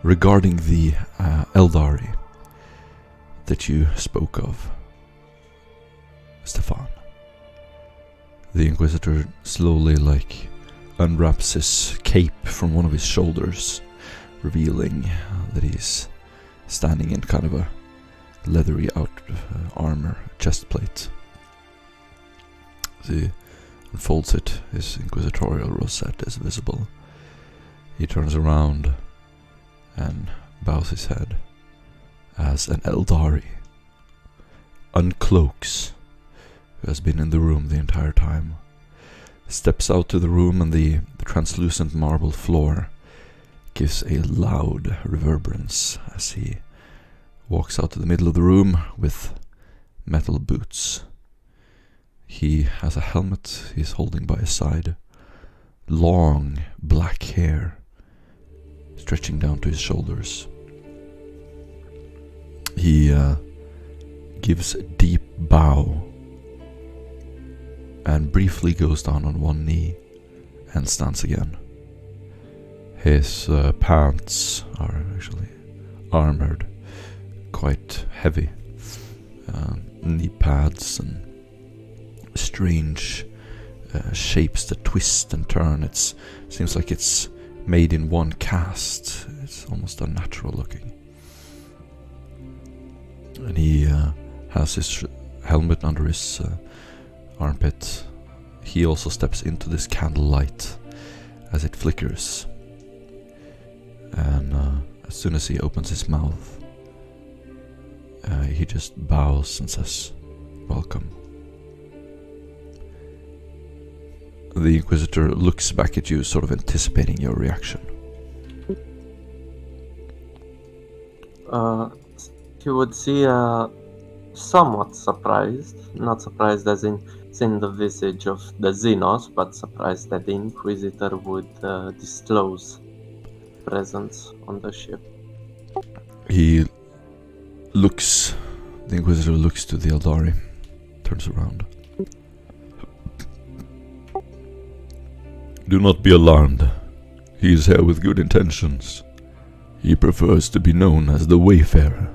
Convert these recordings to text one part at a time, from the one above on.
regarding the Eldari that you spoke of, Stefan. The Inquisitor slowly, unwraps his cape from one of his shoulders, revealing that he's standing in kind of a leathery armor chest plate. As he unfolds it, his inquisitorial rosette is visible. He turns around and bows his head as an Eldari uncloaks, who has been in the room the entire time, steps out to the room, and the translucent marble floor gives a loud reverberance as he walks out to the middle of the room with metal boots. He has a helmet he's holding by his side, long black hair stretching down to his shoulders. He gives a deep bow and briefly goes down on one knee and stands again. His pants are actually armored, quite heavy. Knee pads and strange shapes that twist and turn. It seems like it's made in one cast. It's almost unnatural looking. And he has his helmet under his armpit. He also steps into this candlelight as it flickers. And as soon as he opens his mouth, he just bows and says, "Welcome." The Inquisitor looks back at you, sort of anticipating your reaction. He would see somewhat surprised, not surprised as in seeing the visage of the Xenos, but surprised that the Inquisitor would disclose presence on the ship. The Inquisitor looks to the Eldari, turns around. "Do not be alarmed. He is here with good intentions. He prefers to be known as the Wayfarer."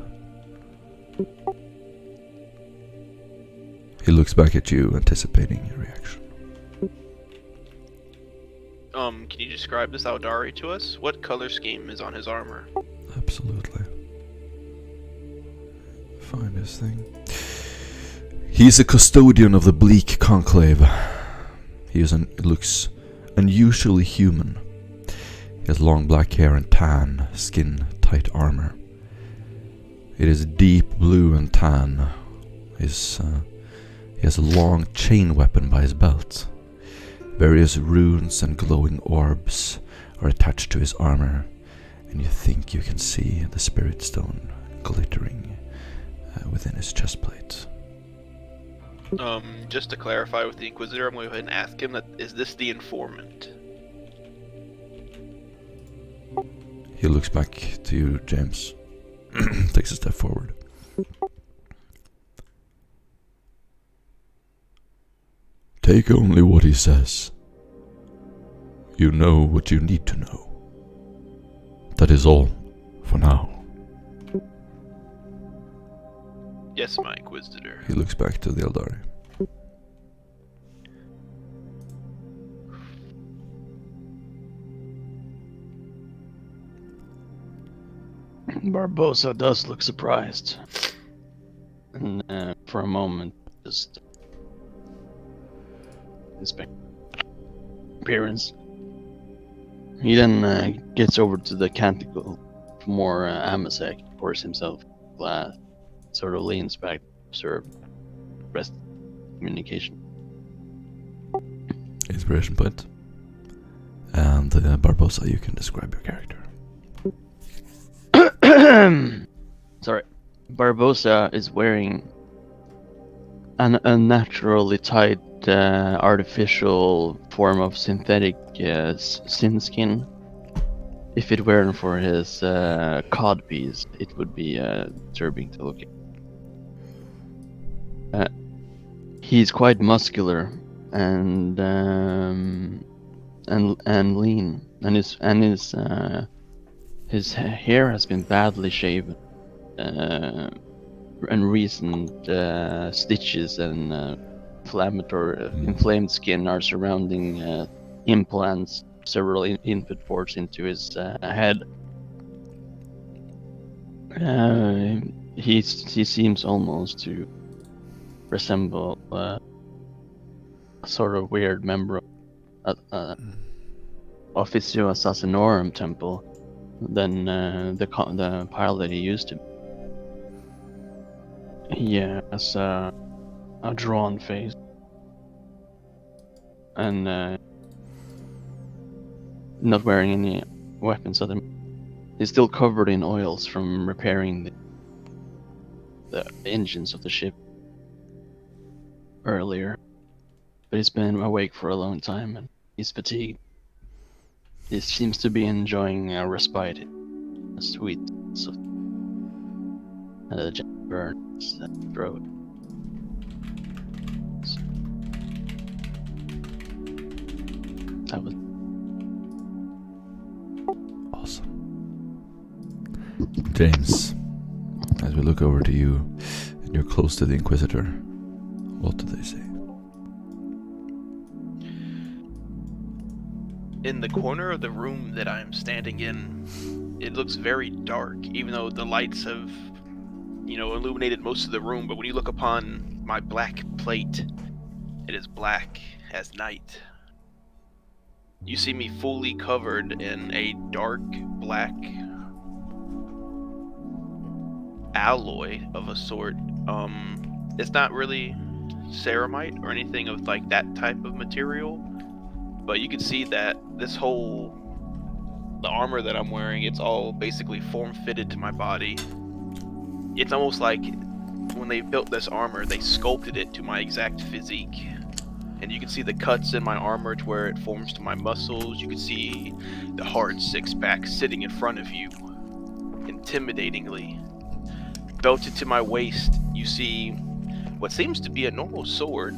He looks back at you, anticipating your reaction. Can you describe this Eldari to us? What color scheme is on his armor? Absolutely. Finest thing. He's a custodian of the Bleak Conclave. He looks unusually human. He has long black hair and tan, skin-tight armor. It is deep blue and tan. He has a long chain weapon by his belt. Various runes and glowing orbs are attached to his armor, and you think you can see the spirit stone glittering within his chest plate. Just to clarify with the Inquisitor, I'm going to go ahead and ask him is this the informant? He looks back to you, James. Takes a step forward. Take only what he says. You know what you need to know. That is all, for now. Yes, my Inquisitor. He looks back to the Eldari. Barbosa does look surprised. And for a moment, just inspect appearance. He then gets over to the canticle for more Amasek, pours himself a glass, sort of leans back to observe rest communication. Inspiration point. And Barbosa, you can describe your character. Sorry. Barbosa is wearing an unnaturally tight artificial form of synthetic sin skin. If it weren't for his codpiece, it would be disturbing to look at. He's quite muscular and lean, and his His hair has been badly shaven, and recent stitches and inflamed skin are surrounding implants, several input ports into his head. He seems almost to resemble a sort of weird member of Officio Assassinorum temple than the pilot he used to be. He has a drawn face and not wearing any weapons. He's still covered in oils from repairing the engines of the ship earlier, but he's been awake for a long time and he's fatigued. He seems to be enjoying a respite, a sweet burn in his throat. So, that was Awesome. James, as we look over to you, and you're close to the Inquisitor, what do they say? In the corner of the room that I'm standing in, it looks very dark, even though the lights have, illuminated most of the room. But when you look upon my black plate, it is black as night. You see me fully covered in a dark black alloy of a sort. It's not really ceramite or anything of like that type of material, but you can see that the armor that I'm wearing, it's all basically form-fitted to my body. It's almost like when they built this armor, they sculpted it to my exact physique. And you can see the cuts in my armor to where it forms to my muscles. You can see the hard six-pack sitting in front of you, intimidatingly. Belted to my waist, you see what seems to be a normal sword,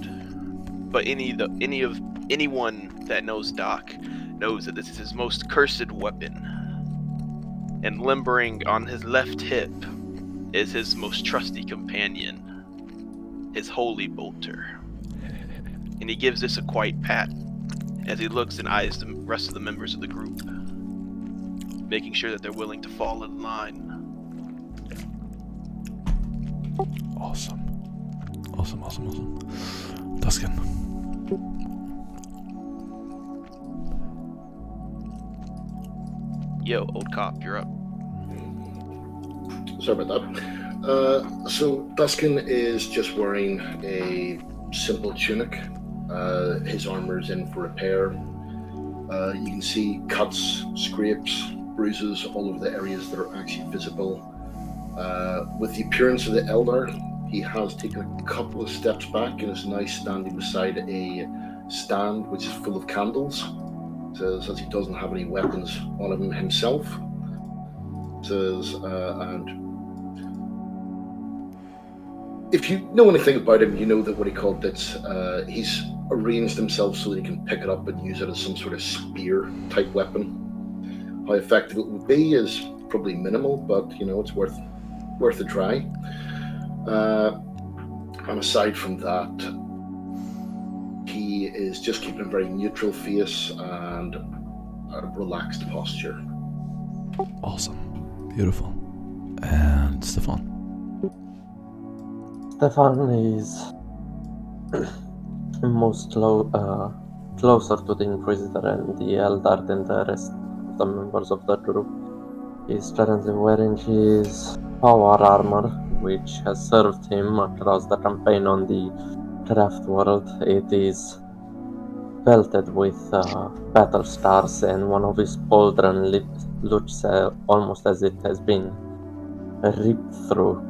but anyone that knows Doc knows that this is his most cursed weapon. And limbering on his left hip is his most trusty companion, his holy bolter. And he gives this a quiet pat as he looks and eyes the rest of the members of the group, making sure that they're willing to fall in line. Awesome. Tuscan. Yo, old cop, you're up. Sorry about that. So Tuscan is just wearing a simple tunic. His armor is in for repair. You can see cuts, scrapes, bruises all over the areas that are actually visible. With the appearance of the Eldar, he has taken a couple of steps back and is now standing beside a stand which is full of candles. Says he doesn't have any weapons on him himself. And if you know anything about him, you know that what he called it, he's arranged himself so that he can pick it up and use it as some sort of spear type weapon. How effective it would be is probably minimal, but it's worth a try. And aside from that, he is just keeping a very neutral face and a relaxed posture. Awesome. Beautiful. And Stefan. Stefan is most closer to the Inquisitor and the Eldar than the rest of the members of the group. He is currently wearing his power armor, which has served him across the campaign on the craft world. It is belted with battle stars, and one of his pauldron looks almost as it has been ripped through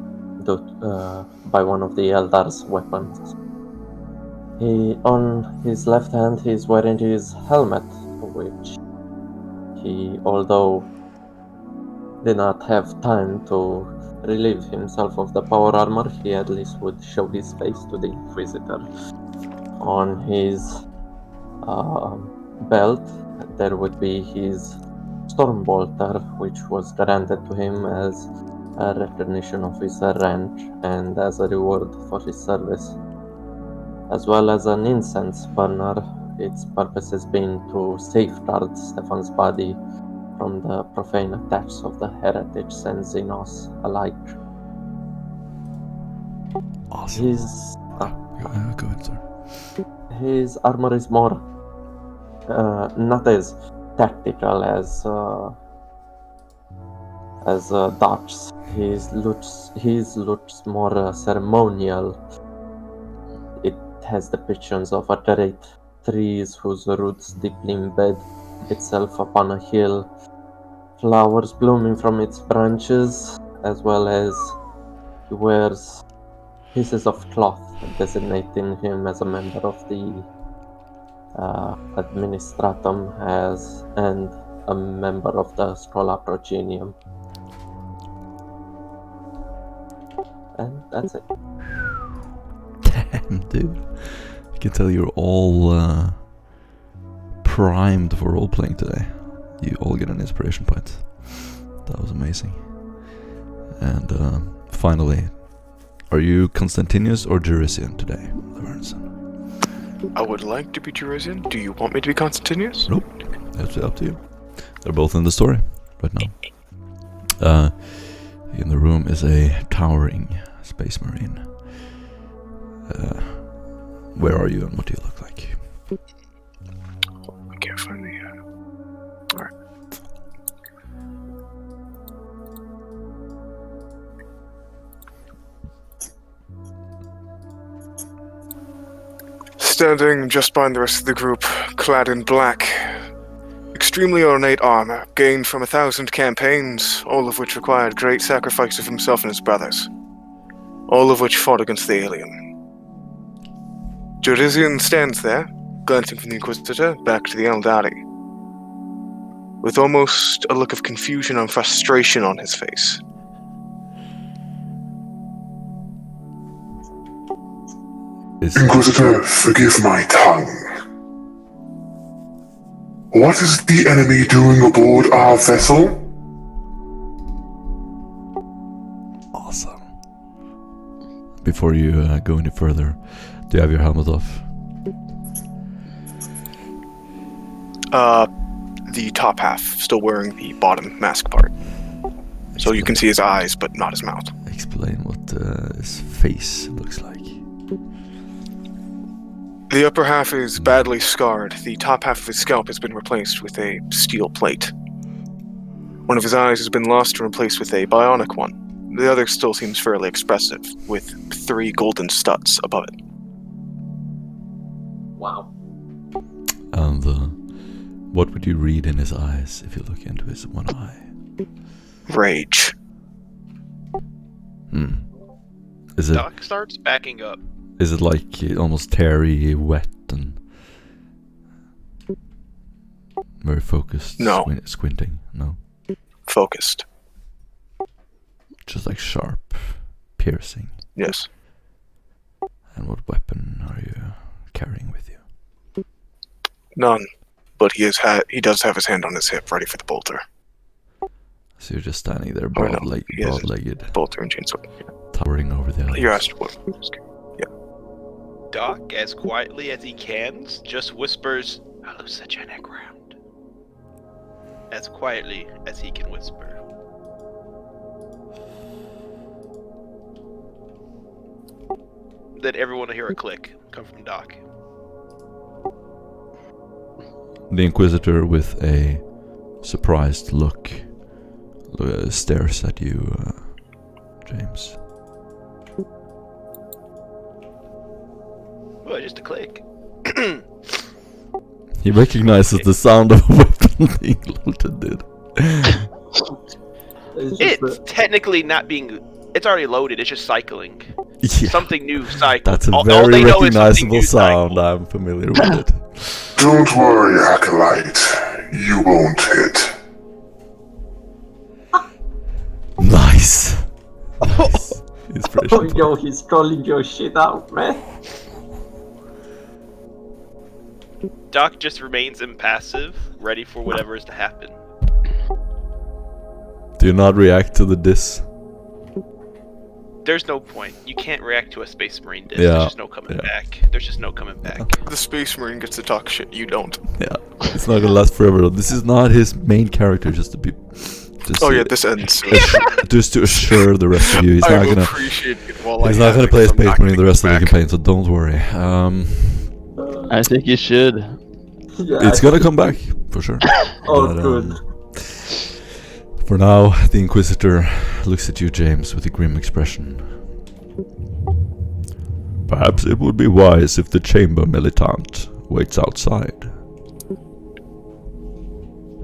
by one of the Eldar's weapons. On his left hand, he is wearing his helmet, which he, although did not have time to relieve himself of the power armor, he at least would show his face to the Inquisitor. On his belt, there would be his Stormbolter, which was granted to him as a recognition of his rank and as a reward for his service, as well as an incense burner. Its purpose has been to safeguard Stefan's body from the profane attacks of the heretics and Xenos alike. Awesome. Go ahead, sir. His armor is more not as tactical as Doc's. His looks more ceremonial. It has depictions of a great trees whose roots deeply embed itself upon a hill, flowers blooming from its branches, as well as he wears pieces of cloth designating him as a member of the Administratum and a member of the Schola Progenium. And that's it. Damn, dude. I can tell you're all primed for role-playing today. You all get an inspiration point. That was amazing. And finally, are you Constantinus or Jurisian today, Leverson? I would like to be Jurisian. Do you want me to be Constantinus? Nope. That's up to you. They're both in the story right now. In the room is a towering space marine. Where are you and what do you look like? I can't find the... Alright. Standing just behind the rest of the group, clad in black. Extremely ornate armor, gained from 1,000 campaigns, all of which required great sacrifice of himself and his brothers. All of which fought against the alien. Jurisian stands there, glancing from the Inquisitor back to the Eldari, with almost a look of confusion and frustration on his face. Inquisitor, forgive my tongue. What is the enemy doing aboard our vessel? Awesome. Before you go any further, do you have your helmet off? The top half, still wearing the bottom mask part. So you can see his eyes, but not his mouth. Explain what his face looks like. The upper half is badly scarred. The top half of his scalp has been replaced with a steel plate. One of his eyes has been lost and replaced with a bionic one. The other still seems fairly expressive, with 3 golden studs above it. Wow. And what would you read in his eyes if you look into his one eye? Rage. Is it? Doc starts backing up. Is it like almost teary, wet, and very focused? No. Squinting? No. Focused. Just like sharp, piercing. Yes. And what weapon are you carrying with you? None. But he does have his hand on his hip, ready for the bolter. So you're just standing there, Oh, no. broad-legged, Bolter and chainsaw. Yeah. towering over the others. You asked what. Doc, as quietly as he can, just whispers, "Hello, Sajana ground." As quietly as he can whisper. Then everyone will hear a click come from Doc. The Inquisitor, with a surprised look, stares at you, James. Well, just a click. He recognizes the sound of a weapon being loaded, dude. It's technically not being... It's already loaded, it's just cycling. Yeah, Something new cycle. that's a All very they know is something recognizable new sound. cycle. I'm familiar with it. Don't worry, Acolyte. You won't hit. Nice. Nice. Inspiration Oh, yo, he's calling your shit out, man. Doc just remains impassive, ready for whatever is to happen. Do you not react to the diss? There's no point. You can't react to a Space Marine diss. Yeah, There's just no coming yeah. back. There's just no coming back. The Space Marine gets to talk shit, you don't. Yeah, it's not gonna last forever. This is not his main character. Just to be. Oh yeah, this ends. Just to assure the rest of you, he's I not will gonna. appreciate it while He's I not have gonna it, play 'cause I'm Space not Marine the gonna rest of get the back. campaign, so don't worry. I think you should. Yeah, It's gonna come back for sure. Oh, But, good. For now, the Inquisitor looks at you, James, with a grim expression. Perhaps it would be wise if the Chamber Militant waits outside.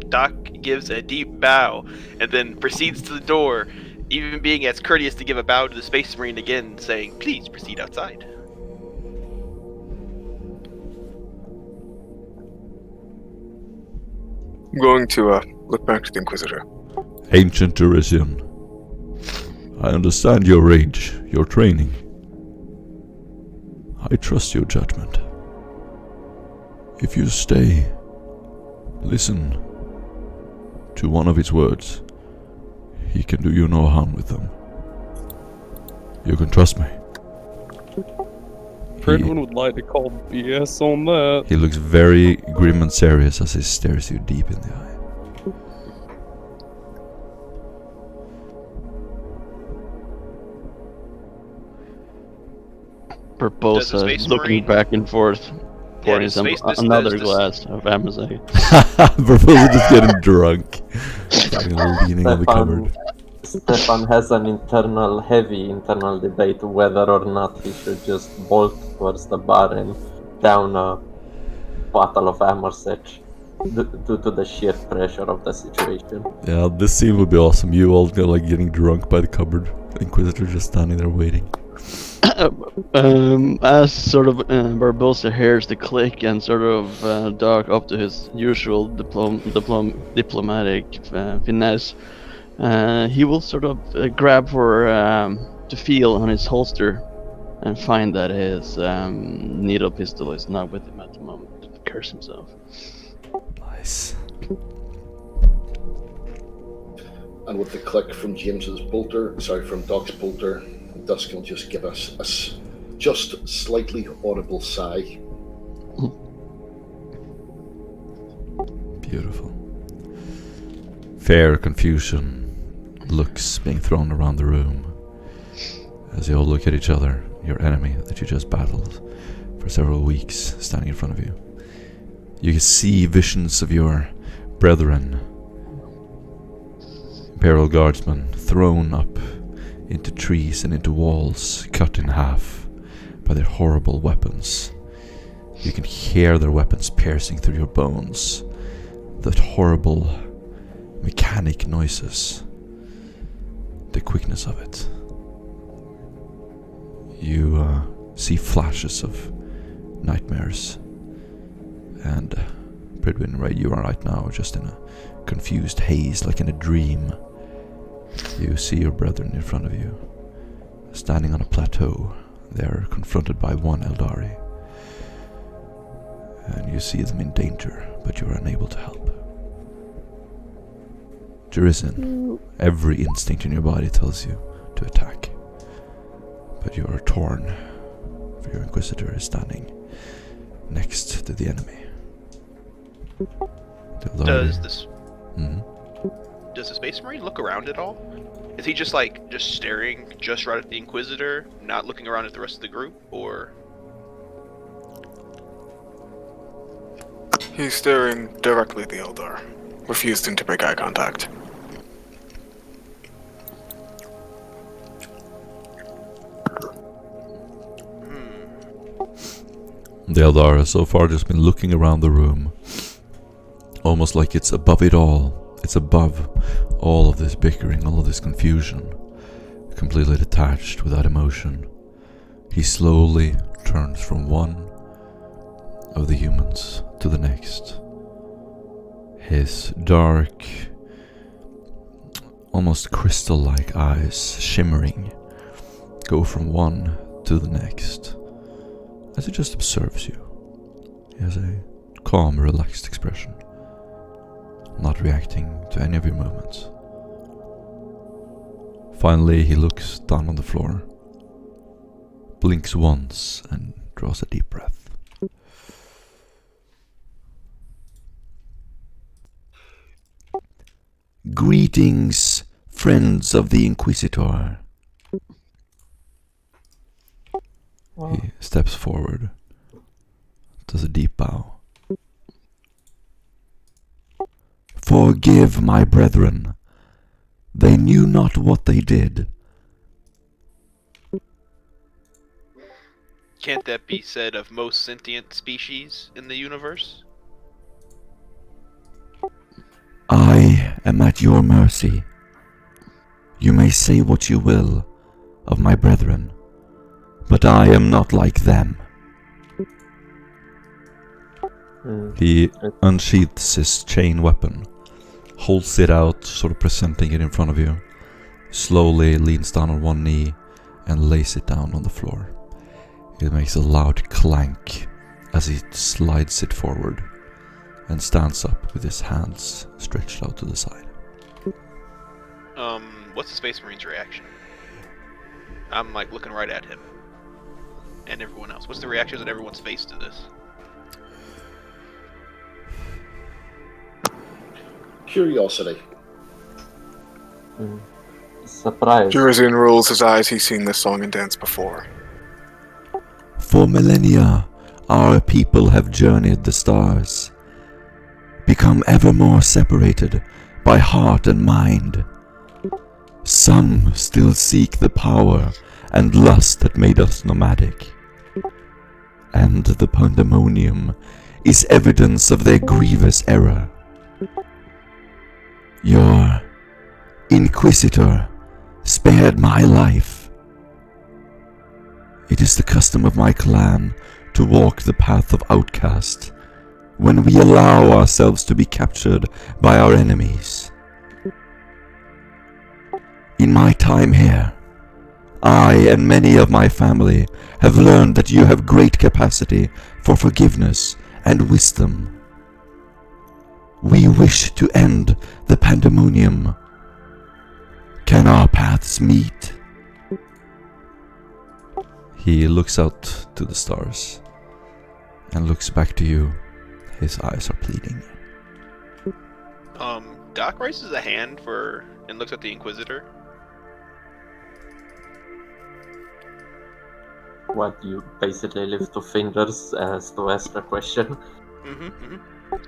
Doc gives a deep bow and then proceeds to the door, even being as courteous to give a bow to the Space Marine again, saying, "Please proceed outside." I'm going to look back to the Inquisitor. Ancient Heresian, I understand your age, your training. I trust your judgment. If you stay, listen to one of his words, he can do you no harm with them. You can trust me. Fredwin would like to call BS on that. He looks very grim and serious as he stares you deep in the eye. Does the Barbosa Space looking Marine- back and forth, pouring does some Space- another does- glass of Amazon. Barbosa just getting drunk. Leaning on the cupboard. Stefan has an heavy internal debate whether or not he should just bolt towards the bar and down a bottle of Amorsech due to the sheer pressure of the situation. Yeah, this scene would be awesome. You all like getting drunk by the cupboard. Inquisitor just standing there waiting. As sort of Barbosa hears the click and sort of Doc up to his usual diplomatic finesse, he will sort of grab for to feel on his holster and find that his needle pistol is not with him at the moment. Curse himself. Nice. And with the click from from Doc's bolter, Dusk will just give us a just slightly audible sigh. Beautiful. Fair confusion. Looks being thrown around the room as you all look at each other, your enemy that you just battled for several weeks standing in front of you. You can see visions of your brethren, Imperial Guardsmen, thrown up into trees and into walls, cut in half by their horrible weapons. You can hear their weapons piercing through your bones, that horrible mechanic noises, the quickness of it. You see flashes of nightmares, and Bridwin, right, you are right now just in a confused haze, like in a dream. You see your brethren in front of you, standing on a plateau. They are confronted by one Eldari, and you see them in danger, but you are unable to help. Jurisin, every instinct in your body tells you to attack, but you are torn, for your Inquisitor is standing next to the enemy. The Eldari- Does this? Mhm. Does the Space Marine look around at all? Is he just staring just right at the Inquisitor, not looking around at the rest of the group, or? He's staring directly at the Eldar, refusing to break eye contact. The Eldar has so far just been looking around the room, almost like it's above it all. It's above all of this bickering, all of this confusion, completely detached, without emotion. He slowly turns from one of the humans to the next. His dark, almost crystal-like eyes, shimmering, go from one to the next as he just observes you. He has a calm, relaxed expression, not reacting to any of your movements. Finally, he looks down on the floor, blinks once, and draws a deep breath. Greetings, friends of the Inquisitor. He steps forward, does a deep bow. Forgive my brethren. They knew not what they did. Can't that be said of most sentient species in the universe? I am at your mercy. You may say what you will of my brethren, but I am not like them. He unsheaths his chain weapon, holds it out, sort of presenting it in front of you, slowly leans down on one knee and lays it down on the floor. It makes a loud clank as he slides it forward and stands up with his hands stretched out to the side. What's the Space Marine's reaction? I'm like looking right at him. And everyone else. What's the reactions on everyone's face to this? Curiosity. Surprise. Jurazin rolls his eyes. He's seen this song and dance before. For millennia, our people have journeyed the stars, become ever more separated by heart and mind. Some still seek the power and lust that made us nomadic. And the pandemonium is evidence of their grievous error. Your Inquisitor spared my life. It is the custom of my clan to walk the path of outcast when we allow ourselves to be captured by our enemies. In my time here, I and many of my family have learned that you have great capacity for forgiveness and wisdom. We wish to end the pandemonium. Can our paths meet? He looks out to the stars and looks back to you. His eyes are pleading. Doc raises a hand and looks at the Inquisitor. What, you basically lift two fingers as to ask a question?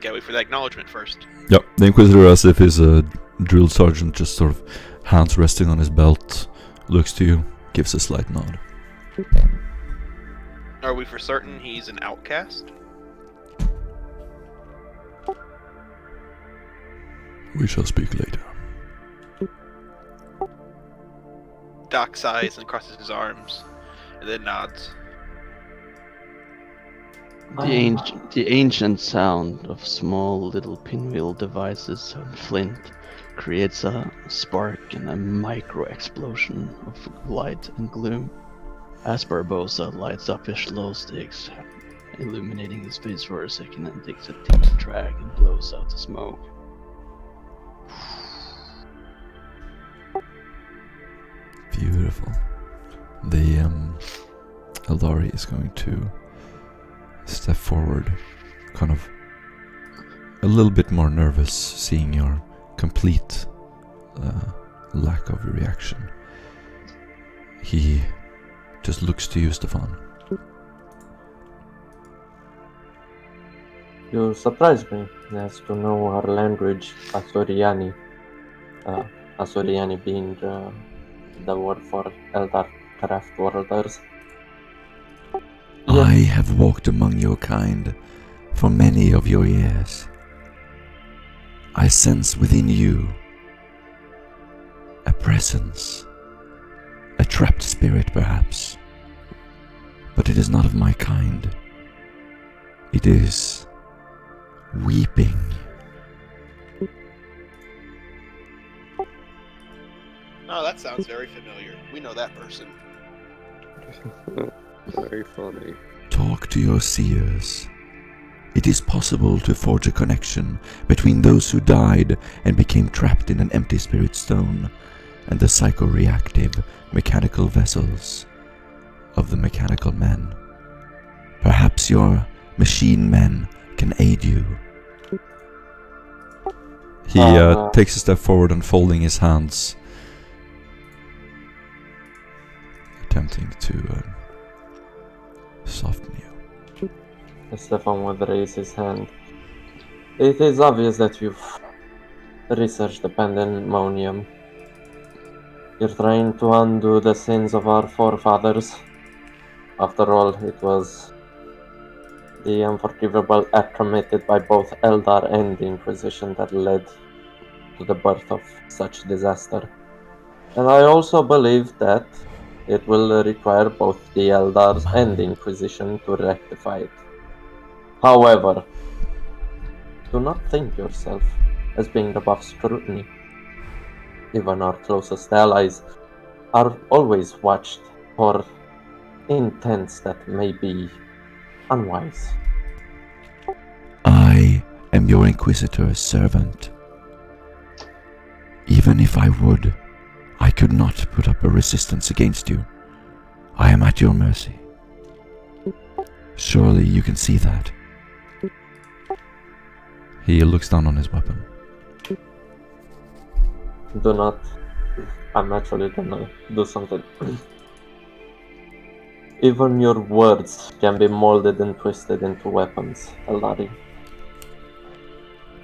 Gotta wait for that acknowledgement first. Yep, the Inquisitor, as if he's a drill sergeant, just sort of hands resting on his belt, looks to you, gives a slight nod. Are we for certain he's an outcast? We shall speak later. Doc sighs and crosses his arms, and then nods. The ancient sound of small little pinwheel devices on flint creates a spark and a micro explosion of light and gloom as Barbosa lights up his glow sticks, illuminating his face for a second, and takes a deep drag and blows out the smoke. Beautiful. The Eldari is going to step forward, kind of a little bit more nervous, seeing your complete lack of reaction. He just looks to you, Stefan. You surprised me as to know our language, Asoriani. Asoriani being the word for Eldar craft worlders. I have walked among your kind for many of your years. I sense within you a presence, a trapped spirit perhaps, but it is not of my kind. It is weeping. Oh, that sounds very familiar. We know that person. Very funny. Talk to your seers. It is possible to forge a connection between those who died and became trapped in an empty spirit stone, and the psychoreactive mechanical vessels of the mechanical men. Perhaps your machine men can aid you. He takes a step forward, unfolding his hands, attempting to soften you. Stefan would raise his hand. It is obvious that you've researched the pandemonium. You're trying to undo the sins of our forefathers. After all, it was the unforgivable act committed by both Eldar and the Inquisition that led to the birth of such disaster. And I also believe that it will require both the Eldars and the Inquisition to rectify it. However, do not think yourself as being above scrutiny. Even our closest allies are always watched for intents that may be unwise. I am your Inquisitor's servant. Even if I would, I could not put up a resistance against you. I am at your mercy. Surely you can see that. He looks down on his weapon. Do not. I'm actually gonna do something. Even your words can be molded and twisted into weapons, Eldari.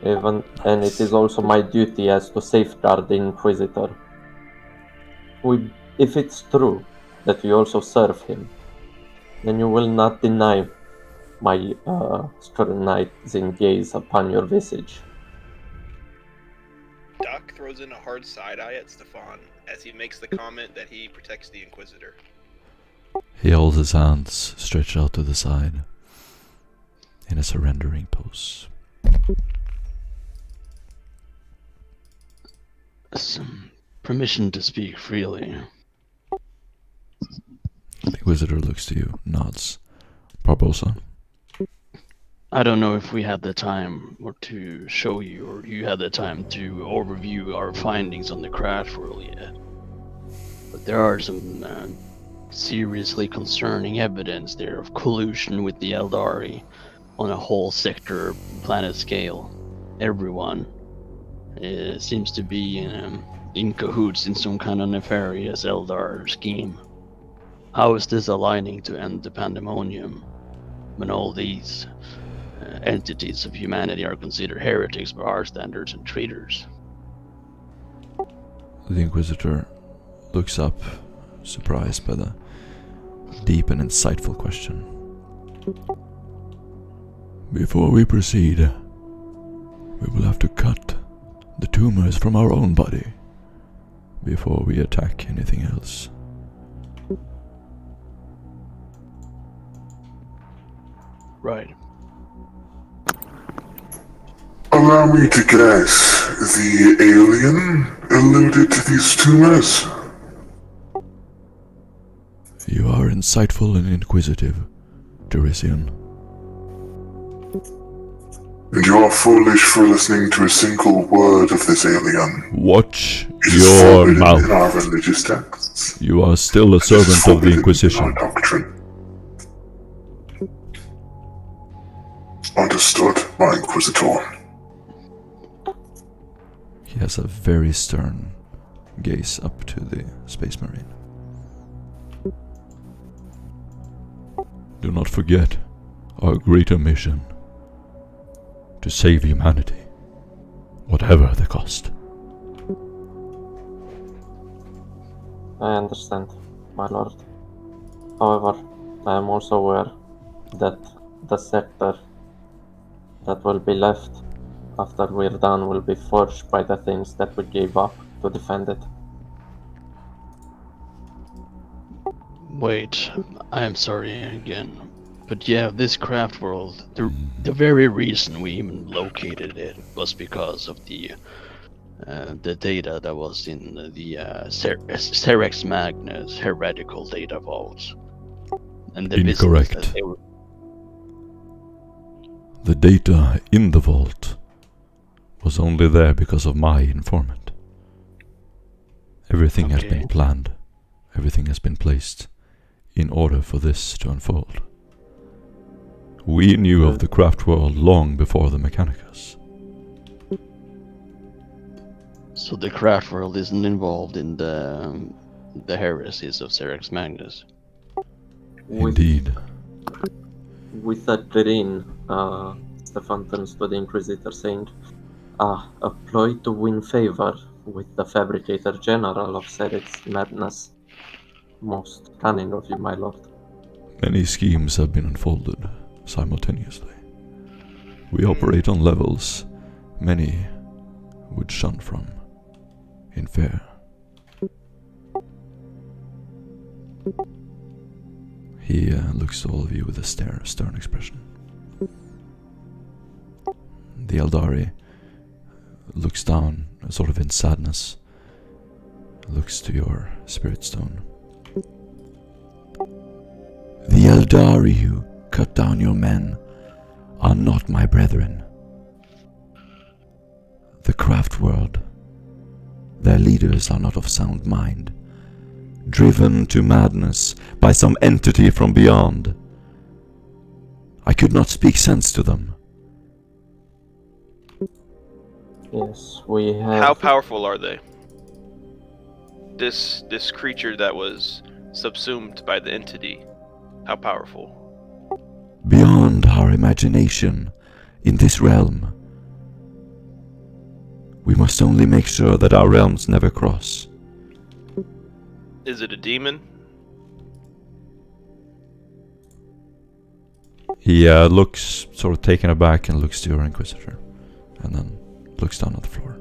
And it is also my duty as to safeguard the Inquisitor. If it's true that we also serve him, then you will not deny my scrutinizing gaze upon your visage. Doc throws in a hard side eye at Stefan as he makes the comment that he protects the Inquisitor. He holds his hands stretched out to the side in a surrendering pose. Some permission to speak freely. The Inquisitor looks to you, nods. Barbosa? I don't know if we had the time or to show you, or you had the time to overview our findings on the craft world yet. But there are some seriously concerning evidence there of collusion with the Eldari on a whole sector planet scale. Everyone seems to be in cahoots in some kind of nefarious Eldar scheme. How is this aligning to end the pandemonium when all these entities of humanity are considered heretics by our standards and traitors? The Inquisitor looks up, surprised by the deep and insightful question. Before we proceed, we will have to cut the tumors from our own body before we attack anything else. Right. Allow me to guess, the alien alluded to these tumors? You are insightful and inquisitive, Teresian. And you are foolish for listening to a single word of this alien. Watch It is your forbidden mouth. in our religious texts. You are still a It is servant of the forbidden in Inquisition. our doctrine. Understood, my Inquisitor. He has a very stern gaze up to the Space Marine. Do not forget our greater mission: to save humanity, whatever the cost. I understand, my lord. However, I am also aware that the sector that will be left after we're done will be forged by the things that we gave up to defend it. Wait, I am sorry again. But yeah, this craft world, the very reason we even located it was because of the data that was in the Cerex Magnus heretical data vaults. And the Incorrect. business that they were... The data in the vault was only there because of my informant. Everything has Okay. been planned. Everything has been placed in order for this to unfold. We knew of the craft world long before the Mechanicus. So the craft world isn't involved in the heresies of Cerex Magnus. Indeed. With a grin, Stefan turns to the Inquisitor saying, a ploy to win favor with the Fabricator General of Serix Madness. Most cunning of you, my lord. Many schemes have been unfolded simultaneously. We operate on levels many would shun from in fear. He looks to all of you with a stern expression. The Eldari looks down, sort of in sadness, looks to your spirit stone. The Eldari who cut down your men are not my brethren. The craft world, their leaders are not of sound mind, driven to madness by some entity from beyond. I could not speak sense to them. Yes, we have... How powerful are they? This creature that was subsumed by the entity. How powerful? Beyond our imagination in this realm. We must only make sure that our realms never cross. Is it a demon? He looks sort of taken aback and looks to your Inquisitor, and then looks down at the floor.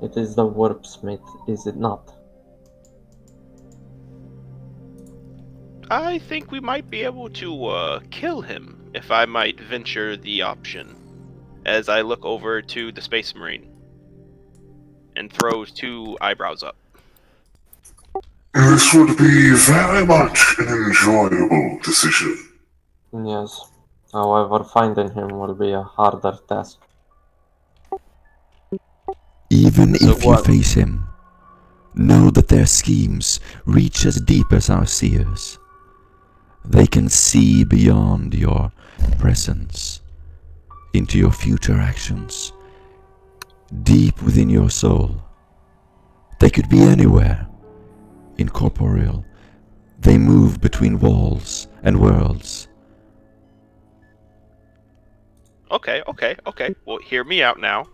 It is the Warpsmith, is it not? I think we might be able to kill him, if I might venture the option, as I look over to the Space Marine and throws 2 eyebrows up. This would be very much an enjoyable decision. Yes. However, finding him will be a harder task. Even So if you what? face him, know that their schemes reach as deep as our seers. They can see beyond your presence, into your future actions, deep within your soul. They could be anywhere, incorporeal. They move between walls and worlds. Okay. Well, hear me out now.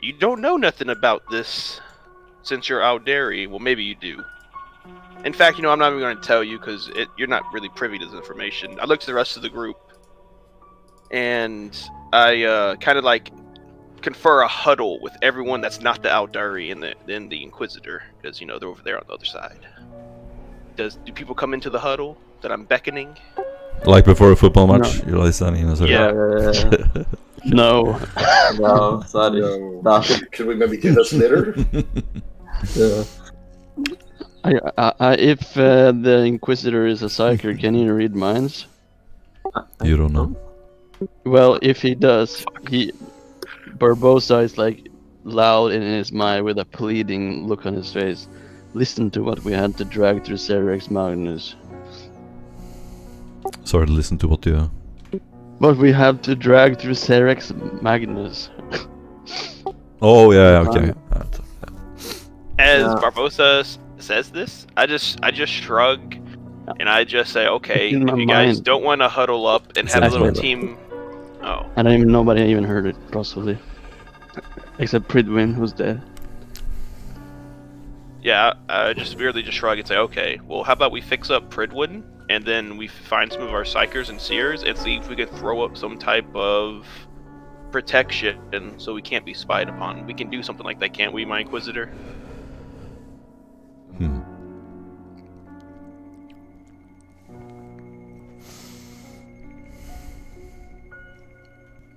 You don't know nothing about this since you're Aldari. Well, maybe you do. In fact, I'm not even going to tell you because you're not really privy to this information. I looked at the rest of the group, and I kind of like confer a huddle with everyone that's not the Aldari and the Inquisitor, because they're over there on the other side. Do people come into the huddle that I'm beckoning? Like before a football match, you're like standing in a circle. Yeah. No. No, sorry. No. Could we maybe do this later? Yeah. If the Inquisitor is a psyker, can he read minds? You don't know. Well, if he does, Barbosa is like loud in his mind with a pleading look on his face. Listen to what we had to drag through Cerex Magnus. Sorry to listen to what you... What we have to drag through Cerex Magnus. Oh, yeah, okay. As Yeah. Barbosa says this, I just shrug, and I just say, okay, In if my you guys mind. don't want to huddle up and It's have a in little his mind. team... Oh. I don't even know, nobody even heard it, possibly. Except Pridwin, who's dead. Yeah, I just weirdly just shrug and say, okay, well, how about we fix up Pridwood, and then we find some of our Psychers and Seers, and see if we can throw up some type of protection so we can't be spied upon. We can do something like that, can't we, my Inquisitor?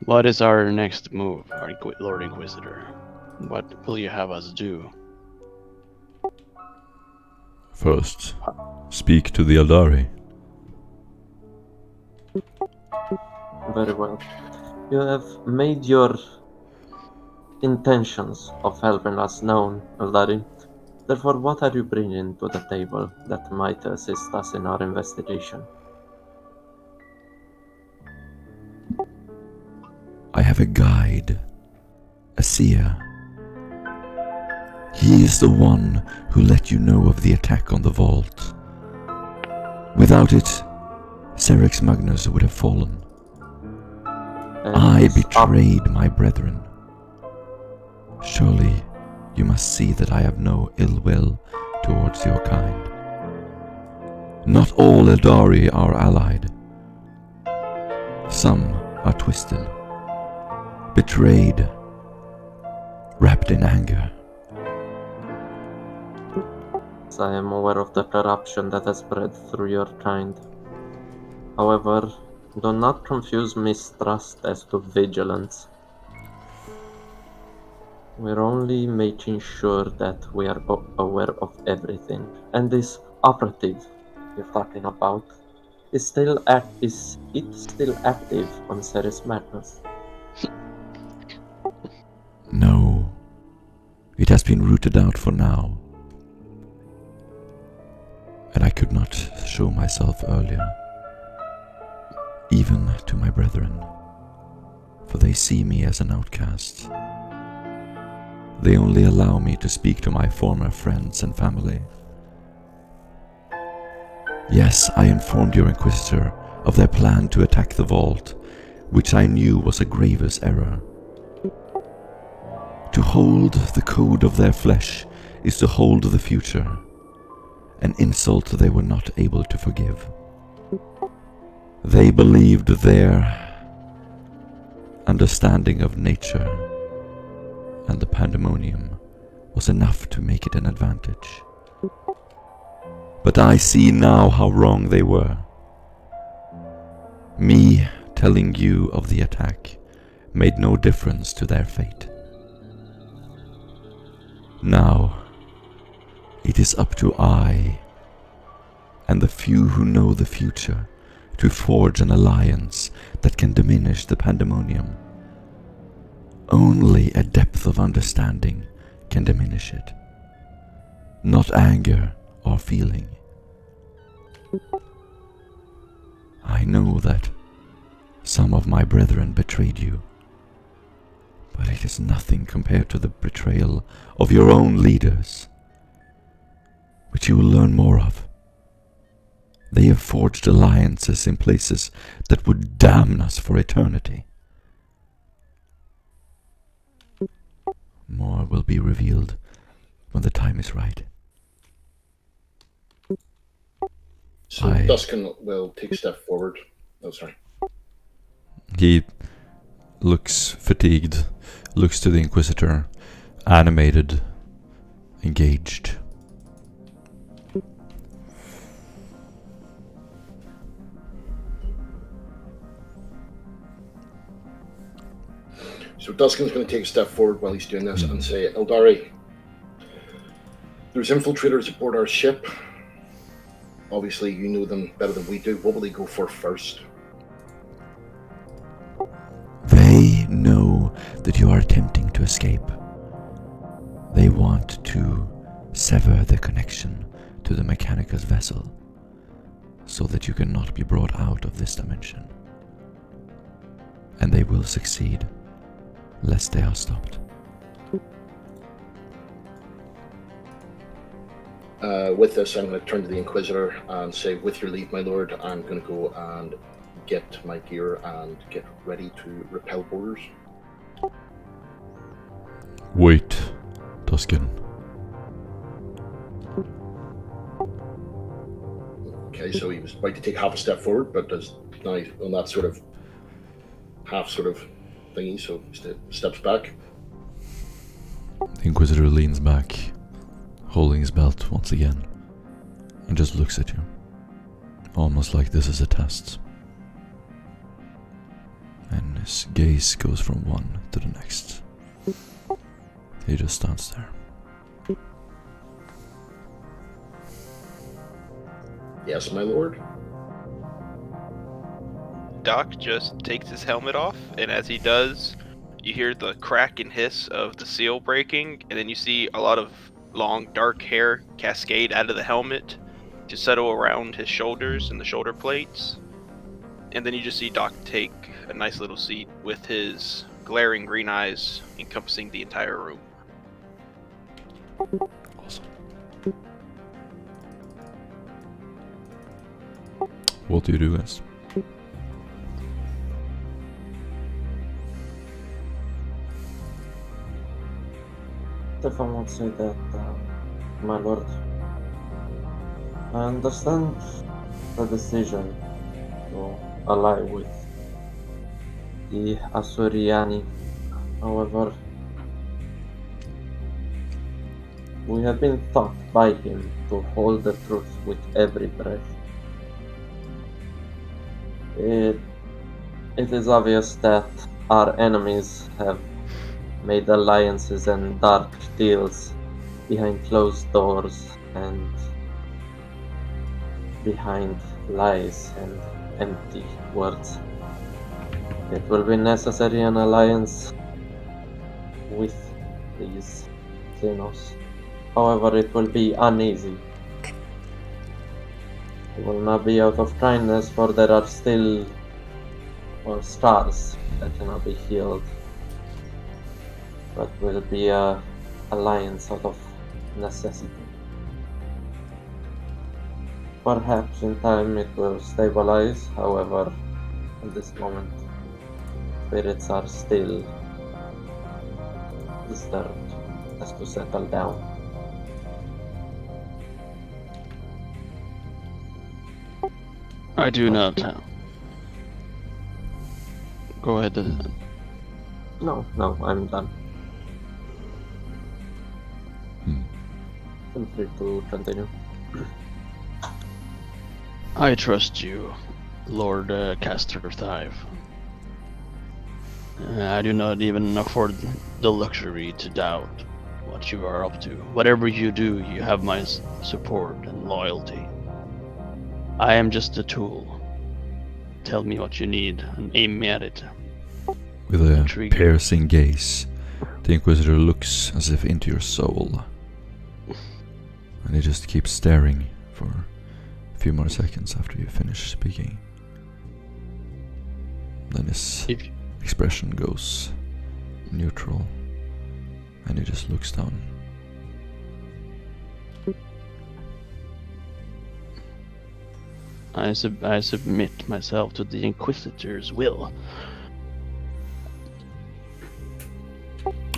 What is our next move, Lord Inquisitor? What will you have us do? First, speak to the Eldari. Very well. You have made your intentions of helping us known, Eldari. Therefore, what are you bringing to the table that might assist us in our investigation? I have a guide, a seer. He is the one who let you know of the attack on the vault. Without it, Serex Magnus would have fallen. And I this betrayed my brethren. Surely you must see that I have no ill will towards your kind. Not all Eldari are allied. Some are twisted, betrayed, wrapped in anger. I am aware of the corruption that has spread through your kind. However, do not confuse mistrust as to vigilance. We're only making sure that we are aware of everything. And this operative you're talking about is it still active on Ceres Magnus? No, it has been rooted out for now. And I could not show myself earlier, even to my brethren, for they see me as an outcast. They only allow me to speak to my former friends and family. Yes, I informed your Inquisitor of their plan to attack the vault, which I knew was a grievous error. To hold the code of their flesh is to hold the future, an insult they were not able to forgive. They believed their understanding of nature and the pandemonium was enough to make it an advantage. But I see now how wrong they were. Me telling you of the attack made no difference to their fate. Now, it is up to I and the few who know the future to forge an alliance that can diminish the pandemonium. Only a depth of understanding can diminish it, not anger or feeling. I know that some of my brethren betrayed you, but it is nothing compared to the betrayal of your own leaders, which you will learn more of. They have forged alliances in places that would damn us for eternity. More will be revealed when the time is right. So Duskin will take a step forward. Oh, sorry. He looks fatigued, looks to the Inquisitor, animated, engaged. So Duskin's going to take a step forward while he's doing this and say, Eldari, there's infiltrators aboard our ship. Obviously, you know them better than we do. What will they go for first? They know that you are attempting to escape. They want to sever the connection to the Mechanicus vessel so that you cannot be brought out of this dimension. And they will succeed, lest they are stopped. With this, I'm going to turn to the Inquisitor and say, with your leave, my lord, I'm going to go and get my gear and get ready to repel boarders. Wait, Tuscan. Okay, so he was about to take half a step forward, but does now he's on that sort of half sort of thingy, so he steps back. The Inquisitor leans back, holding his belt once again, and just looks at you, almost like this is a test. And his gaze goes from one to the next. He just stands there. Yes, my lord. Doc just takes his helmet off, and as he does, You hear the crack and hiss of the seal breaking, and then you see a lot of long, dark hair cascade out of the helmet to settle around his shoulders and the shoulder plates. And then you just see Doc take a nice little seat with his glaring green eyes encompassing the entire room. Awesome. What do you do, guys? Stefan would say that, my lord, I understand the decision to ally with the Asuriani. However, we have been taught by him to hold the truth with every breath. It is obvious that our enemies have made alliances and dark deals behind closed doors and behind lies and empty words. It will be necessary an alliance with these Xenos. However, it will be uneasy. It will not be out of kindness, for there are still scars that cannot be healed. But will be a alliance out of necessity. Perhaps in time it will stabilize, however, at this moment, spirits are still disturbed as to settle down. I do not. Go ahead. No, I'm done. Feel free to continue. I trust you, Lord Caster Thive. I do not even afford the luxury to doubt what you are up to. Whatever you do, you have my support and loyalty. I am just a tool. Tell me what you need and aim me at it. With a Intriguing. piercing gaze, the Inquisitor looks as if into your soul. And he just keeps staring for a few more seconds after you finish speaking. Then his expression goes neutral, and he just looks down. I submit myself to the Inquisitor's will.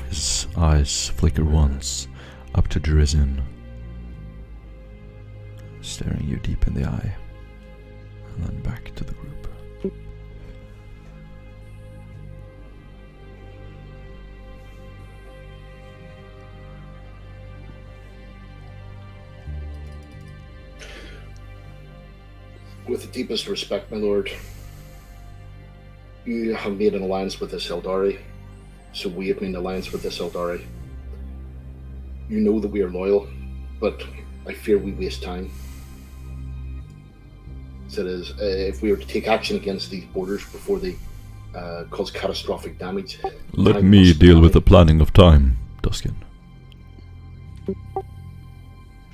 His eyes flicker once up to Drizzt, staring you deep in the eye, and then back to the group. With the deepest respect, my lord, you have made an alliance with this Eldari, so we have made an alliance with this Eldari. You know that we are loyal, but I fear we waste time. So that is, if we were to take action against these borders before they cause catastrophic damage... Let me deal with the planning of time, Duskin.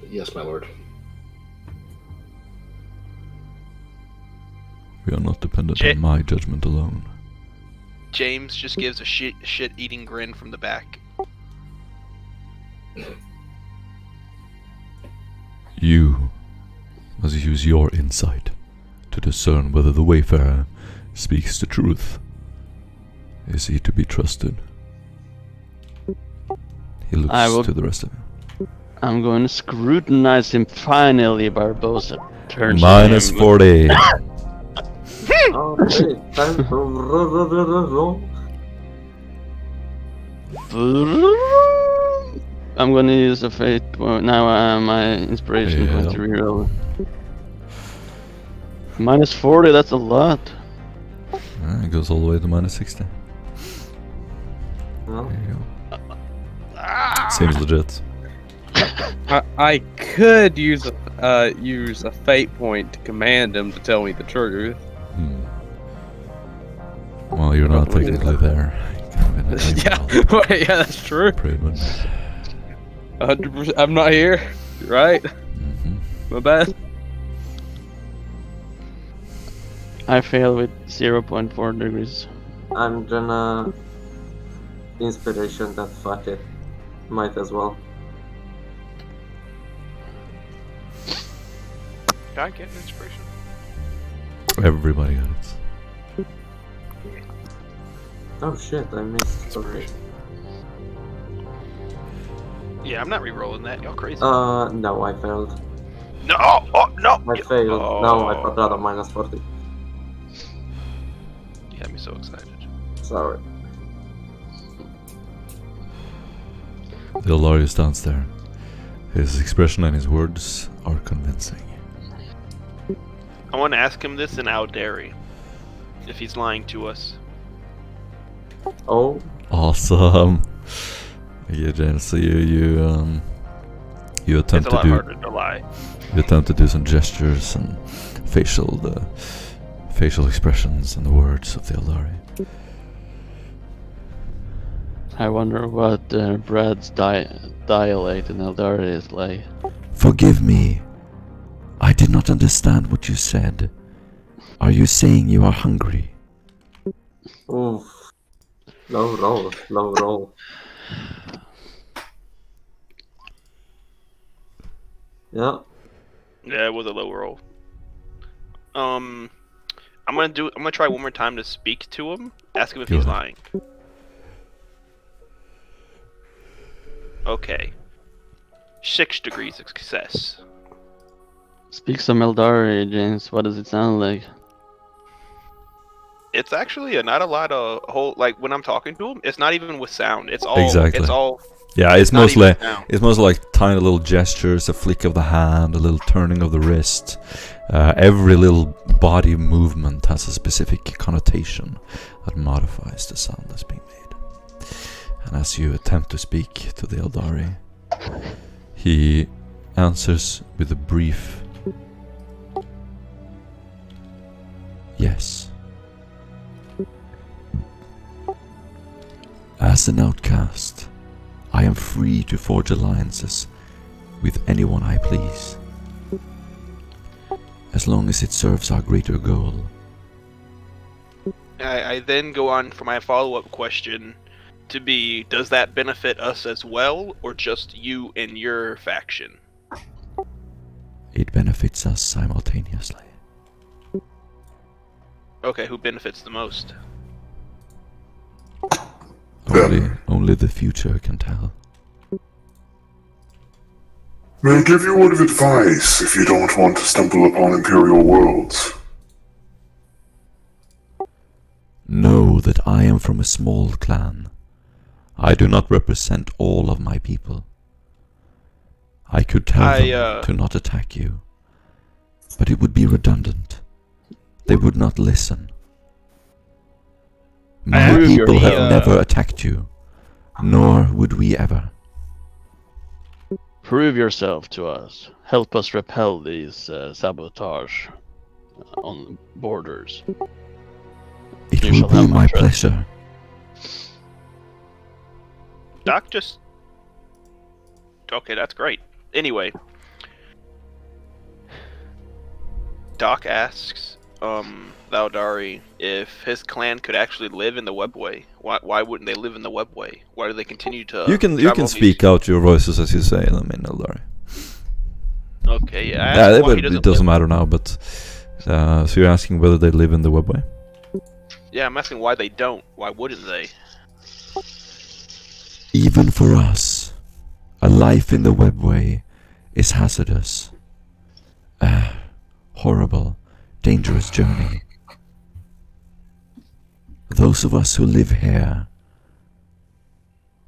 Yes, my lord. We are not dependent on my judgment alone. James just gives a shit-eating grin from the back. You must use your insight to discern whether the Wayfarer speaks the truth. Is he to be trusted? He looks to the rest of you. I'm going to scrutinize him finally, Barbosa. Turns Minus 40. Okay, time to roll. I'm gonna use a fate. Well, now my inspiration point to reroll. Minus 40, that's a lot. It goes all the way to minus 60. No. There you go. Seems legit. I could use a fate point to command him to tell me the truth. Well, you're not technically there. Kind of in Yeah, wait, yeah, that's true. Pretty much. 100%. I'm not here. You're right. Hmm. My bad. I fail with 0.4 degrees. I'm gonna inspiration that, fuck it. Might as well. Did I get an inspiration? Everybody got it. Oh shit, I missed. Okay. Yeah, I'm not re-rolling that. Y'all crazy. No, I failed. No! Oh, no! I failed. Oh. No, I put that on -40. You had me so excited. Sorry. The Eldari stands there. His expression and his words are convincing. I want to ask him this in Aldari. If he's lying to us. Oh, Awesome. Yeah, Jen, so you It's attempt a to lot do harder to lie. some gestures and facial expressions and the words of the Eldari. I wonder what Brad's dialect in Eldari is like. Forgive me. I did not understand what you said. Are you saying you are hungry? oof. Low roll, low roll. Yeah. Yeah, it was a low roll. I'm gonna try one more time to speak to him. Ask him if Go he's ahead. lying. Okay. 6 degrees of success. Speak some Eldari, James. What does it sound like? It's actually not a lot of whole, like when I'm talking to him, it's not even with sound. It's all Exactly. It's all Yeah, it's not mostly even sound. like tiny little gestures, a flick of the hand, a little turning of the wrist. Every little body movement has a specific connotation that modifies the sound that's being made. And as you attempt to speak to the Eldari, he answers with a brief yes. As an outcast, I am free to forge alliances with anyone I please, as long as it serves our greater goal. I then go on for my follow-up question to be, does that benefit us as well, or just you and your faction? It benefits us simultaneously. Okay, who benefits the most? Only the future can tell. May I give you a word of advice if you don't want to stumble upon Imperial worlds? Know that I am from a small clan. I do not represent all of my people. I could tell them to not attack you, but it would be redundant. They would not listen. My people have never attacked you, nor would we ever. Prove yourself to us. Help us repel these sabotage on the borders. It You will shall be have my my trust. pleasure. Doc just... Okay, that's great. Anyway. Doc asks, Laudari, if his clan could actually live in the webway. Why wouldn't they live in the webway? Why do they continue to... You can speak out your voices as you say them in Eldari. Okay, yeah. I asked why he But it doesn't live... matter now, but... so you're asking whether they live in the webway? Yeah, I'm asking why they don't. Why wouldn't they? Even for us, a life in the webway is hazardous. A horrible, dangerous journey. Those of us who live here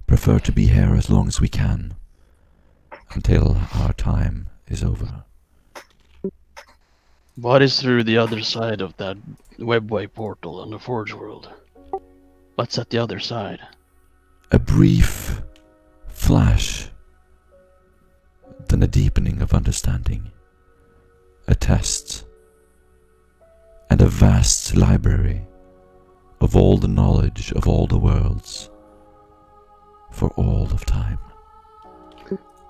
prefer to be here as long as we can, until our time is over. What is through the other side of that webway portal on the Forge World? What's at the other side? A brief flash, then a deepening of understanding, a test, and a vast library of all the knowledge of all the worlds for all of time.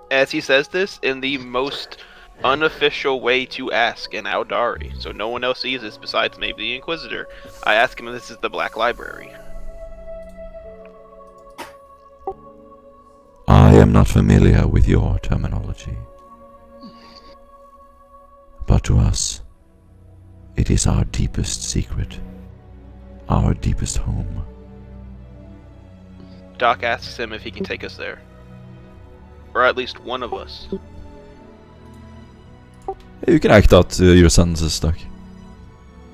As he says this, in the most unofficial way to ask in Audari, so no one else sees this besides maybe the Inquisitor, I ask him if this is the Black Library. I am not familiar with your terminology, but to us, it is our deepest secret, our deepest home. Doc asks him if he can take us there. Or at least one of us. You can act out your sentences, Doc.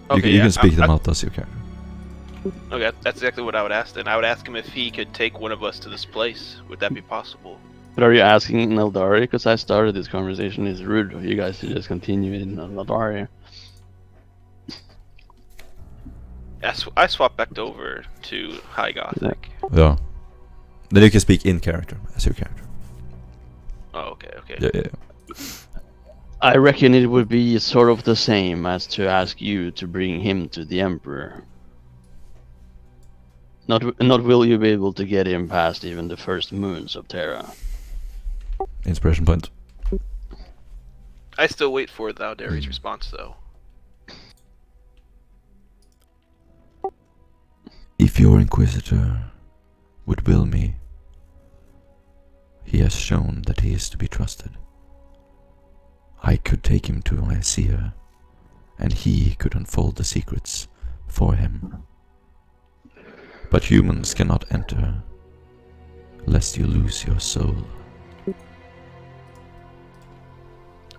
Okay, you can speak them out as you can. Okay, that's exactly what I would ask then. I would ask him if he could take one of us to this place. Would that be possible? But are you asking in Eldari? Because I started this conversation. It's rude of you guys to just continue in Eldari. I swapped back over to High Gothic. Yeah. Then you can speak in character, as your character. Oh, okay. Yeah. I reckon it would be sort of the same as to ask you to bring him to the Emperor. Not will you be able to get him past even the first moons of Terra. Inspiration point. I still wait for Thaldari's response, though. If your Inquisitor would will me, he has shown that he is to be trusted. I could take him to Lycia, and he could unfold the secrets for him. But humans cannot enter, lest you lose your soul.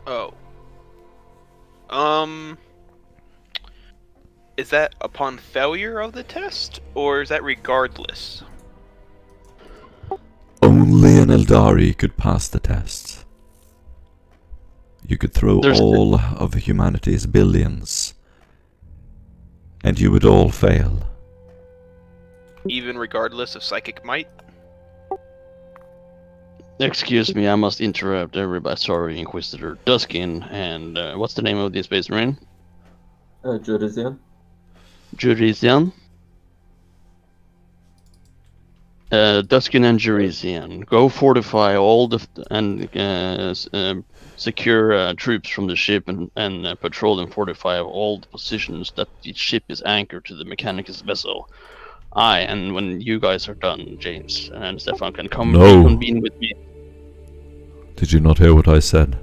Oh. Is that upon failure of the test, or is that regardless? Only an Eldari could pass the test. You could throw all of humanity's billions, and you would all fail. Even regardless of psychic might? Excuse me, I must interrupt everybody. Sorry, Inquisitor Duskin. And what's the name of the Space Marine? Jurizian. Jurizian. Duskin and Jurizian, go fortify all the secure troops from the ship and patrol and fortify all the positions that the ship is anchored to the Mechanicus vessel. And when you guys are done, James and Stefan can come reconvene with me. Did you not hear what I said?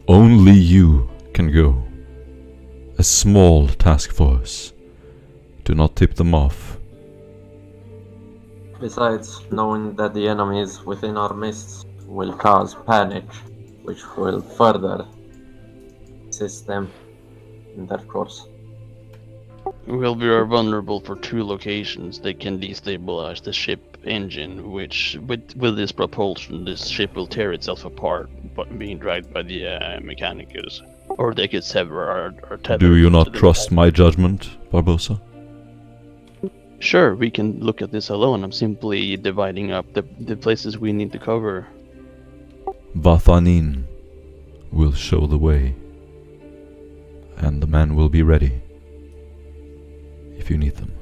Only you can go. A small task force. Do not tip them off. Besides, knowing that the enemy is within our midst will cause panic, which will further assist them in their course. Well, we are vulnerable for two locations. They can destabilize the ship engine, which, with this propulsion, this ship will tear itself apart, but being dragged by the Mechanicus. Or they could sever our tether. Do you not trust my judgment, Barbosa? Sure, we can look at this alone. I'm simply dividing up the places we need to cover. Vathanin will show the way, and the men will be ready if you need them.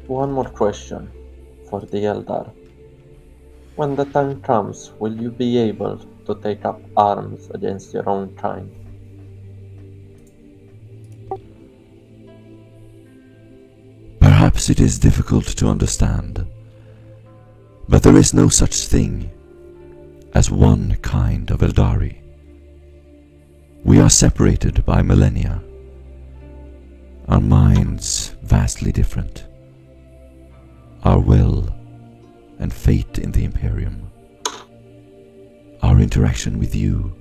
One more question for the Eldar. When the time comes, will you be able to take up arms against your own kind? Perhaps it is difficult to understand, but there is no such thing as one kind of Eldari. We are separated by millennia, our minds vastly different, our will and fate in the Imperium, our interaction with you.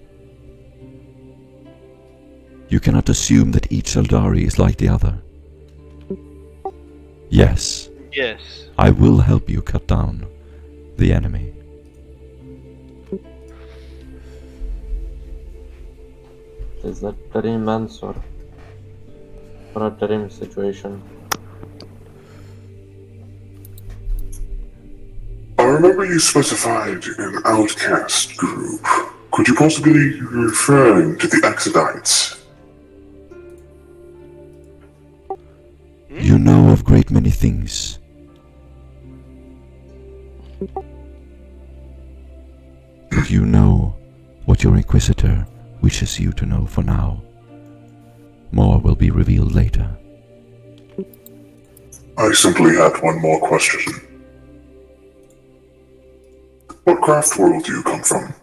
You cannot assume that each Eldari is like the other. Yes, I will help you cut down the enemy. Is that dream answer for a dream situation? I remember you specified an outcast group. Could you possibly be referring to the Exodites? You know of great many things. But you know what your Inquisitor wishes you to know for now. More will be revealed later. I simply had one more question. What craft world do you come from?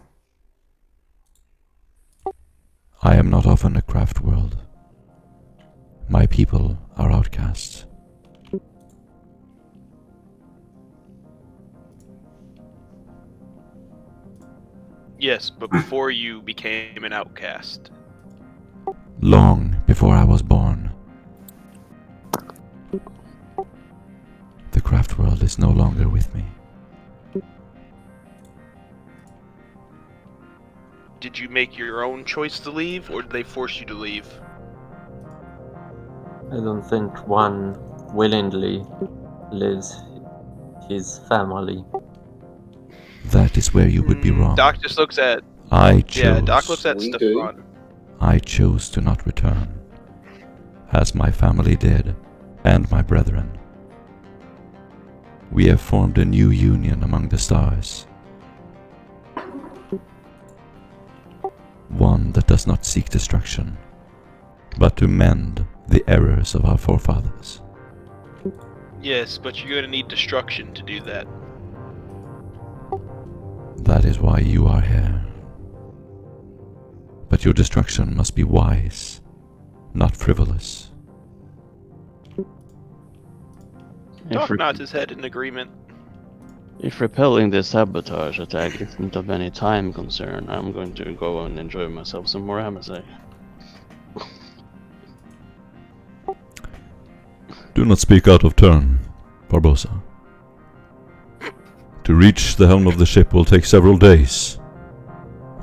I am not of a craft world. My people are outcasts. Yes, but before you became an outcast. Long before I was born. The craft world is no longer with me. Did you make your own choice to leave, or did they force you to leave? I don't think one willingly leaves his family. That is where you would be wrong. Doc just looks at... I chose. Yeah, Doc looks at We do. Stefan. I chose to not return, as my family did, and my brethren. We have formed a new union among the stars. One that does not seek destruction, but to mend the errors of our forefathers. Yes, but you're gonna need destruction to do that. That is why you are here. But your destruction must be wise, not frivolous. Doc nods his head in agreement. If repelling this sabotage attack isn't of any time concern, I'm going to go and enjoy myself some more Amazon. Do not speak out of turn, Barbosa. To reach the helm of the ship will take several days.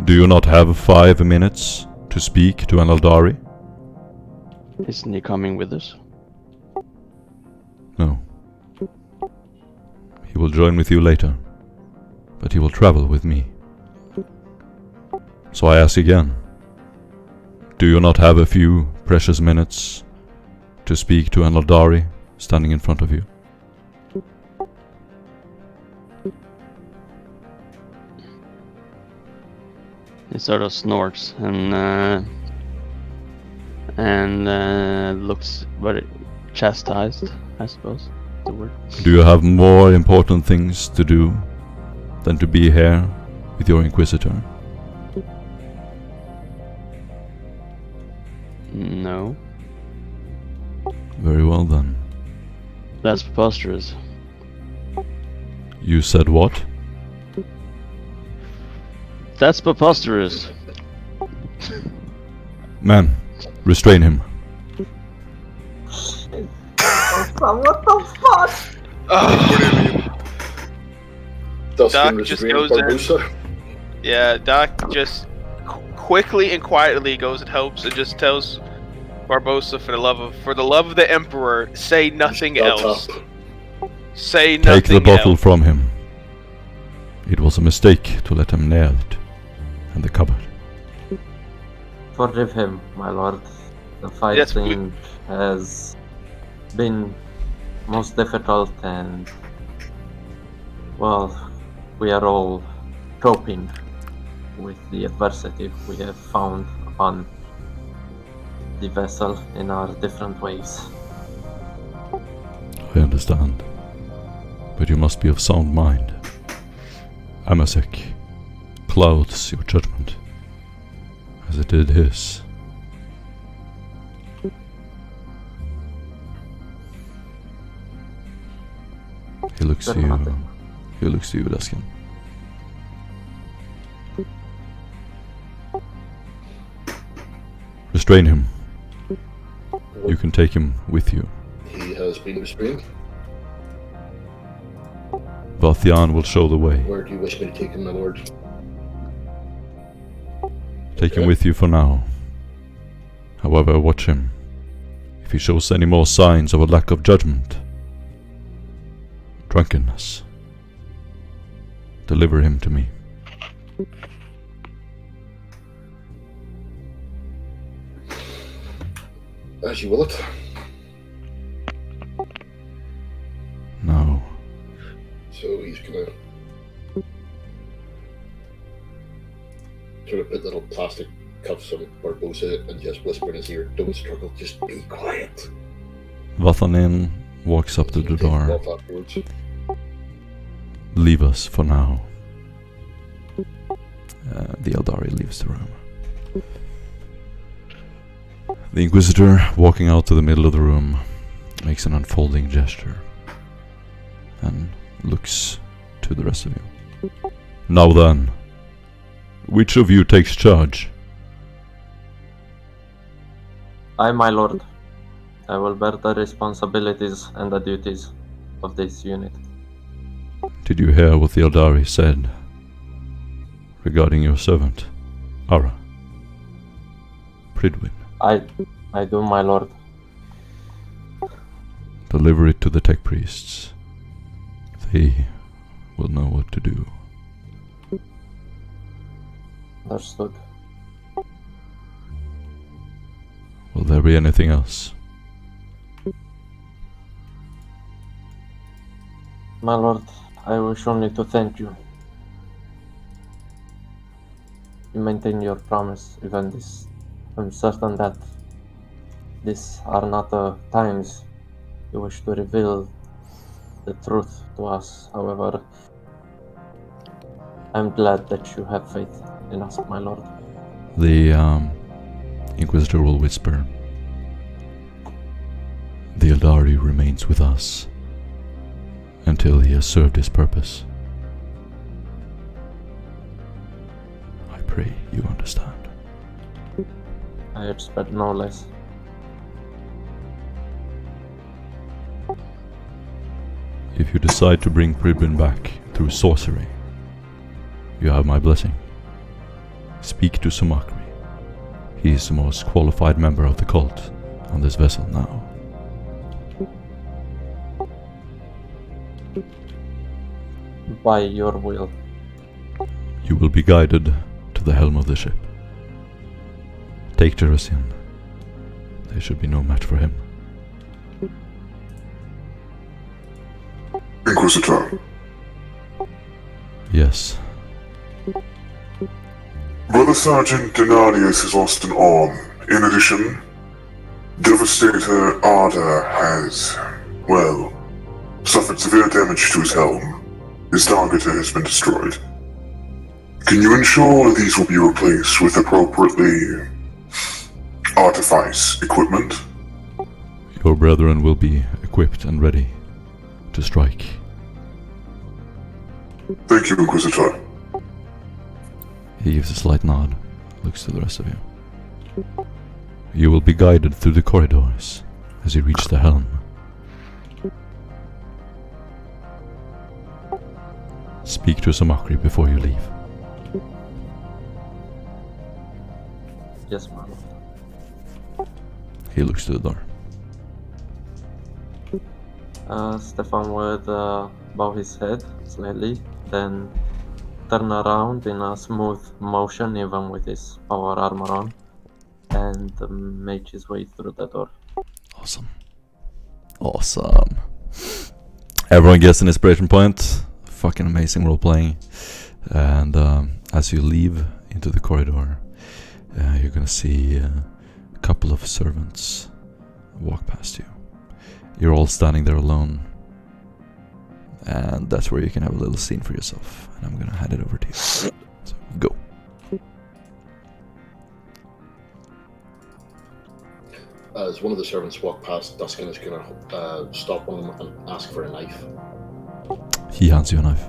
Do you not have 5 minutes to speak to an Eldari? Isn't he coming with us? No. He will join with you later, but he will travel with me. So I ask again, do you not have a few precious minutes to speak to an Eldari standing in front of you? He sort of snorts and looks very chastised, I suppose. The word. Do you have more important things to do than to be here with your Inquisitor? No. Very well then. That's preposterous. You said what? That's preposterous. Man, restrain him. What the fuck? Dustin Doc just restrained goes in. Barbosa. Yeah, Doc just quickly and quietly goes and helps and just tells Barbosa, for the love of the Emperor, say nothing Shut else. up. Say nothing Take the bottle else. from him. It was a mistake to let him near it in the cupboard. Forgive him, my lord. The Yes, fighting has been most difficult and, well, we are all coping with the adversity we have found upon the vessel in our different ways. I understand. But you must be of sound mind. Amasek clouds your judgment, as it did his. He looks to you. He looks to you, Daskin. Restrain him. You can take him with you. He has been restrained. Vathian will show the way. Where do you wish me to take him, my lord? Take him with you for now. However, watch him. If he shows any more signs of a lack of judgment, drunkenness, deliver him to me. As you will it. No. So he's gonna sort of put little plastic cuffs on Barbosa and just whisper in his ear, "Don't struggle, just be quiet." Vathanin walks up to the Take him door. off afterwards. Leave us for now. The Eldari leaves the room. The Inquisitor, walking out to the middle of the room, makes an unfolding gesture and looks to the rest of you. Now then, which of you takes charge? I, my lord. I will bear the responsibilities and the duties of this unit. Did you hear what the Eldari said regarding your servant, Ara? Pridwin? I do, my lord. Deliver it to the tech priests. They will know what to do. Understood. Will there be anything else? My lord, I wish only to thank you. You maintain your promise, even this. I'm certain that these are not the times you wish to reveal the truth to us. However, I'm glad that you have faith in us, my lord. The Inquisitor will whisper. The Eldari remains with us until he has served his purpose. I pray you understand. I expect no less. If you decide to bring Pridwin back through sorcery, you have my blessing. Speak to Sumakri. He is the most qualified member of the cult on this vessel now. By your will. You will be guided to the helm of the ship. Take Heresy. There should be no match for him. Inquisitor, Yes. Brother Sergeant Denarius has lost an arm. In addition, Devastator Arda has, well, suffered severe damage to his helm. His targeter has been destroyed. Can you ensure these will be replaced with appropriately artifice equipment? Your brethren will be equipped and ready to strike. Thank you, Inquisitor. He gives a slight nod, looks to the rest of you. You will be guided through the corridors as you reach the helm. Speak to Sumakri before you leave. Yes, my lord. He looks to the door. Stefan would bow his head slightly, then turn around in a smooth motion, even with his power armor on, and make his way through the door. Awesome. Awesome. Everyone gets an inspiration point. Fucking amazing role playing. And as you leave into the corridor, you're gonna see a couple of servants walk past you. You're all standing there alone. And that's where you can have a little scene for yourself. And I'm gonna hand it over to you. So, go. As one of the servants walk past, Duskin is going to stop one of them and ask for a knife. He hands you a knife.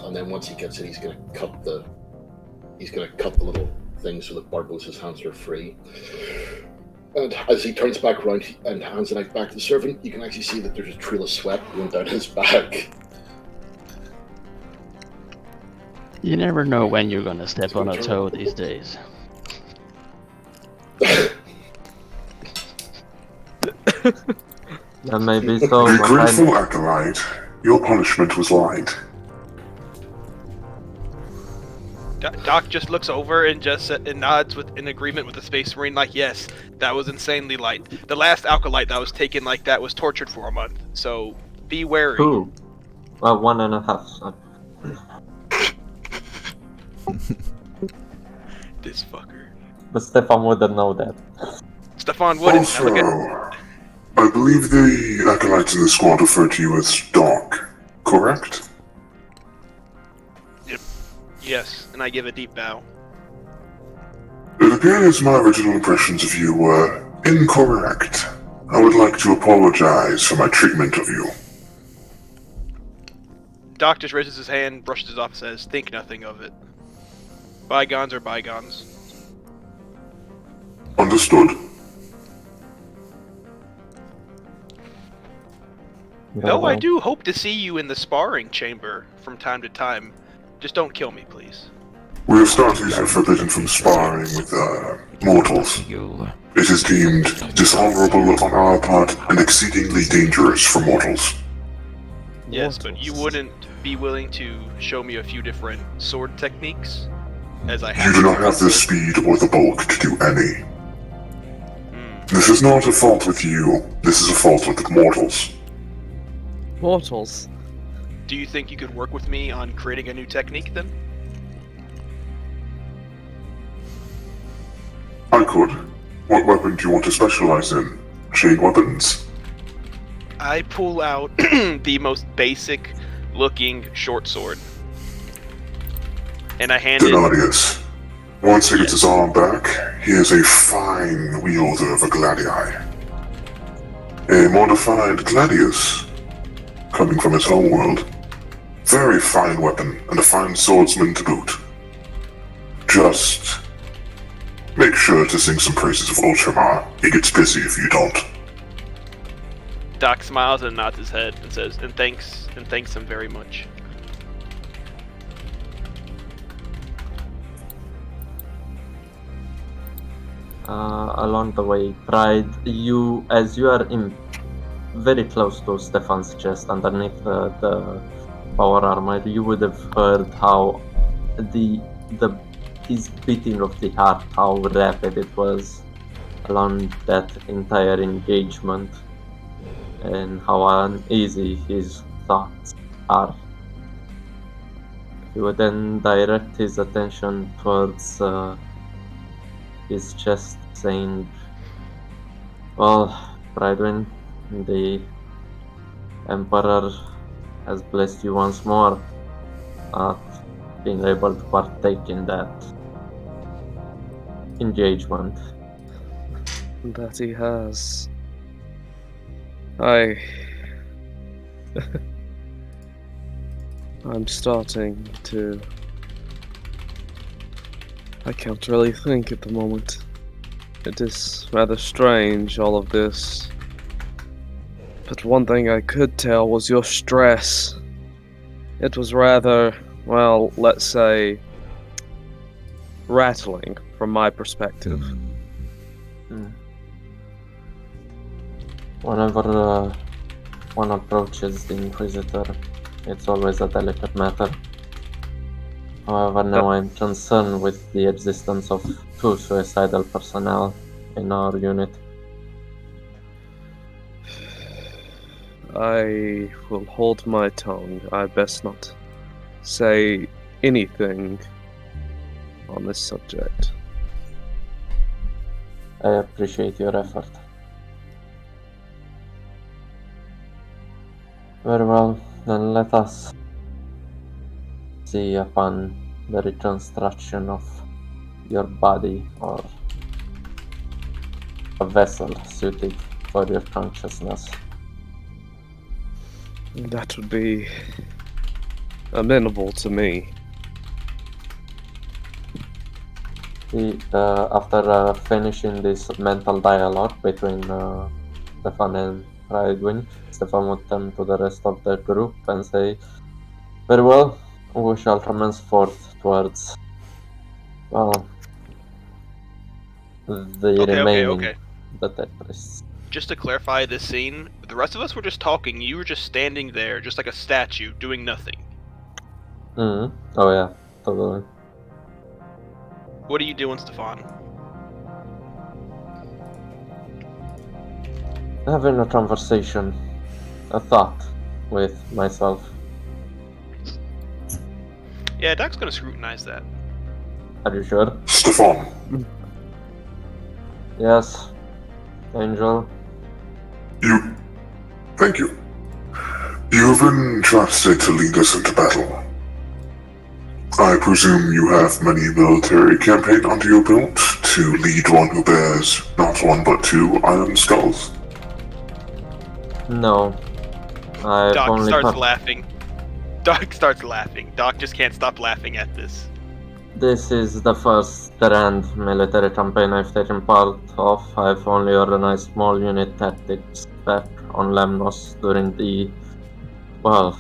And then once he gets it, he's going to cut the little thing so that Barbosa's hands are free. And as he turns back around and hands the knife back to the servant, you can actually see that there's a trail of sweat going down his back. You never know when you're gonna step on a toe these days. That may be so, The but grateful acolyte, your punishment was light. Doc just looks over and just nods in agreement with the Space Marine, like, yes, that was insanely light. The last acolyte that was taken like that was tortured for a month, so be wary. Two. 1.5. This fucker. But Stefan wouldn't know that. Stefan wouldn't. Now Also, look at I believe the acolytes in the squad refer to you as Doc, correct? yes, and I give a deep bow. It appears my original impressions of you were incorrect. I would like to apologize for my treatment of you. Doc just raises his hand, brushes it off, and says, "Think nothing of it. Bygones are bygones." Understood. Though I do hope to see you in the sparring chamber from time to time. Just don't kill me, please. We have started forbidden from sparring with mortals. It is deemed dishonorable on our part and exceedingly dangerous for mortals. Yes, but you wouldn't be willing to show me a few different sword techniques? As I You have do not have the speed or the bulk to do any. This is not a fault with you, this is a fault with the mortals. Mortals. Do you think you could work with me on creating a new technique then? I could. What weapon do you want to specialize in? Chain weapons? I pull out the most basic looking short sword. And I hand it. Denarius. Once he gets his arm back, he is a fine wielder of a gladii. A modified gladius, coming from his homeworld. Very fine weapon, and a fine swordsman to boot. Just make sure to sing some praises of Ultramar. He gets busy if you don't. Doc smiles and nods his head and says, and thanks him very much. Along the way, Pride, as you are in very close to Stefan's chest, underneath the power armor, you would have heard how his beating of the heart, how rapid it was along that entire engagement, and how uneasy his thoughts are. He would then direct his attention towards his chest, saying, "Well, Bridwin, the Emperor has blessed you once more at being able to partake in that engagement." That he has. I'm starting to... I can't really think at the moment. It is rather strange, all of this. But one thing I could tell was your stress. It was rather, well, let's say, rattling from my perspective. Whenever one approaches the Inquisitor, it's always a delicate matter. However, now I'm concerned with the existence of 2 suicidal personnel in our unit. I will hold my tongue. I best not say anything on this subject. I appreciate your effort. Very well, then let us see upon the reconstruction of your body, or a vessel suited for your consciousness. That would be amenable to me. After finishing this mental dialogue between Stefan and Raedwin, Stefan would turn to the rest of the group and say, "Very well, we shall commence forth towards, well, the remaining the dead priests." Just to clarify this scene, the rest of us were just talking. You were just standing there, just like a statue, doing nothing. Oh yeah, totally. What are you doing, Stefan? Having a conversation, a thought with myself. Yeah, Doc's gonna scrutinize that. Are you sure? Stefan, Yes, Angel. thank you. You have been entrusted to lead us into battle. I presume you have many military campaign under your belt to lead one who bears not one but two iron skulls? No, I've Doc only starts come. laughing. Doc starts laughing. Doc just can't stop laughing at this. This is the first grand military campaign I've taken part of. I've only organized small unit tactics back on Lemnos during the, well,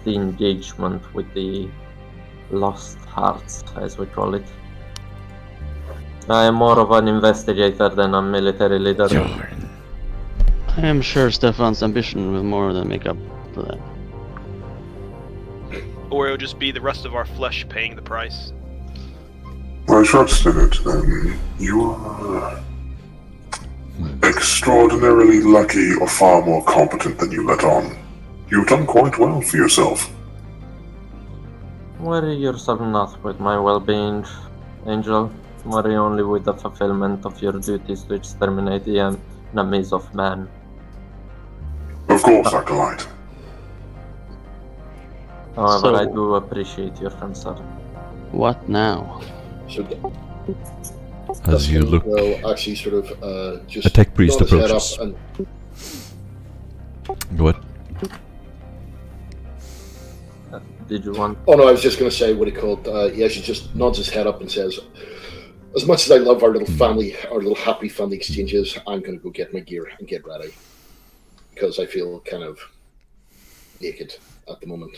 the engagement with the Lost Hearts, as we call it. I am more of an investigator than a military leader. I am sure Stefan's ambition will more than make up for that. Or it'll just be the rest of our flesh paying the price. I trust in it, then. You are extraordinarily lucky or far more competent than you let on. You've done quite well for yourself. Worry yourself not with my well-being, Angel. Worry only with the fulfillment of your duties to exterminate the enemies of man. Of course, Acolyte. However, I So- do appreciate your concern. What now? So As you Dustin look, will actually sort of just a tech priest nod his head approaches. up and Go ahead. Did you want? oh no, I was just going to say what he called. He actually just nods his head up and says, "As much as I love our little family, our little happy family exchanges, I'm going to go get my gear and get ready because I feel kind of naked at the moment."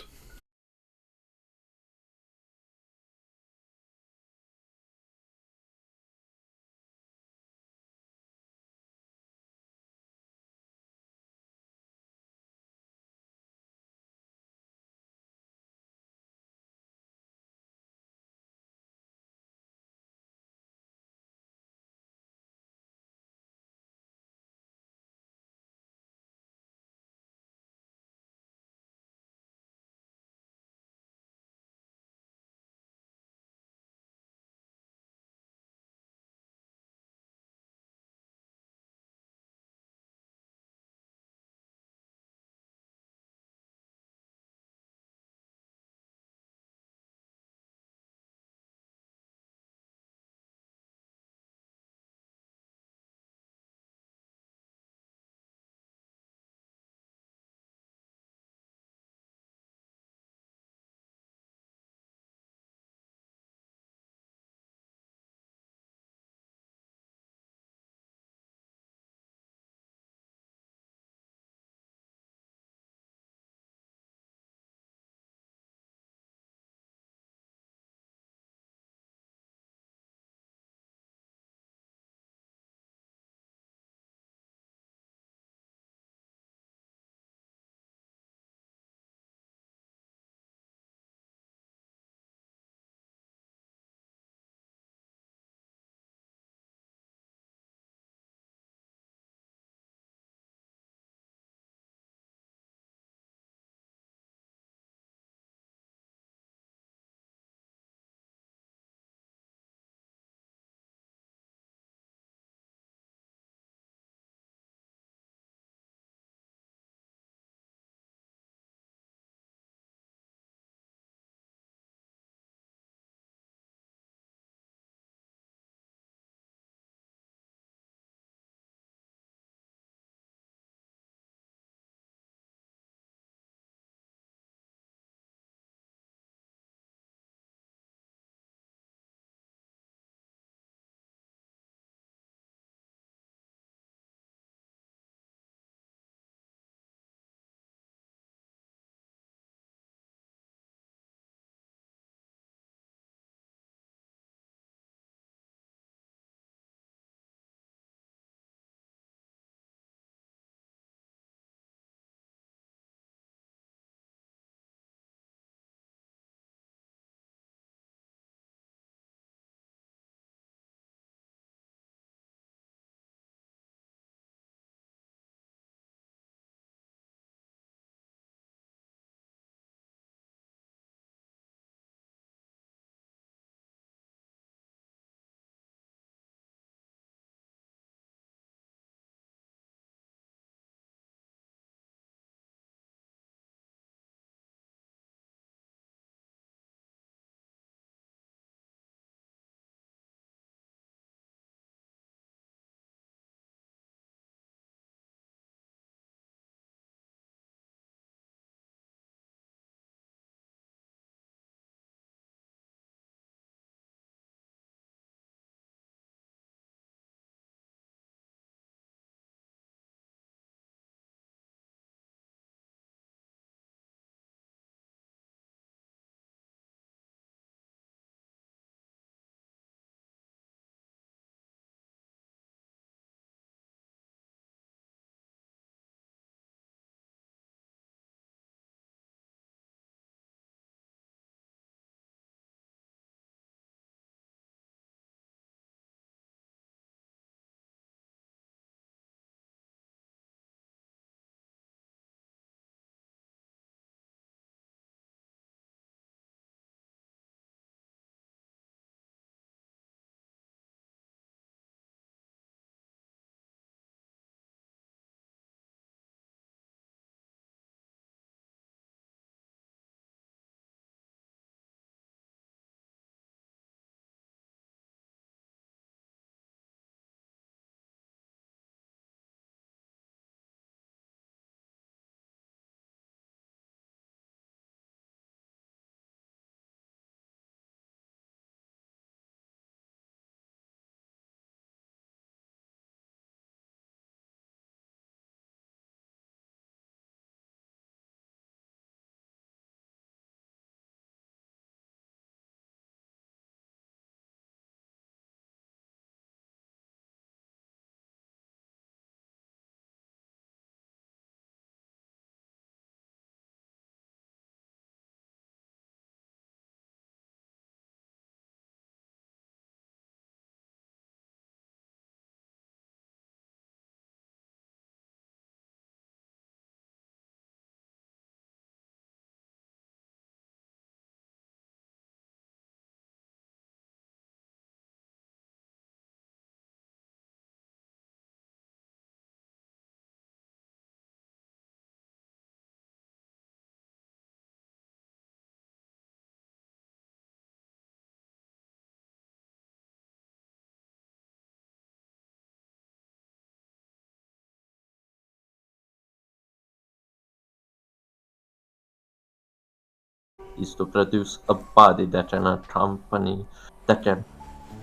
is to produce a body that can accompany, that can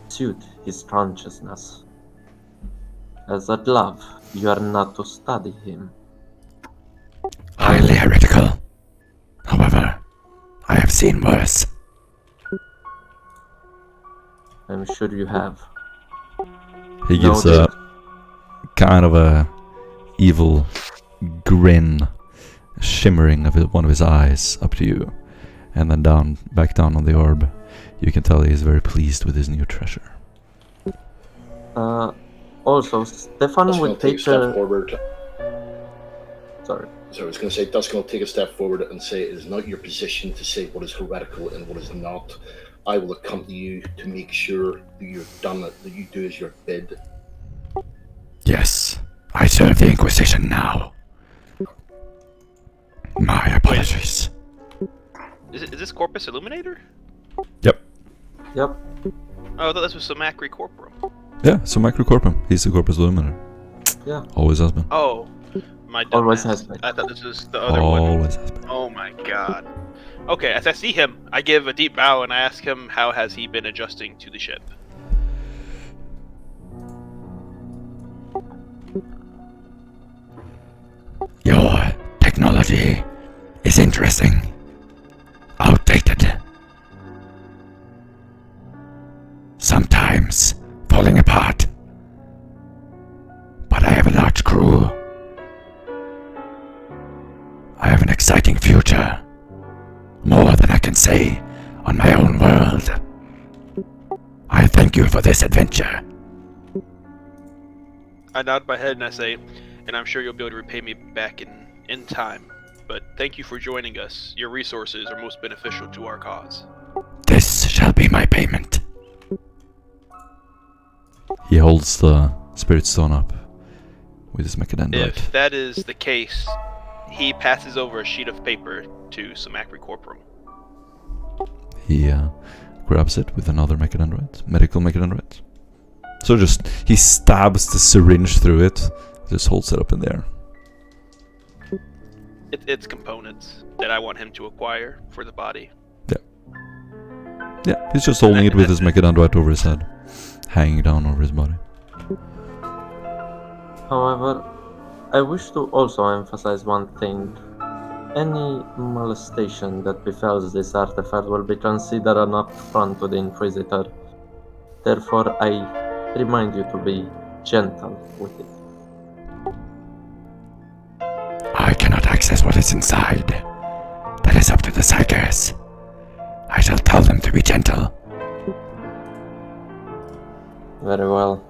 suit his consciousness. As a glove, you are not to study him. Highly heretical. However, I have seen worse. I'm sure you have. He gives No, a kind of a evil grin, shimmering of one of his eyes up to you, and then back down on the orb. You can tell he is very pleased with his new treasure. Also, Stefan Dusk will would take a take step forward. Sorry. So I was going to say, Dusk will take a step forward and say, it is not your position to say what is heretical and what is not. I will accompany you to make sure that you've done it, that you do as you're bid. Yes, I serve the Inquisition now. My apologies. Is this Corpus Illuminator? Yep. Yep. Oh, I thought this was Samacri Corporum. Yeah, so Microcorpum. He's the Corpus Illuminator. Yeah. Always has been. Oh, my dumbass. Always has been. I thought this was the other one. Always has been. Oh my god. Okay, as I see him, I give a deep bow and I ask him how has he been adjusting to the ship. Your technology is interesting. Outdated. Sometimes falling apart. But I have a large crew. I have an exciting future. More than I can say on my own world. I thank you for this adventure. I nod my head and I say, and I'm sure you'll be able to repay me back in time. But thank you for joining us. Your resources are most beneficial to our cause. This shall be my payment. He holds the spirit stone up with his mechadendrite. If that is the case, he passes over a sheet of paper to Samacri Corporum. He grabs it with another mechadendrite, medical mechadendrite. So he stabs the syringe through it, just holds it up in the air. It's components that I want him to acquire for the body. Yeah, he's just holding it with his mechadendrite over his head, hanging down over his body. However, I wish to also emphasize one thing. Any molestation that befalls this artifact will be considered an affront to the Inquisitor. Therefore, I remind you to be gentle with it. I cannot access what is inside. That is up to the Psychers. I shall tell them to be gentle. Very well.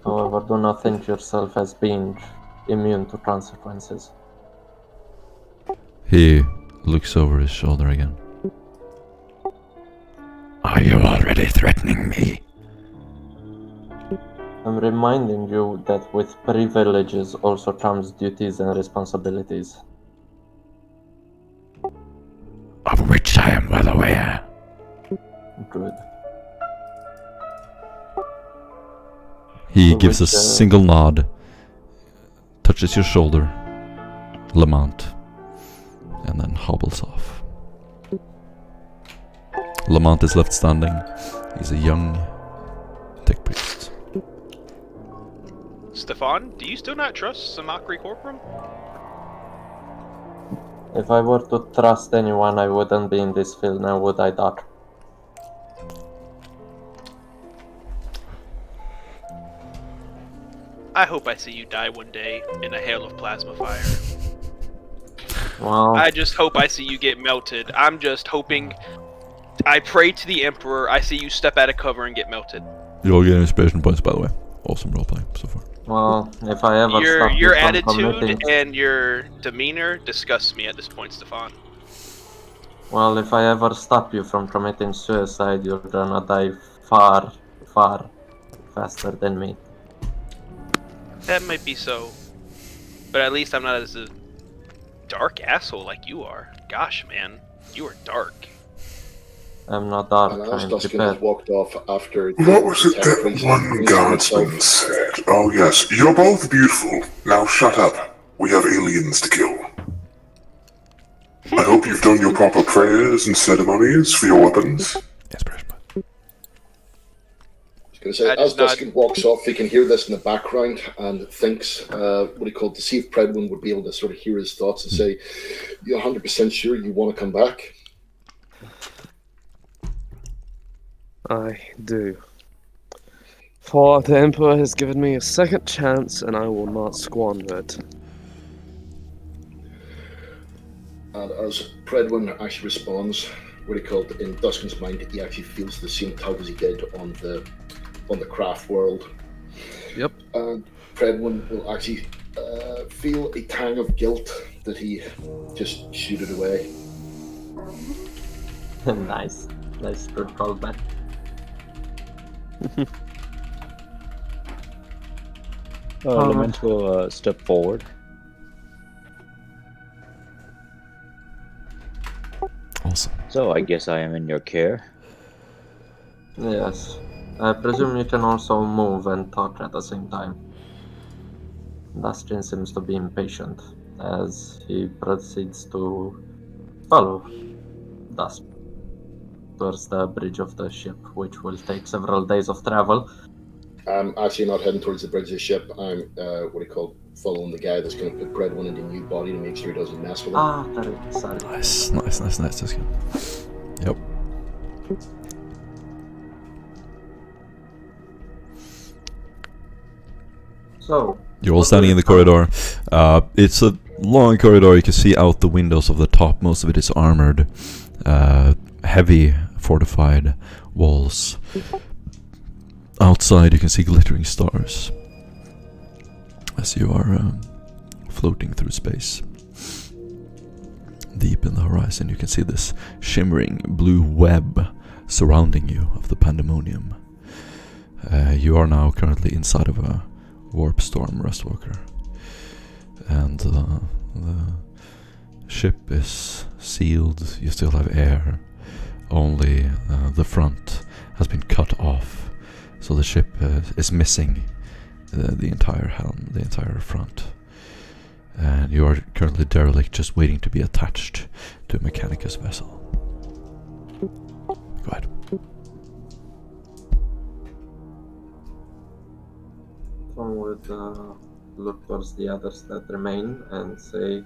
However, do not think yourself as being immune to consequences. He looks over his shoulder again. Are you already threatening me? I'm reminding you that with privileges also comes duties and responsibilities. Of which I am well aware. Good. He gives a single nod, touches your shoulder, Lamont, and then hobbles off. Lamont is left standing. He's a young tech priest. Stefan, do you still not trust Samacri Corporum? If I were to trust anyone, I wouldn't be in this field now, would I, Doc? I hope I see you die one day in a hail of plasma fire. Well, I just hope I see you get melted. I'm just hoping. I pray to the Emperor, I see you step out of cover and get melted. You're all getting inspiration points, by the way. Awesome roleplay so far. well, if I ever Your stop you from attitude committing... and your demeanor disgusts me at this point, Stefan. Well, if I ever stop you from committing suicide, you're gonna die far, far faster than me. That might be so. But at least I'm not as a dark asshole like you are. Gosh, man. You are dark. I'm not dark, And as I'm Duskin has prepared. walked off after What was the it tech that priest one introducing himself, guardsman said? Oh yes, you're both beautiful. Now shut up. We have aliens to kill. I hope you've done your proper prayers and ceremonies for your weapons. Yes, British. I was going to I say, as just nod. Duskin walks off, he can hear this in the background and thinks, what he called, to see if Predwin would be able to sort of hear his thoughts and say, "You're 100% sure you want to come back?" I do. For the Emperor has given me a second chance, and I will not squander it. And as Predwin actually responds, what he called, in Duskin's mind, he actually feels the same tug as he did on the craft world. Yep. And Predwin will actually feel a tang of guilt that he just shooted away. Nice. Nice to call back. Lament will step forward. Awesome. So I guess I am in your care. Yes. I presume you can also move and talk at the same time. Dustin seems to be impatient as he proceeds to follow Dust towards the bridge of the ship, which will take several days of travel. I'm actually not heading towards the bridge of the ship. I'm, what he called, following the guy that's going to put Predwin into a new body to make sure he doesn't mess with him. Ah, correct. Sorry. Nice. That's good. Yep. So, You're all what standing do in the you corridor. It's a long corridor. You can see out the windows of the top. Most of it is armored. Heavy fortified walls. Outside you can see glittering stars as you are floating through space. Deep in the horizon you can see this shimmering blue web surrounding you of the pandemonium. You are now currently inside of a warp storm, Rustwalker. And the ship is sealed. You still have air. Only the front has been cut off. So the ship is missing the entire helm, the entire front. And you are currently derelict, just waiting to be attached to a Mechanicus vessel. Go ahead. Tom would look towards the others that remain and say,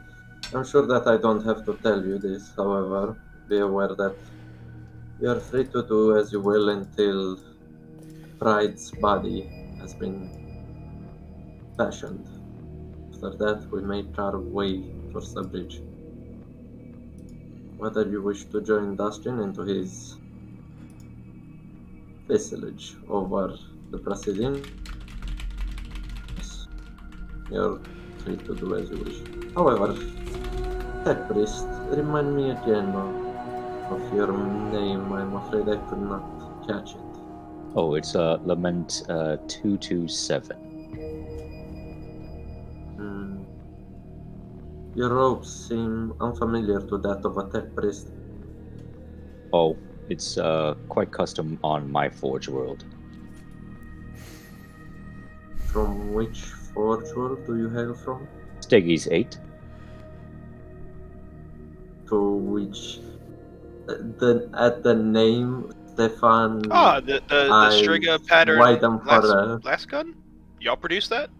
I'm sure that I don't have to tell you this, however, be aware that you are free to do as you will until Pride's body has been fashioned. After that, we make our way towards the bridge. Whether you wish to join Dustin into his vassalage over the proceedings, you're free to do as you wish. However, Tech Priest, remind me again of your name. I'm afraid I could not catch it. Oh, it's Lament 227. Your robes seem unfamiliar to that of a Tech Priest. Oh, it's quite custom on my Forge world. From which forge world do you hail from? Steggy's 8. To which at the name Stefan The I Striga pattern widen for blast gun? Y'all produce that?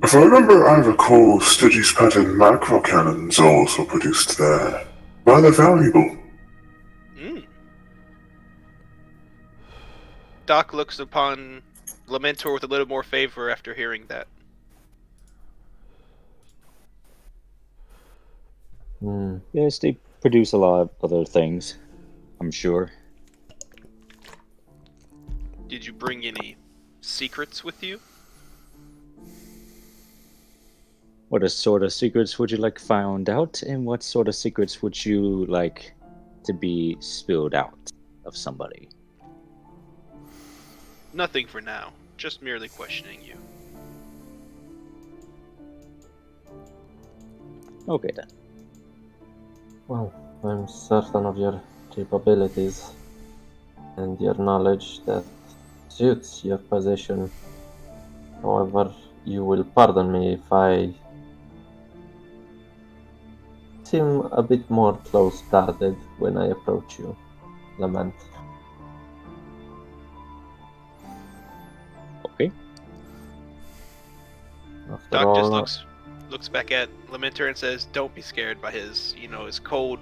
If I remember, I recall Stygius pattern macro cannons also produced there. Rather valuable. Doc looks upon Lamentor with a little more favor after hearing that. Yes, they produce a lot of other things, I'm sure. Did you bring any secrets with you? What sort of secrets would you like found out, and what sort of secrets would you like to be spilled out of somebody? Nothing for now. Just merely questioning you. Okay then. Well, I'm certain of your capabilities and your knowledge that suits your position. However, you will pardon me if I seem a bit more close-guarded when I approach you, Lament. Okay. After Doc all, just looks back at Lamenter and says, "Don't be scared by his, his cold,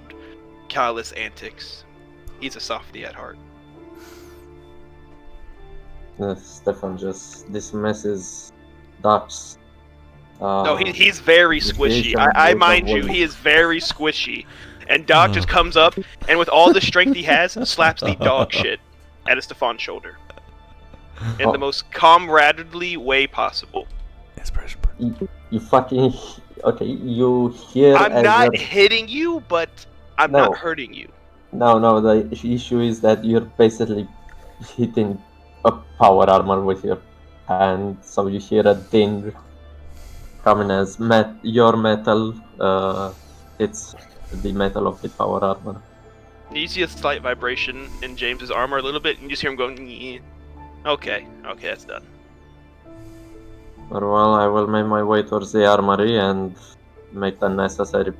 callous antics. He's a softy at heart." Stefan just dismisses Doc's No, he's very squishy. appreciation I with a mind you, voice. he is very squishy. And Doc just comes up and with all the strength he has, slaps the dog shit at Stefan's shoulder. In the most comradely way possible. Inspiration. You fucking... Okay, you hear I'm as not you're- hitting you, but I'm No. not hurting you. No, the issue is that you're basically hitting a power armor with your hand, so you hear a ding coming as your metal hits the metal of the power armor. You see a slight vibration in James's armor a little bit, and you just hear him going, "Nyeh." Okay, that's done. Very well, I will make my way towards the armory and make the necessary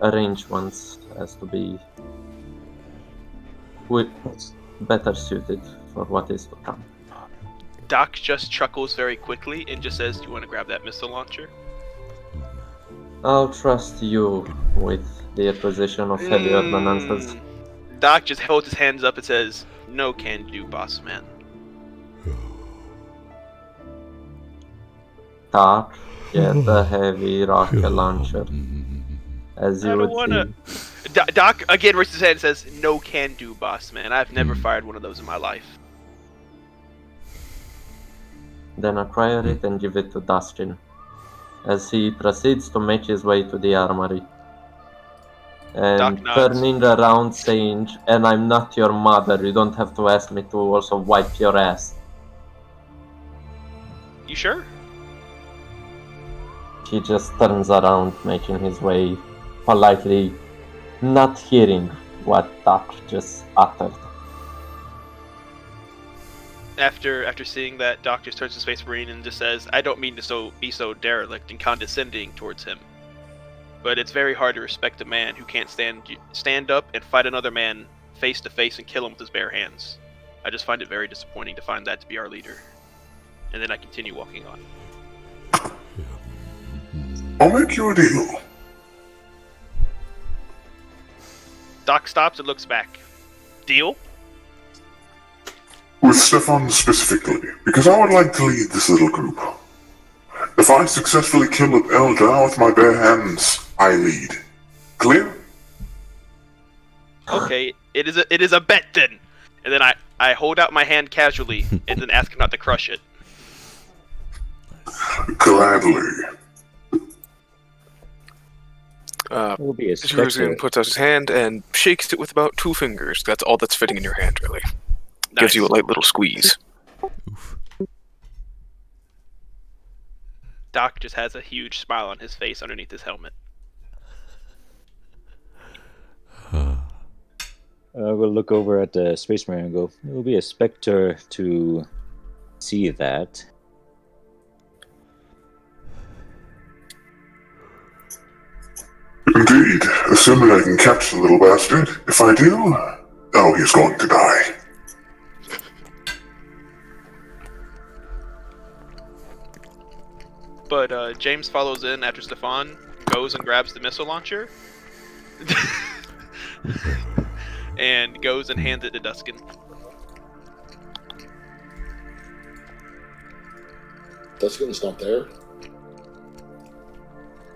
arrangements as to be better suited for what is to come. Doc just chuckles very quickly and just says, "Do you want to grab that missile launcher?" I'll trust you with the acquisition of heavy ordnances. Doc just holds his hands up and says, "No can do, boss man." Doc, get the heavy rocket launcher. As you I don't would wanna. see. Doc again raises his hand and says, "No can do, boss man. I've never fired one of those in my life." Then acquire it and give it to Dustin, as he proceeds to make his way to the armory. And Doc nods. turning around saying, "And I'm not your mother, you don't have to ask me to also wipe your ass." You sure? He just turns around, making his way politely, not hearing what Doc just uttered. After seeing that, Doc just turns to Space Marine and just says, "I don't mean to be so derelict and condescending towards him, but it's very hard to respect a man who can't stand up and fight another man face to face and kill him with his bare hands. I just find it very disappointing to find that to be our leader." And then I continue walking on. I'll make you a deal. Doc stops and looks back. "Deal?" With Stefan specifically, because I would like to lead this little group. If I successfully kill an elder with my bare hands, I lead. Clear? Okay, it is a bet then. And then I hold out my hand casually and then ask him not to crush it. Gladly. It will be a Jerusalem specter. puts out his hand and shakes it with about 2 fingers. That's all that's fitting in your hand, really. Gives Nice. you a light little squeeze. Doc just has a huge smile on his face underneath his helmet. We'll look over at the Space Marine and go, it will be a specter to see that. Indeed, assuming I can catch the little bastard. If I do, oh, he's going to die. But James follows in after Stefan goes and grabs the missile launcher. And goes and hands it to Duskin. Duskin's not there.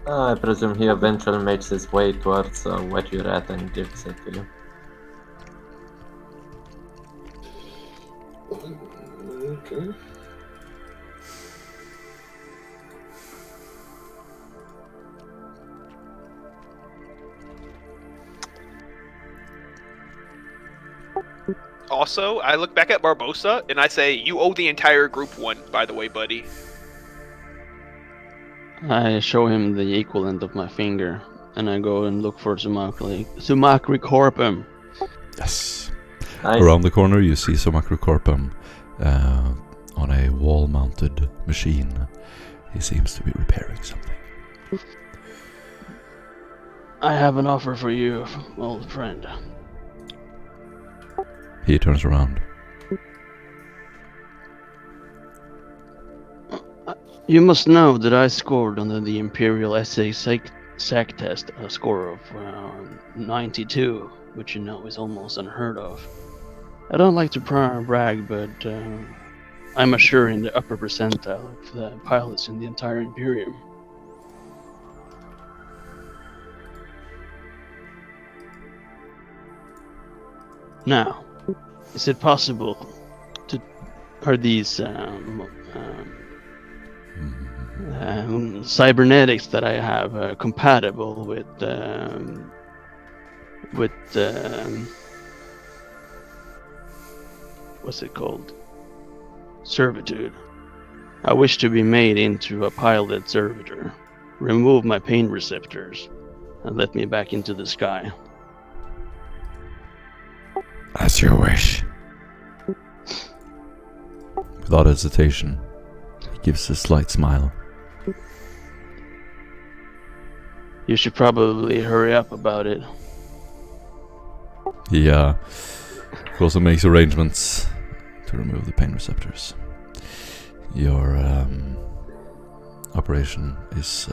I presume he eventually makes his way towards where you're at and gives it to you. Okay. Also, I look back at Barbosa and I say, "You owe the entire group one, by the way, buddy." I show him the equivalent of my finger and I go and look for Sumacricorpum. Yes. Nice. Around the corner, you see Sumacricorpum on a wall-mounted machine. He seems to be repairing something. I have an offer for you, old friend. He turns around. You must know that I scored under the Imperial Essay SAC test a score of 92, which you know is almost unheard of. I don't like to brag, but I'm sure in the upper percentile of the pilots in the entire Imperium. Now, is it possible to are these cybernetics that I have compatible with what's it called? Servitude. I wish to be made into a pilot servitor. Remove my pain receptors and let me back into the sky. As your wish. Without hesitation, he gives a slight smile. You should probably hurry up about it. He also makes arrangements to remove the pain receptors. Your operation is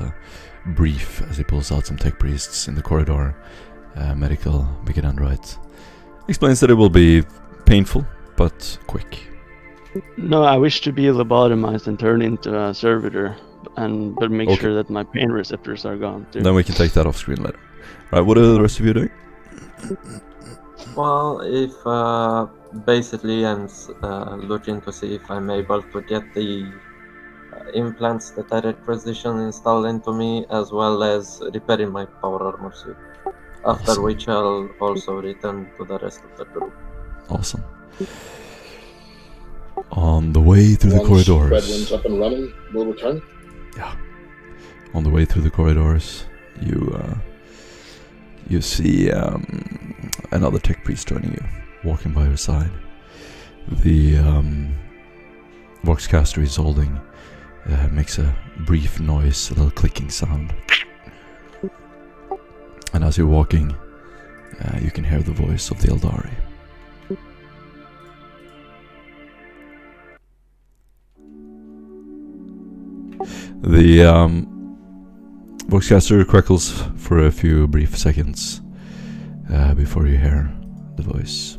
brief as he pulls out some tech priests in the corridor. Medical Brigadier explains that it will be painful, but quick. No, I wish to be lobotomized and turned into a servitor, but make sure that my pain receptors are gone too. Then we can take that off screen later. Right, what are the rest of you doing? Well, if basically I'm looking to see if I'm able to get the implants that I requisition installed into me, as well as repairing my power armor suit. After Awesome. which I'll also return to the rest of the group. Awesome. On the way through the Once corridors. Red Wind's up and running, we'll return. Yeah. On the way through the corridors, you see another tech priest joining you, walking by your side. The Voxcaster he's holding makes a brief noise, a little clicking sound. And as you're walking, you can hear the voice of the Eldari. The Voxcaster crackles for a few brief seconds before you hear the voice.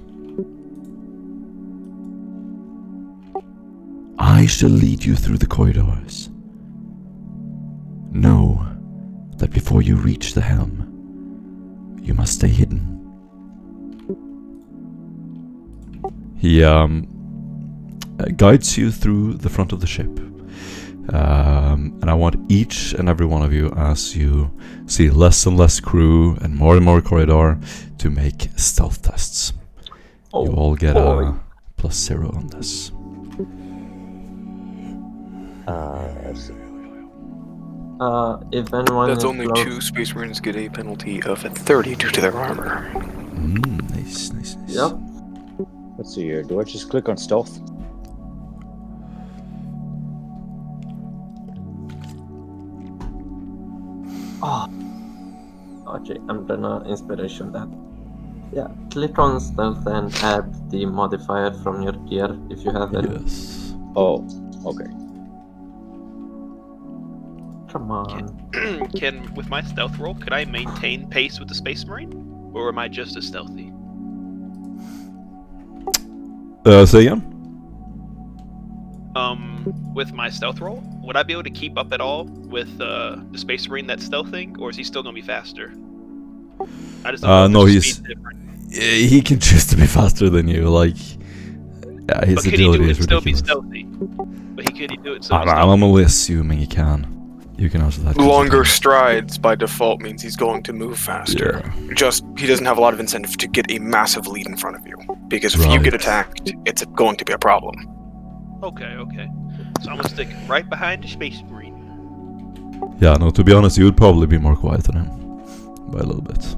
I shall lead you through the corridors. Know that before you reach the helm, you must stay hidden. He guides you through the front of the ship. And I want each and every one of you, as you see less and less crew and more corridor, to make stealth tests. Oh, You all get boy. a +0 on this. If anyone That's is only close, 2 Space Marines get a penalty of 30 due to their armor. Nice. Yep. Let's see here. Do I just click on stealth? Okay, I'm gonna inspiration that. Yeah, click on stealth and add the modifier from your gear if you have it. Yes. Oh, okay. Come on. Can, with my stealth roll, could I maintain pace with the Space Marine? Or am I just as stealthy? Say again? With my stealth roll, would I be able to keep up at all with the Space Marine that's stealthing, or is he still gonna be faster? I just don't know no, if he's- speed's different. He can choose to be faster than you, like... Yeah, his But could he agility do it is and still be ridiculous. stealthy? But he could do it still be I'm stealthy? only assuming he can. You can answer that. Longer strides by default means he's going to move faster. Yeah. Just, he doesn't have a lot of incentive to get a massive lead in front of you. Because if you Right. get attacked, it's going to be a problem. Okay. So I'm gonna stick right behind the Space Marine. Yeah, no, to be honest, you would probably be more quiet than him. by a little bit.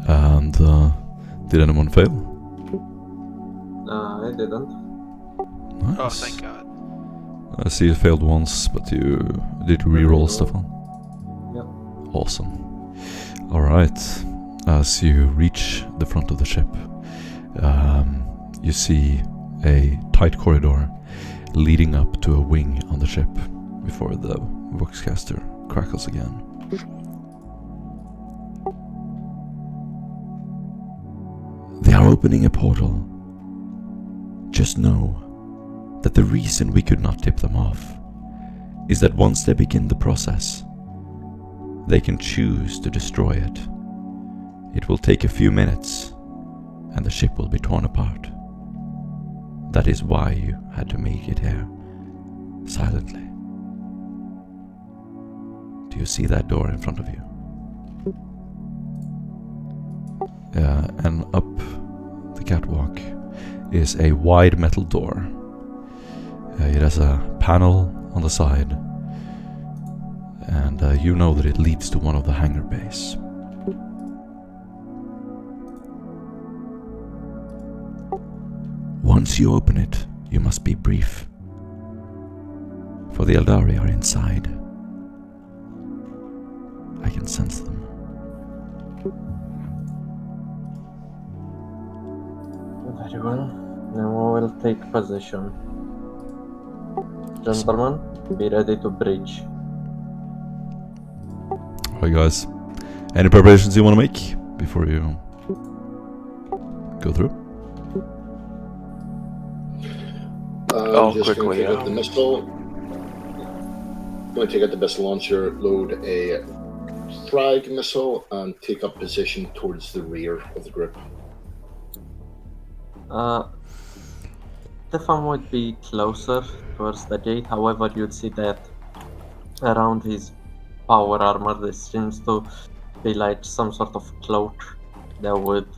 And did anyone fail? I didn't. Nice. Oh, thank God. I see you failed once, but you did re-roll, Stefan. Yep. Awesome. Alright, as you reach the front of the ship, you see a tight corridor leading up to a wing on the ship before the Voxcaster crackles again. They are opening a portal. Just know that the reason we could not tip them off is that once they begin the process, they can choose to destroy it. It will take a few minutes, and the ship will be torn apart. That is why you had to make it here, silently. Do you see that door in front of you? And up the catwalk is a wide metal door. It has a panel on the side, and you know that it leads to one of the hangar bays. Once you open it, you must be brief, for the Eldari are inside. I can sense them. Very well. Now we will take position. Gentlemen, be ready to bridge. Alright guys, any preparations you want to make before you go through? Oh, Just going quickly, to take out the missile. Going to take out the missile launcher, load a frag missile, and take up position towards the rear of the group. Stefan would be closer towards the gate, however you'd see that around his power armor there seems to be like some sort of cloak that would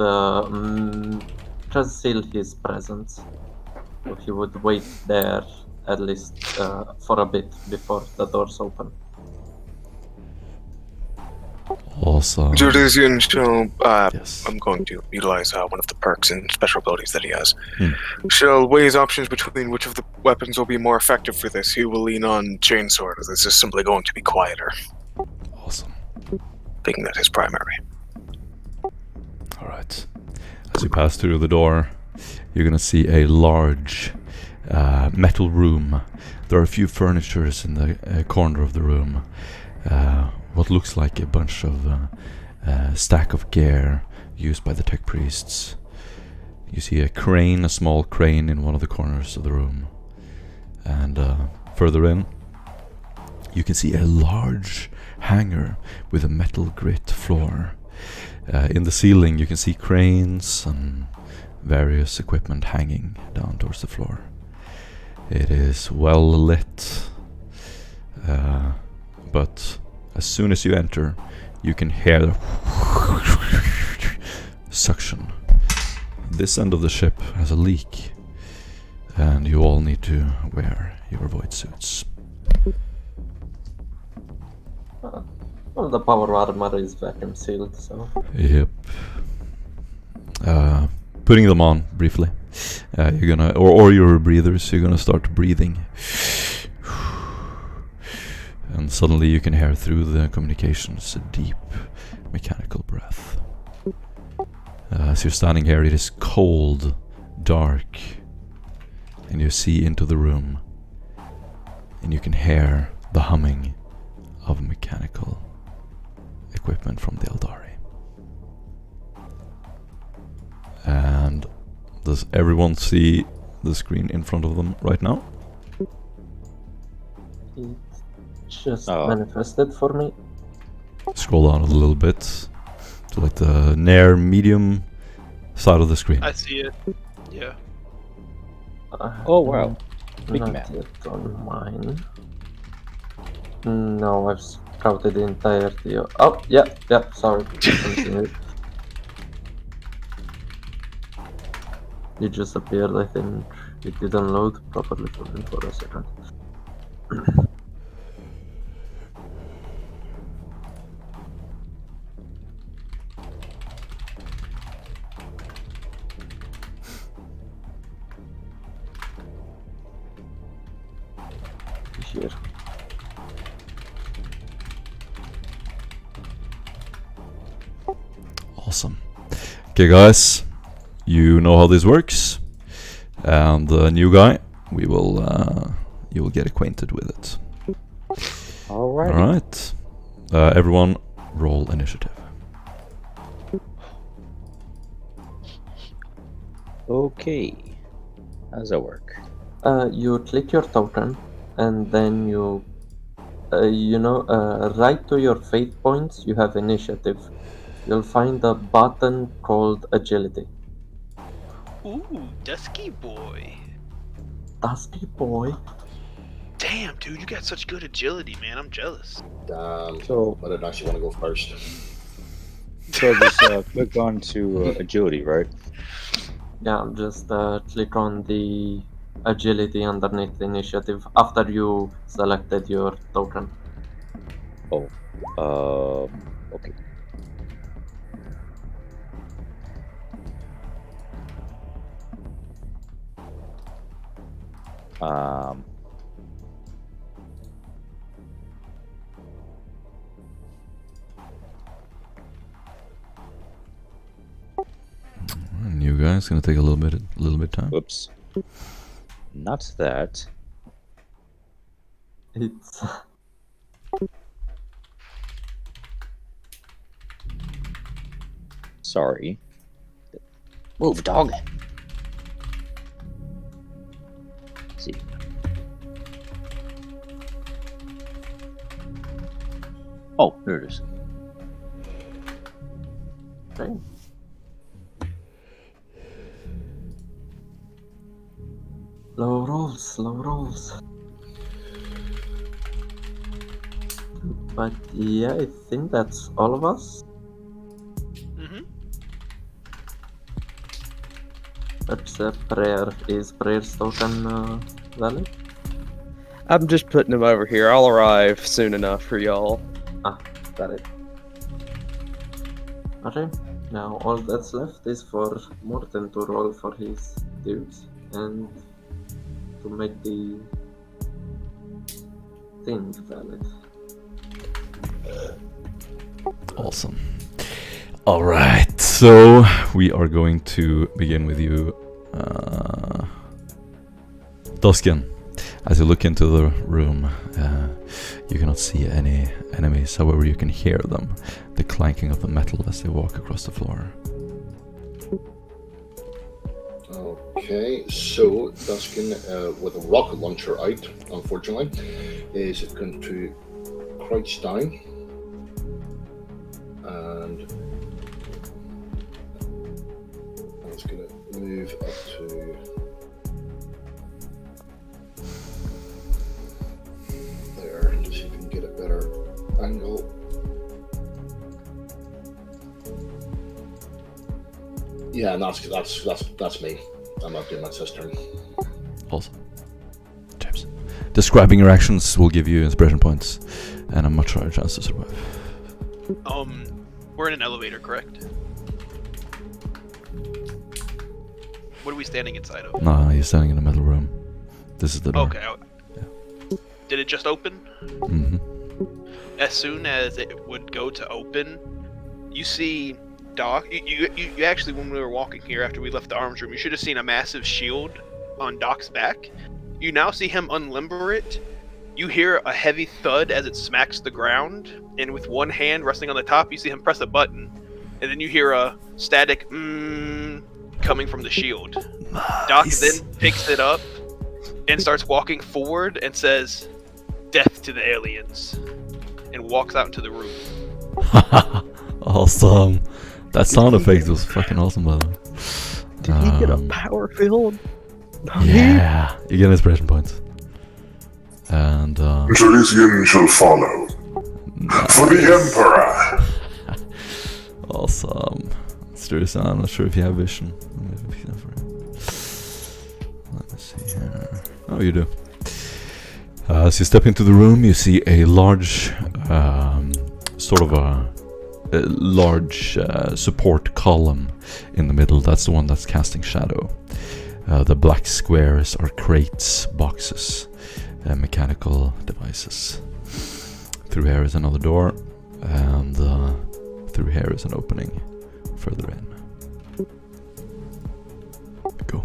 conceal his presence. So he would wait there at least for a bit before the doors open. Awesome. Jordisian shall, Yes. I'm going to utilize one of the perks and special abilities that he has. Shall weigh his options between which of the weapons will be more effective for this. He will lean on chainsword, as this is simply going to be quieter, Awesome. being that his primary. Alright. As you pass through the door, you're gonna see a large metal room. There are a few furnitures in the corner of the room. What looks like a bunch of stack of gear used by the tech priests. You see a crane, a small crane in one of the corners of the room. And further in, you can see a large hangar with a metal grit floor. In the ceiling you can see cranes and various equipment hanging down towards the floor. It is well lit, but as soon as you enter, you can hear the suction. This end of the ship has a leak, and you all need to wear your void suits. Well, the power armor is vacuum sealed, so... Yep. Putting them on briefly. You're gonna, or your breathers, you're gonna start breathing. And suddenly you can hear through the communications a deep mechanical breath. As you're standing here, it is cold, dark, and you see into the room, and you can hear the humming of mechanical equipment from the Eldari. And does everyone see the screen in front of them right now? It just manifested for me. Scroll down a little bit to like the near medium side of the screen. I see it. Yeah. Oh wow, big Not map. yet on mine. No, I've scouted the entirety of... Oh, yeah, sorry. Continue. It just appeared, I think. It didn't load properly for me for a second. here. Awesome. Okay, guys, you know how this works, and the new guy, you will get acquainted with it. All right. All right. Everyone, roll initiative. Okay. How does that work? You click your token, and then you, right to your fate points, you have initiative. You'll find a button called agility. Ooh, Dusky boy. Dusty boy. Damn, dude, you got such good agility, man. I'm jealous. So- I didn't actually want to go first. So just click on to agility, right? Yeah, just click on the agility underneath the initiative after you selected your token. Okay. New guy's gonna take a little bit time. Whoops. Not that. It's Sorry. Move, dog. See. Oh, there it is. okay. Low rolls. But yeah, I think that's all of us. Mm-hmm. That's a prayer. Is prayer's token valid? I'm just putting him over here. I'll arrive soon enough for y'all. Got it. Okay, now all that's left is for Morten to roll for his dudes and to make the thing valid. Awesome. All right, so we are going to begin with you, Duskin. As you look into the room, you cannot see any enemies. However, you can hear them, the clanking of the metal as they walk across the floor. Okay, so Duskin, with a rocket launcher out, unfortunately, is going to crouch down and it's going to move up to there to see if we can get a better angle. Yeah, and that's me. I'm not doing my sister. Awesome. James. Describing your actions will give you inspiration points and a much higher chance to survive. We're in an elevator, correct? What are we standing inside of? No, he's standing in the middle room. This is the door. Okay. Did it just open? Mm-hmm. As soon as it would go to open, you see Doc. You actually, when we were walking here after we left the arms room, you should have seen a massive shield on Doc's back. You now see him unlimber it. You hear a heavy thud as it smacks the ground, and with one hand resting on the top, you see him press a button, and then you hear a static coming from the shield. Doc then picks it up and starts walking forward and says, "Death to the aliens," and walks out into the room. Awesome. That sound effect was fucking awesome, by the way. Did he get a power field? Yeah, you get inspiration points. And Elysian shall follow. For the Emperor! Awesome. Let's do this. I'm not sure if you have vision. Let me see here. Oh, you do. As you step into the room, you see a large, sort of a large support column in the middle. That's the one that's casting shadow. The black squares are crates, boxes. mechanical devices. Through here is another door, and through here is an opening further in. Go.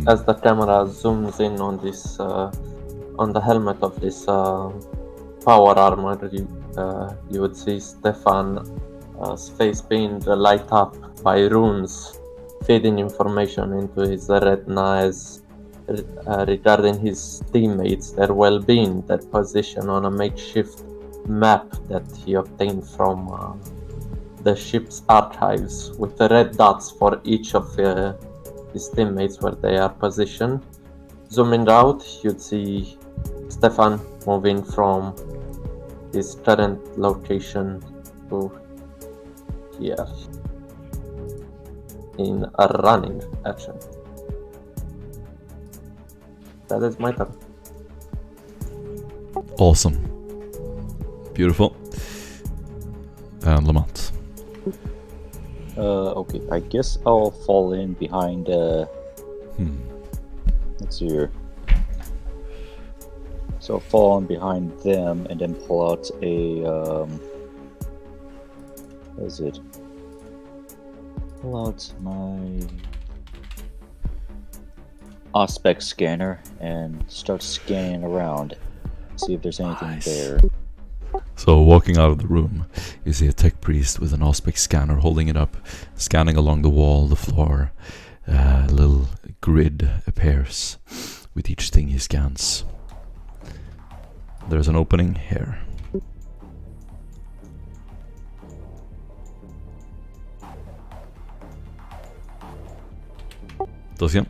As the camera zooms in on this, on the helmet of this power armor, you would see Stefan's face being light up by runes, feeding information into his retina as regarding his teammates, their well-being, their position on a makeshift map that he obtained from the ship's archives, with the red dots for each of his teammates where they are positioned. Zooming out, you'd see Stefan moving from his current location to here in a running action. That is my turn. Awesome. Beautiful. And Lamont. Okay, I guess I'll fall in behind, let's see here. So I'll fall in behind them and then pull out a, what is it? Pull out my Auspex scanner and start scanning around. See if there's anything Nice. there. So walking out of the room, you see a tech priest with an Auspex scanner holding it up, scanning along the wall, the floor. A little grid appears with each thing he scans. There's an opening here. Duskin?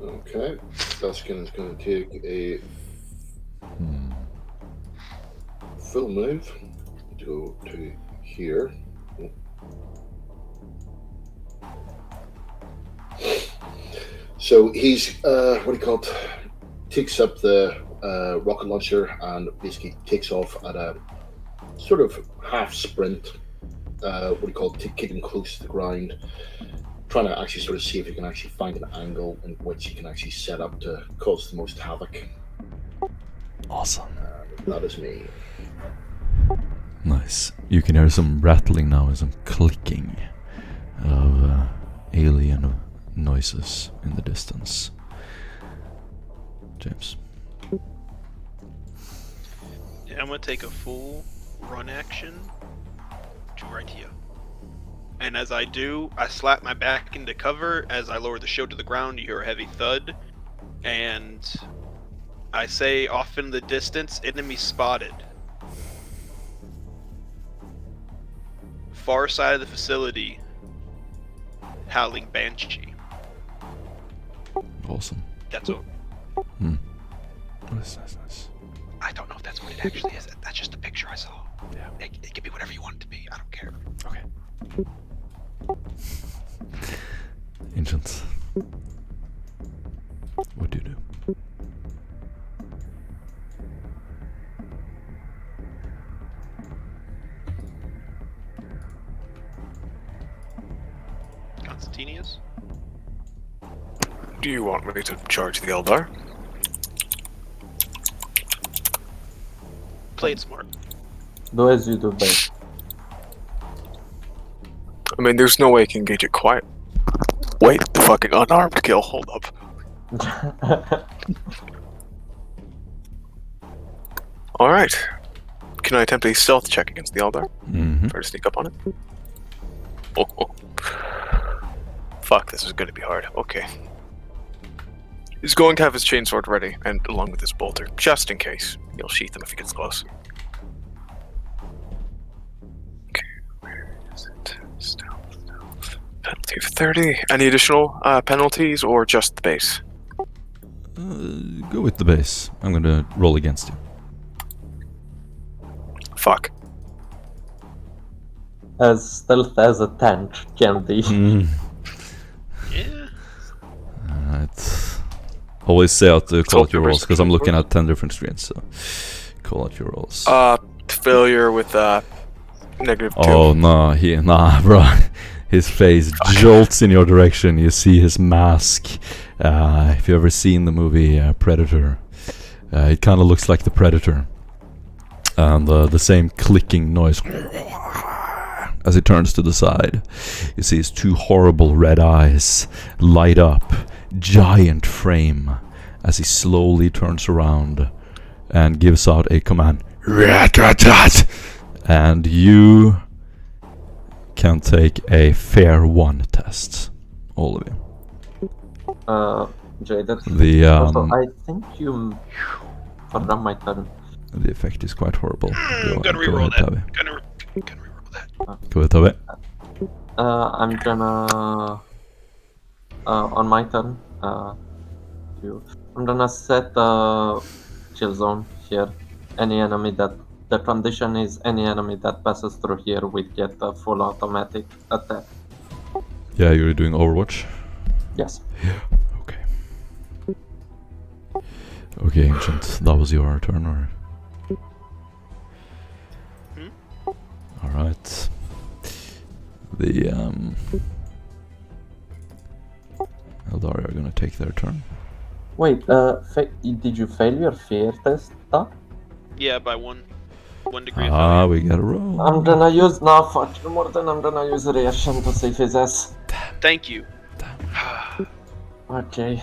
Okay, Duskin is going to take a full move to go to here. So he's what do you call it? Takes up the rocket launcher and basically takes off at a sort of half sprint. What do you call it? Keeping close to the ground, trying to actually sort of see if he can actually find an angle in which he can actually set up to cause the most havoc. Awesome. That is me. Nice. You can hear some rattling now and some clicking of alien noises in the distance. James. Yeah, I'm gonna take a full run action to right here. And as I do, I slap my back into cover. As I lower the shield to the ground, you hear a heavy thud. And I say off in the distance, enemy spotted. Far side of the facility, howling banshee. Awesome. That's all. Nice. I don't know if that's what it actually is. That's just a picture I saw. Yeah. It can be whatever you want it to be. I don't care. Okay. Ancient. What do you do? Constantinius? Do you want me to charge the Eldar? Play it smart. Do as you do best. I mean, there's no way I can engage it quiet. Wait, the fucking unarmed kill. Hold up. Alright. Can I attempt a stealth check against the Eldar? Try to sneak up on it? Oh. Fuck, this is gonna be hard. Okay. He's going to have his chainsword ready, and along with his bolter, just in case. He'll sheath him if he gets close. Okay, where is it? Stealth. Penalty of 30. Any additional penalties, or just the base? Go with the base. I'm gonna roll against you. Fuck. As stealth as a tank can be. Yeah. Alright. Always say out to call out your rolls, because I'm looking perception at 10 different screens, so call out your rolls. Failure with -2. Oh nah, bro. His face jolts in your direction. You see his mask. If you've ever seen the movie Predator, it kind of looks like the Predator, and the same clicking noise as he turns to the side. You see his two horrible red eyes light up, giant frame, as he slowly turns around and gives out a command. And you can take a fair 1 test, all of you. Jaded. The I think you forgot my turn. the effect is quite horrible. Gonna reroll that. Gonna reroll that. Go ahead, Tove. I'm gonna on my turn. I'm gonna set a chill zone here. Any enemy that the condition is any enemy that passes through here will get a full automatic attack. Yeah, you're doing Overwatch. Yes. Okay. Okay, Ancient. That was your turn, or? All right. The Eldari are gonna take their turn. Wait. Did you fail your fear test? Doc? Yeah, by one degree. Ah, we got a roll. I'm gonna use now. Fuck you more than I'm gonna use reaction to save his ass. Thank you. Okay.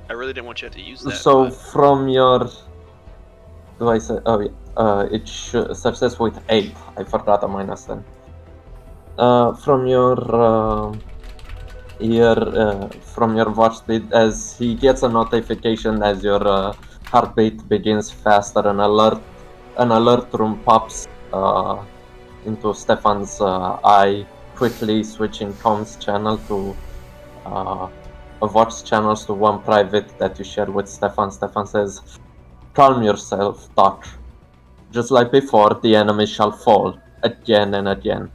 I really didn't want you to have to use that. So but from your, do I say? Oh, it should success with 8. I forgot a minus 10. From your from your watch speed, as he gets a notification as your heartbeat begins faster, an alert room pops into Stefan's eye, quickly switching comms channel to watch channels to one private that you share with Stefan. Stefan says, "Calm yourself, Doc. Just like before, the enemy shall fall again and again."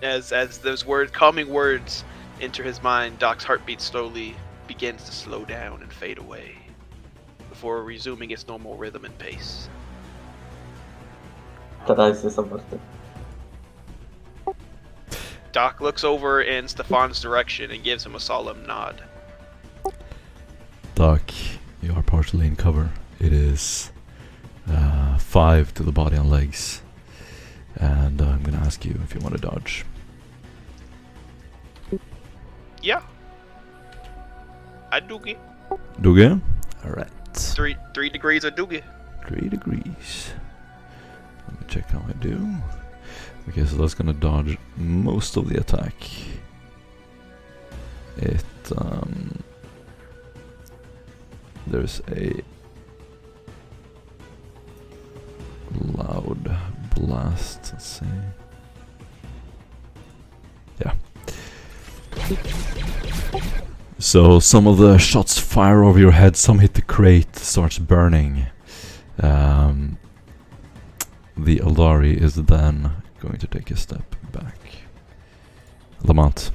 as those calming words enter his mind, Doc's heartbeat slowly begins to slow down and fade away, before resuming its normal rhythm and pace. Could I say something? Doc looks over in Stefan's direction and gives him a solemn nod. Doc, you are partially in cover. It is 5 to the body and legs. And I'm gonna ask you if you want to dodge. Yeah. I doogie. Doogie? Alright. 3 degrees of doogie. 3 degrees. Let me check how I do. Okay, so that's gonna dodge most of the attack. It there's a loud blast. Let's see. Yeah. So some of the shots fire over your head, some hit the crate, starts burning. The Eldari is then going to take a step back. Lamont.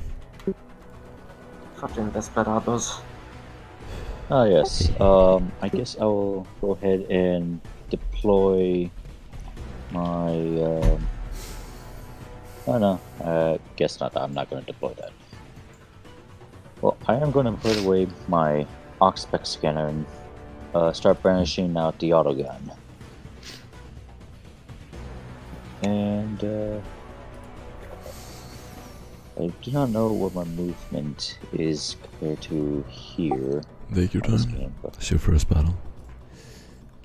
Fucking desperados. Ah, yes. I guess I will go ahead and deploy my. Oh no, guess not. I'm not going to deploy that. Well, I am going to put away my Oxpec scanner and start brandishing out the autogun. And I do not know what my movement is compared to here. Take your time. It's your first battle.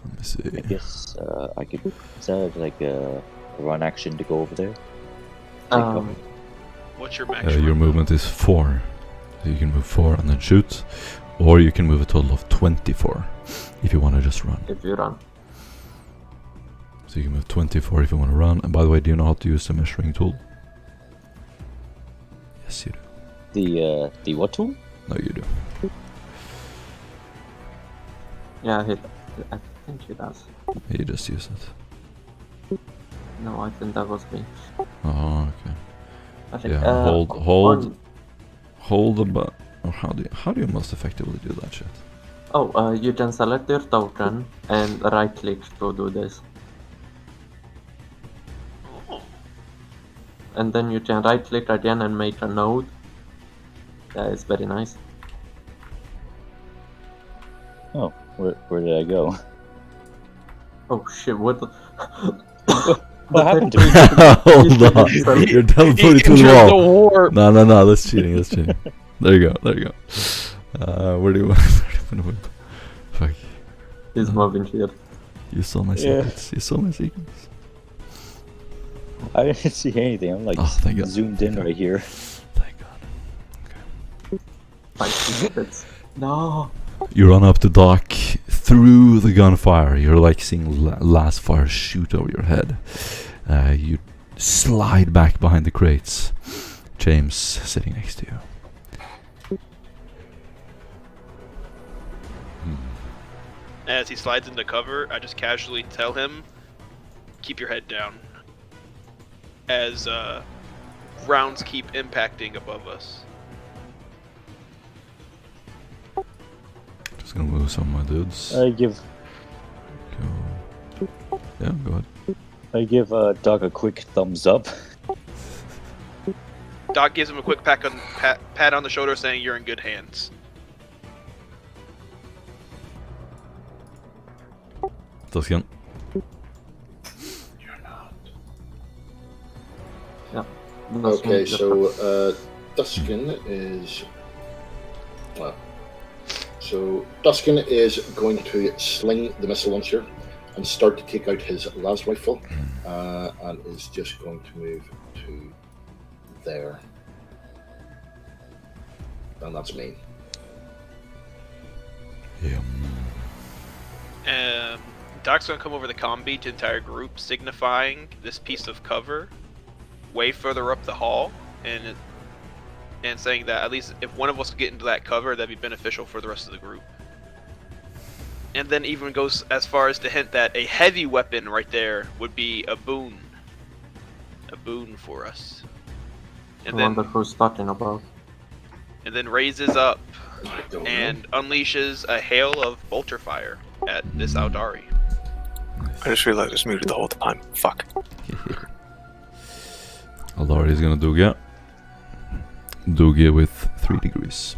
Let me see. I guess I could. Is that like a run action to go over there? What's your max? Your movement is 4. So you can move 4 and then shoot. Or you can move a total of 24 if you want to just run. If you run. So you can move 24 if you want to run. And by the way, do you know how to use the measuring tool? Yes, you do. The what tool? No, you do. Yeah, I think he does. You just use it. No, I think that was me. Oh, okay. I think, Yeah, hold the button. Or how do you most effectively do that shit? Oh, you can select your token and right click to do this. and then you can right click again and make a node. Yeah, it's very nice. Oh, where did I go? Oh shit, what the... What happened to me? Hold on. You're teleported to the Enter wall. warp. No, that's cheating, that's cheating. There you go. Where do you want to move? Fuck. He's moving here. You saw my Yeah. secrets. I didn't see anything. I'm like Oh, thank God. zoomed in right here. Thank God. 5 secrets. No. You run up to Doc through the gunfire. You're like seeing last fire shoot over your head. You slide back behind the crates. James sitting next to you. As he slides into cover, I just casually tell him, keep your head down. As rounds keep impacting above us. Just gonna move some of my dudes. I give Yeah, go ahead. Doc a quick thumbs up. Doc gives him a quick pat on the shoulder saying you're in good hands. Tusken. Okay, so Duskin is... Well, so Duskin is going to sling the missile launcher and start to take out his las rifle, and is just going to move to there. And that's me. Yeah. Doc's gonna come over the comm beat to the entire group, signifying this piece of cover way further up the hall, and saying that at least if one of us could get into that cover, that'd be beneficial for the rest of the group. And then even goes as far as to hint that a heavy weapon right there would be a boon for us. And I wonder who's talking about. And then raises up I don't and unleashes a hail of bolter fire at this Aldari. I just realized I was muted the whole time. Fuck. Aldari's gonna Dugia. Dugia with 3 degrees.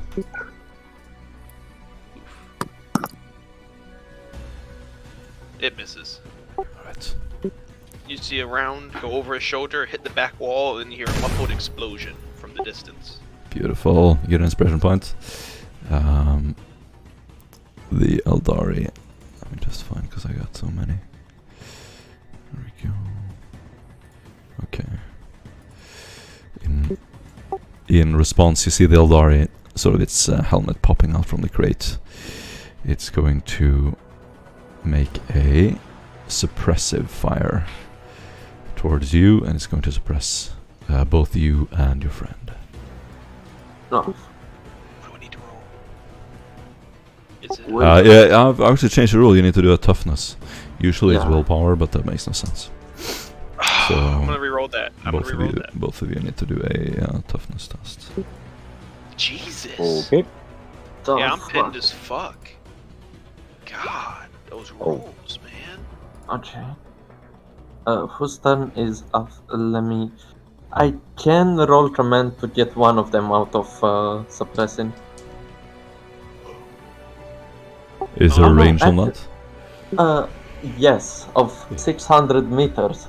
It misses. Alright. You see a round go over his shoulder, hit the back wall, and you hear a muffled explosion from the distance. Beautiful. You get an inspiration point. The Aldari. Let me just find, because I got so many. There we go. Okay. In response, you see the Aldari, sort of its helmet popping out from the crate. It's going to make a suppressive fire towards you, and it's going to suppress both you and your friend. No. What do we need to roll? Is it? Yeah, I've actually changed the rule. You need to do a toughness. Usually it's Yeah. willpower, but that makes no sense. So I'm gonna reroll that. both of you need to do a toughness test. Jesus. Okay. The Yeah, I'm fuck? pinned as fuck. God, those rolls, man. Okay. Whose turn is off? I can roll command to get one of them out of suppressing. Is there Oh, a no, range on actu- that? Yes, of 600 meters.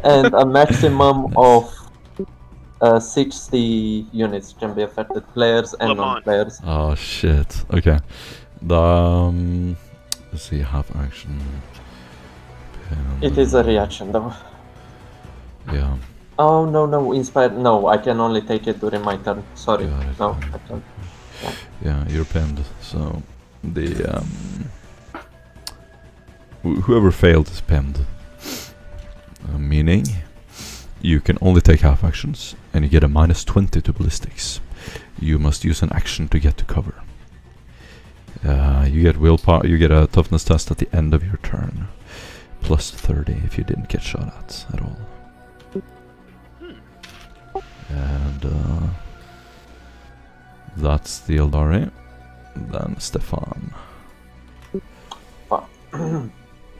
And a maximum of 60 units can be affected, players and Lamont. non-players. Oh shit. Okay. Let's see, half action. It is a reaction though. Yeah. Oh no, inspired. No, I can only take it during my turn. Sorry. Got it. No, I can't. Yeah, you're pinned. So the whoever failed is pinned. Meaning you can only take half actions, and you get a -20 to ballistics. You must use an action to get to cover. You get willpower. You get a toughness test at the end of your turn, plus 30 if you didn't get shot at all. And that's the Eldari. Then Stefan.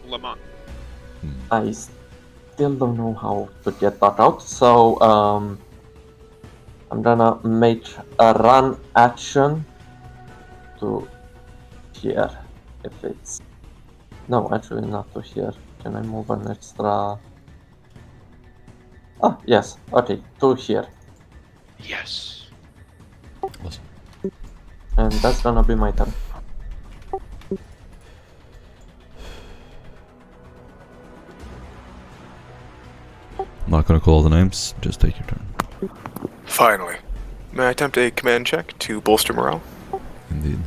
Lamont. I still don't know how to get that out, so I'm gonna make a run action to here, if it's... No, actually not to here. Can I move an extra... Oh, yes, okay, to here. Yes. Awesome. And that's gonna be my turn. I'm not gonna call the names, just take your turn. Finally. May I attempt a command check to bolster morale? Indeed.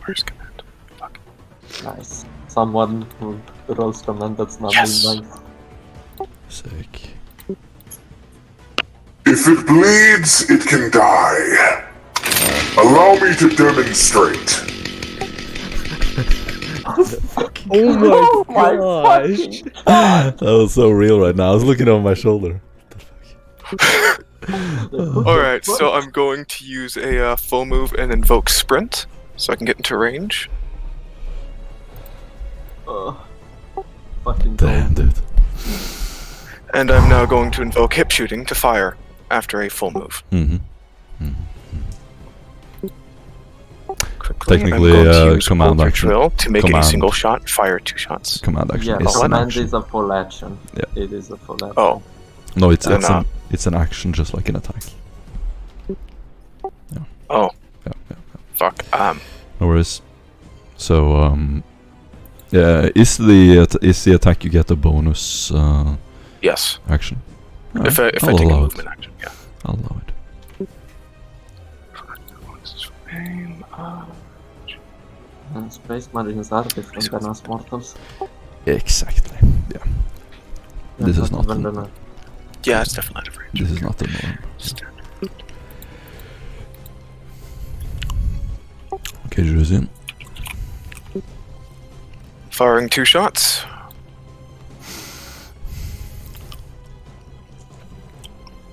Where's command? Fuck. Nice. Someone who rolls command that's not Yes! being nice. Sick. If it bleeds, it can die. Allow me to demonstrate. Oh my gosh! fucking God! That was so real right now. I was looking over my shoulder. Alright, so I'm going to use a full move and invoke sprint, so I can get into range. Fucking Damn, gold. dude. And I'm now going to invoke hip shooting to fire after a full move. Mm-hmm. Quickly, Technically, I'm going to use command Bolter action. Drill to make a Command. single shot, fire 2 shots. Command action Yeah, is an command action. is a full action. Yeah. It is a full action. Oh, No, it's Then, it's an action just like an attack. oh, Yeah. fuck. No worries. So yeah, is the attack you get a bonus Yes. action? If I I'll take a allow movement it. action, yeah. I'll allow it. This is for aim, And Space Marines are different than us mortals. Exactly. Yeah. This is not. even the... Yeah, it's definitely out of range. This is not the norm. Okay, Juzin. Firing 2 shots.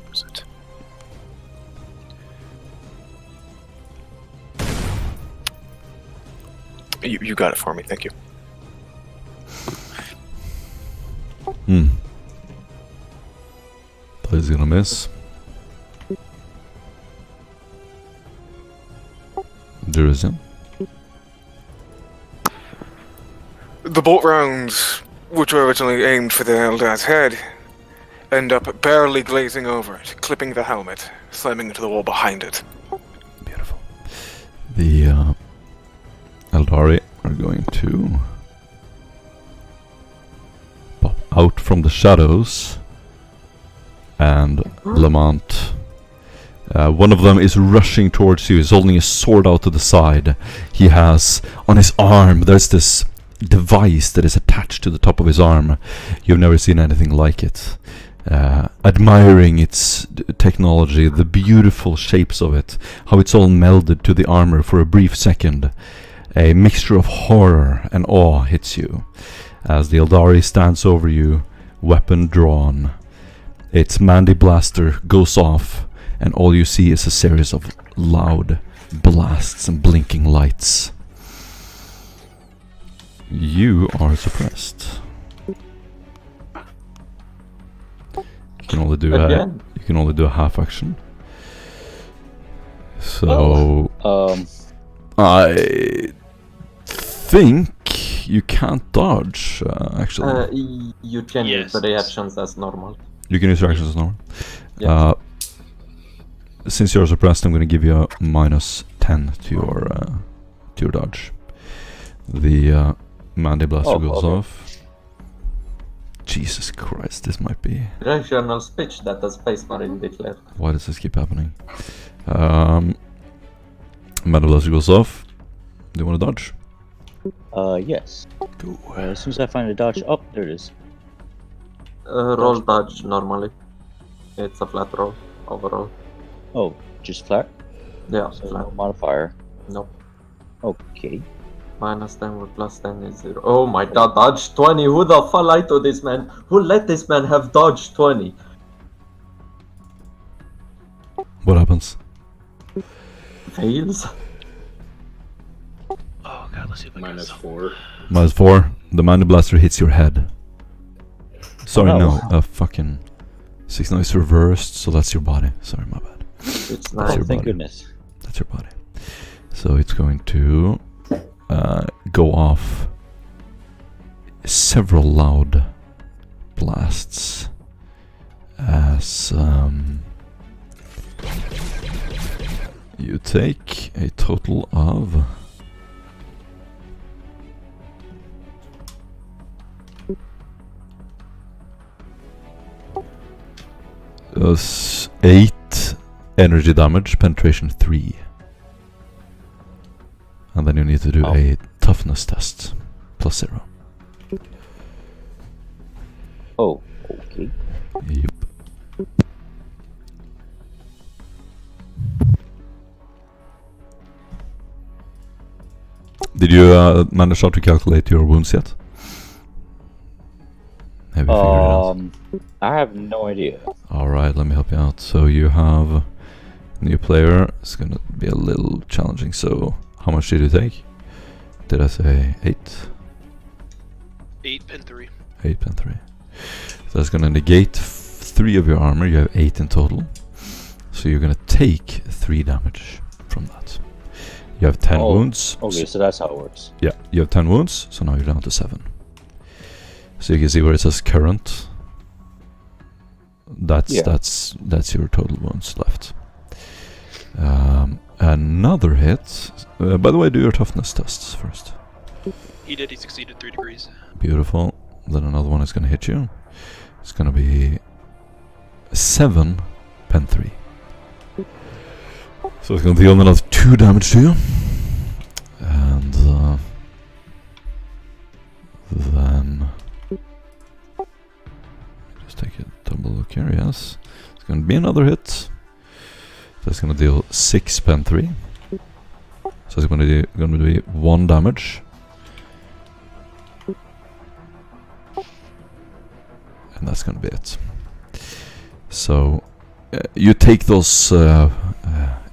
Where's it? You got it for me, thank you. That is gonna miss. Juzin. The bolt rounds, which were originally aimed for the Eldar's head, end up barely glazing over it, clipping the helmet, slamming into the wall behind it. Beautiful. The Eldari are going to pop out from the shadows, and Lamont. One of them is rushing towards you. He's holding his sword out to the side. He has on his arm, there's this device that is attached to the top of his arm. You've never seen anything like it. Admiring its technology, the beautiful shapes of it, how it's all melded to the armor for a brief second. A mixture of horror and awe hits you as the Eldari stands over you, weapon drawn. Its Mandy blaster goes off, and all you see is a series of loud blasts and blinking lights. You are suppressed. You can only do Again? you can only do a half action. So I think you can't dodge. Actually, You can use the reactions as normal. you can use your actions as normal. Yeah. Since you're suppressed, I'm going to give you a -10 to your dodge. The Mandy blaster goes off. Jesus Christ, this might be... Regional speech that the Space Marine declared. Why does this keep happening? Mandy blaster goes off. Do you want to dodge? Yes. Go. As soon as I find a dodge, oh, there it is. Roll dodge normally. It's a flat roll overall. Oh, just flat? Yeah, So flat. no modifier. Nope. Okay. -10 with +10 is 0. Oh my god, dodge 20! Who the fuck lied to this man? Who let this man have dodge 20? What happens? Fails? Oh let's see if I can Minus solve. 4. -4. The Mana Blaster hits your head. Sorry, Oh, no. no. Fucking 6 now is reversed, so that's your body. Sorry, my bad. It's That's Oh, your nice. thank body. goodness. That's your body. So it's going to go off several loud blasts as you take a total of 8 energy damage, penetration 3. And then you need to do Oh. a toughness test. +0. Oh, okay. Yep. Did you manage how to calculate your wounds yet? Have you figured it out? I have no idea. Alright, let me help you out. So you have new player. It's gonna be a little challenging. So how much did you take? Did I say 8? 8 pen 3. 8 and 3. So that's gonna negate 3 of your armor. You have 8 in total. So you're gonna take 3 damage from that. You have 10 Oh, wounds. Okay, so that's how it works. Yeah, you have 10 wounds, so now you're down to 7. So you can see where it says current. That's Yeah. that's your total wounds left. Another hit. By the way, do your toughness tests first. He did. He succeeded 3 degrees. Beautiful. Then another one is gonna hit you. It's gonna be 7 pen 3. So it's gonna deal another 2 damage to you. And then just take a double look here, yes. It's gonna be another hit. That's gonna deal 6 pen 3. So it's gonna be 1 damage. And that's gonna be it. So you take those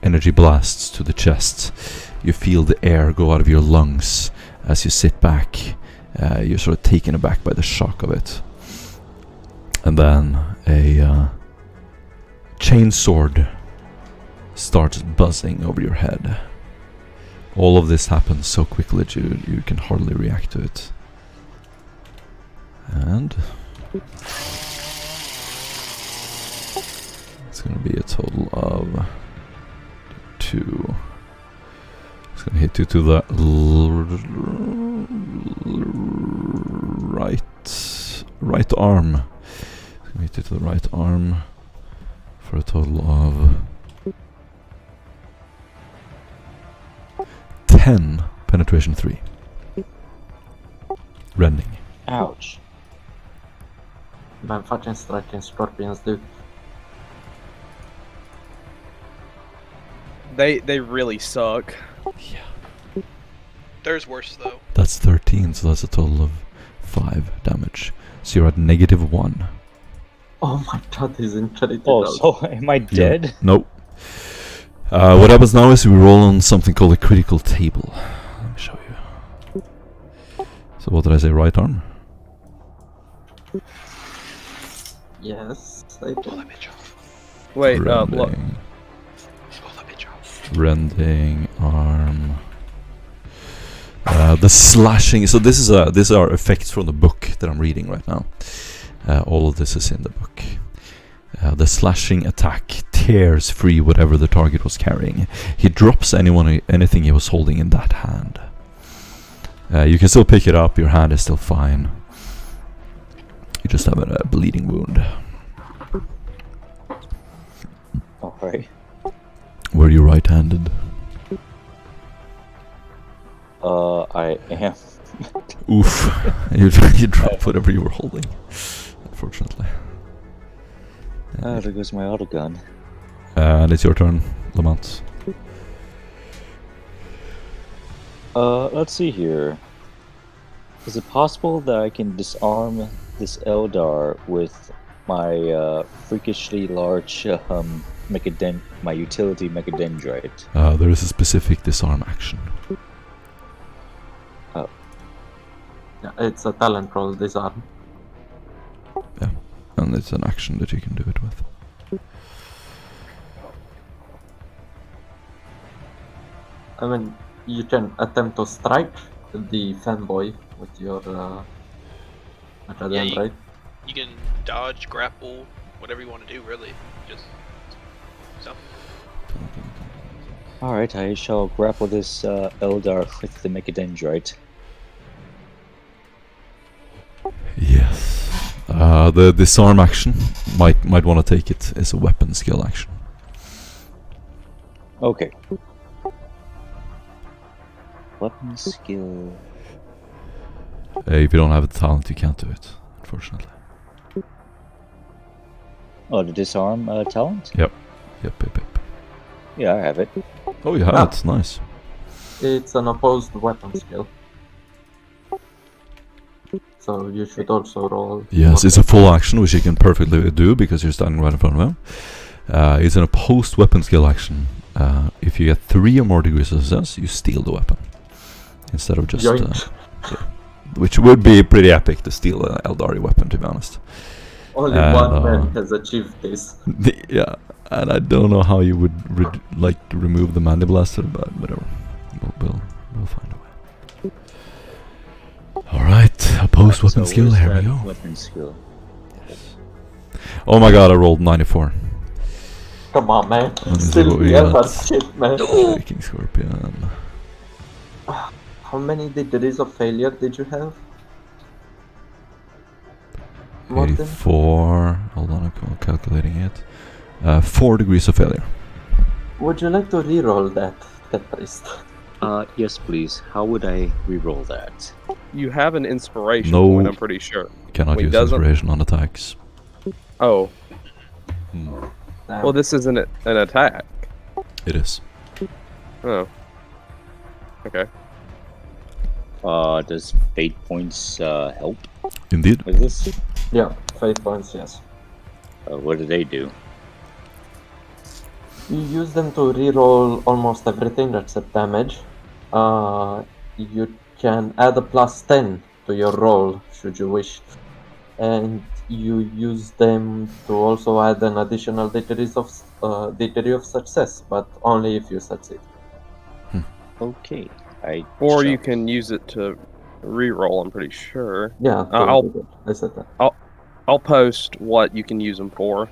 energy blasts to the chest. You feel the air go out of your lungs as you sit back. You're sort of taken aback by the shock of it. And then a chainsword starts buzzing over your head. All of this happens so quickly that you can hardly react to it. And it's gonna be a total of 2. It's gonna hit you to the right arm. It's gonna hit you to the right arm for a total of 10 penetration 3. Rending. Ouch. Vem fucking striking scorpions, dude? They really suck. There's worse though. That's 13, so that's a total of 5 damage. So you're at -1. Oh my god, he's injured. Oh, so am I dead? Nope. What happens now is we roll on something called a critical table. Let me show you. So what did I say, right arm? Yes, I Pull do. that bitch off. Wait, look. Rending. Pull that bitch off. Rending arm. The slashing. So these are effects from the book that I'm reading right now. All of this is in the book. The slashing attack tears free whatever the target was carrying. He drops anything he was holding in that hand. You can still pick it up. Your hand is still fine. You just have a bleeding wound. Alright. Were you right-handed? I am. Oof. you dropped whatever you were holding. Unfortunately. Ah, there goes my autogun. And it's your turn, Lamont. Let's see here. Is it possible that I can disarm this Eldar with my freakishly large my utility mechadendrite? There is a specific disarm action. Yeah, it's a talent roll, disarm. And it's an action that you can do it with. I mean, you can attempt to strike the fanboy with your Macadam, right? You can dodge, grapple, whatever you want to do, really. Just something. Alright, I shall grapple this Eldar with the Mechadendrite. Yes. The disarm action might want to take it as a weapon skill action. Okay. Weapon skill. If you don't have the talent, you can't do it, unfortunately. Oh, the disarm talent? Yep. Yeah, I have it. Oh, you have it. Nice. It's an opposed weapon skill. So you should also roll. Yes, it's a full action, which you can perfectly do because you're standing right in front of him. It's an opposed weapon skill action. If you get 3 or more degrees of success, you steal the weapon. Instead of just... which would be pretty epic to steal an Eldari weapon, to be honest. Only one man has achieved this. Yeah, and I don't know how you would like to remove the Mandy Blaster, but whatever. We'll find a way. Alright, opposed weapon skill, here we go. Weapon skill. Oh my god, I rolled 94. Come on, man. Let me see Still what we the got. other shit, man. King Scorpion. How many degrees of failure did you have? Martin? 84. Hold on, I'm calculating it. 4 degrees of failure. Would you like to reroll that priest? Yes, please. How would I reroll that? You have an inspiration No. point, I'm pretty sure. Cannot Wait, use doesn't? inspiration on attacks. Oh. Well, this isn't an attack. It is. Oh. Okay. Does fate points help Indeed. with this? Yeah, fate points, yes. What do they do? You use them to reroll almost everything except damage. You can add a +10 to your roll, should you wish. And you use them to also add an additional degree of success, but only if you succeed. Okay. Or you can use it to re-roll, I'm pretty sure. Yeah, I said that. I'll post what you can use them for.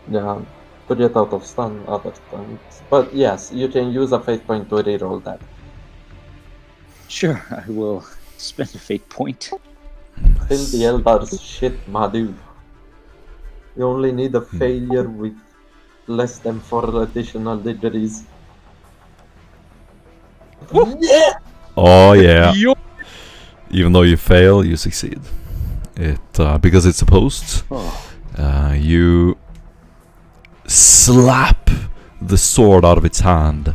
Yeah, to get out of stun other times. But yes, you can use a fate point to reroll that. Sure, I will spend a fate point. Still the Eldar's shit, my dude. You only need a failure with less than 4 additional degrees. Yeah! Oh yeah. Even though you fail, you succeed. Because it's opposed. You slap the sword out of its hand.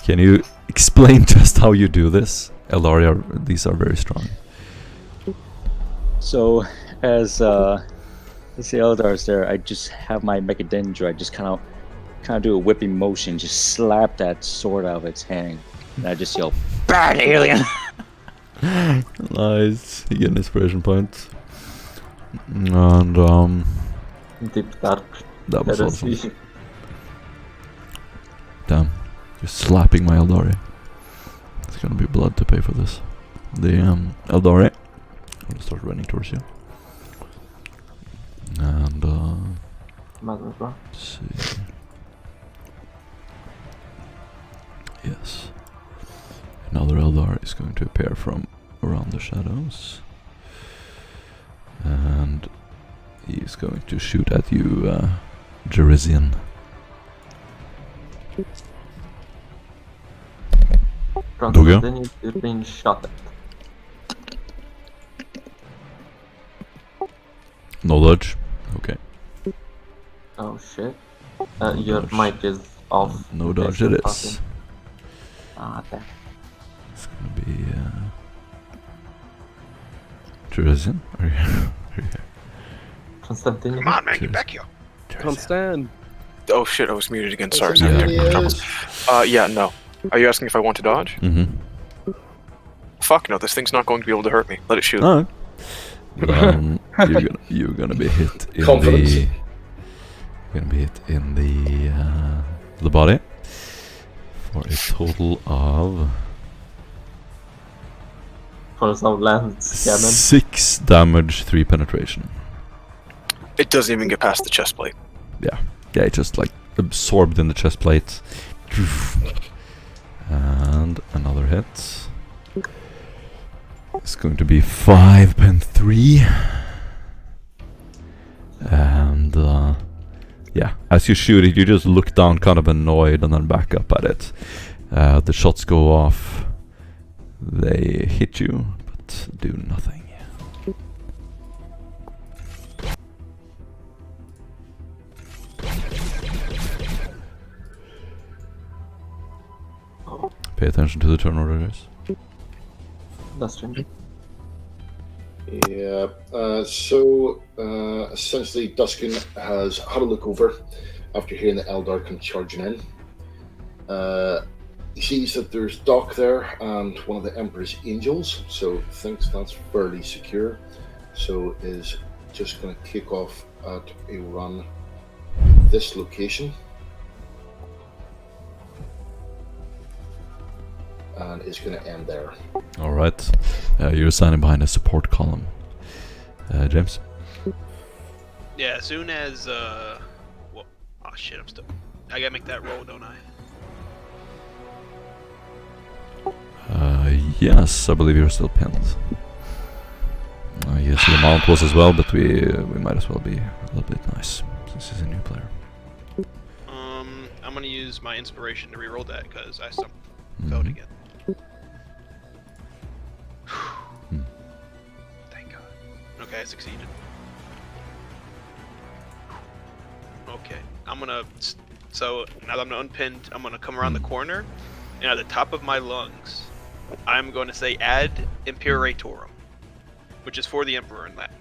Can you explain just how you do this? Eldari, these are very strong. So, as the Eldar's there, I just have my Mechadendrite just kind of do a whipping motion, just slap that sword out of its hand, and I just yell, "Bad alien!" Nice. You get an inspiration point. And Deep dark. that was Heresy. awesome. Damn, you're slapping my Eldari. It's gonna be blood to pay for this. The Eldari. I'm gonna start running towards you. And let's see. Yes. Another Eldar is going to appear from around the shadows. And he's going to shoot at you, Jerizian. Then you're being shot at. No dodge. Okay. Oh shit. No Your dodge. mic is off. No Okay, dodge so it fucking- is. Ah, damn. It's gonna be Jerizian? Are you here? Constantine. Come on, man, get back here. Constant. Oh shit, I was muted again. Sorry. Yeah. Technical trouble. Yeah, no. Are you asking if I want to dodge? Mm-hmm. Fuck no, this thing's not going to be able to hurt me. Let it shoot. Alright. You're gonna be hit in Confidence. the. You're gonna be hit in the body for a total of For some land cannon. 6 damage, 3 penetration. It doesn't even get past the chest plate. Yeah, it just like absorbed in the chest plate. And another hit. It's going to be 5 pen 3. And yeah, as you shoot it, you just look down kind of annoyed and then back up at it. The shots go off. They hit you, but do nothing. Pay attention to the turn order, guys. That's strange. Yeah. Essentially, Duskin has had a look over after hearing the Eldar come charging in. He sees that there's Doc there and one of the Emperor's angels, so thinks that's fairly secure. So is just going to kick off at a run to this location. And is going to end there. Alright. You're standing behind a support column. James? Yeah, as soon as well, oh shit, I'm still. I gotta make that roll, don't I? Yes, I believe you're still pinned. Yes, the amount was as well, but we might as well be a little bit nice since he's a new player. I'm gonna use my inspiration to reroll that because I failed again. Thank God. Okay, I succeeded. Okay, I'm gonna. So now that I'm unpinned, I'm gonna come around the corner, and at the top of my lungs, I'm going to say "Ad Imperatorum," which is for the Emperor in Latin.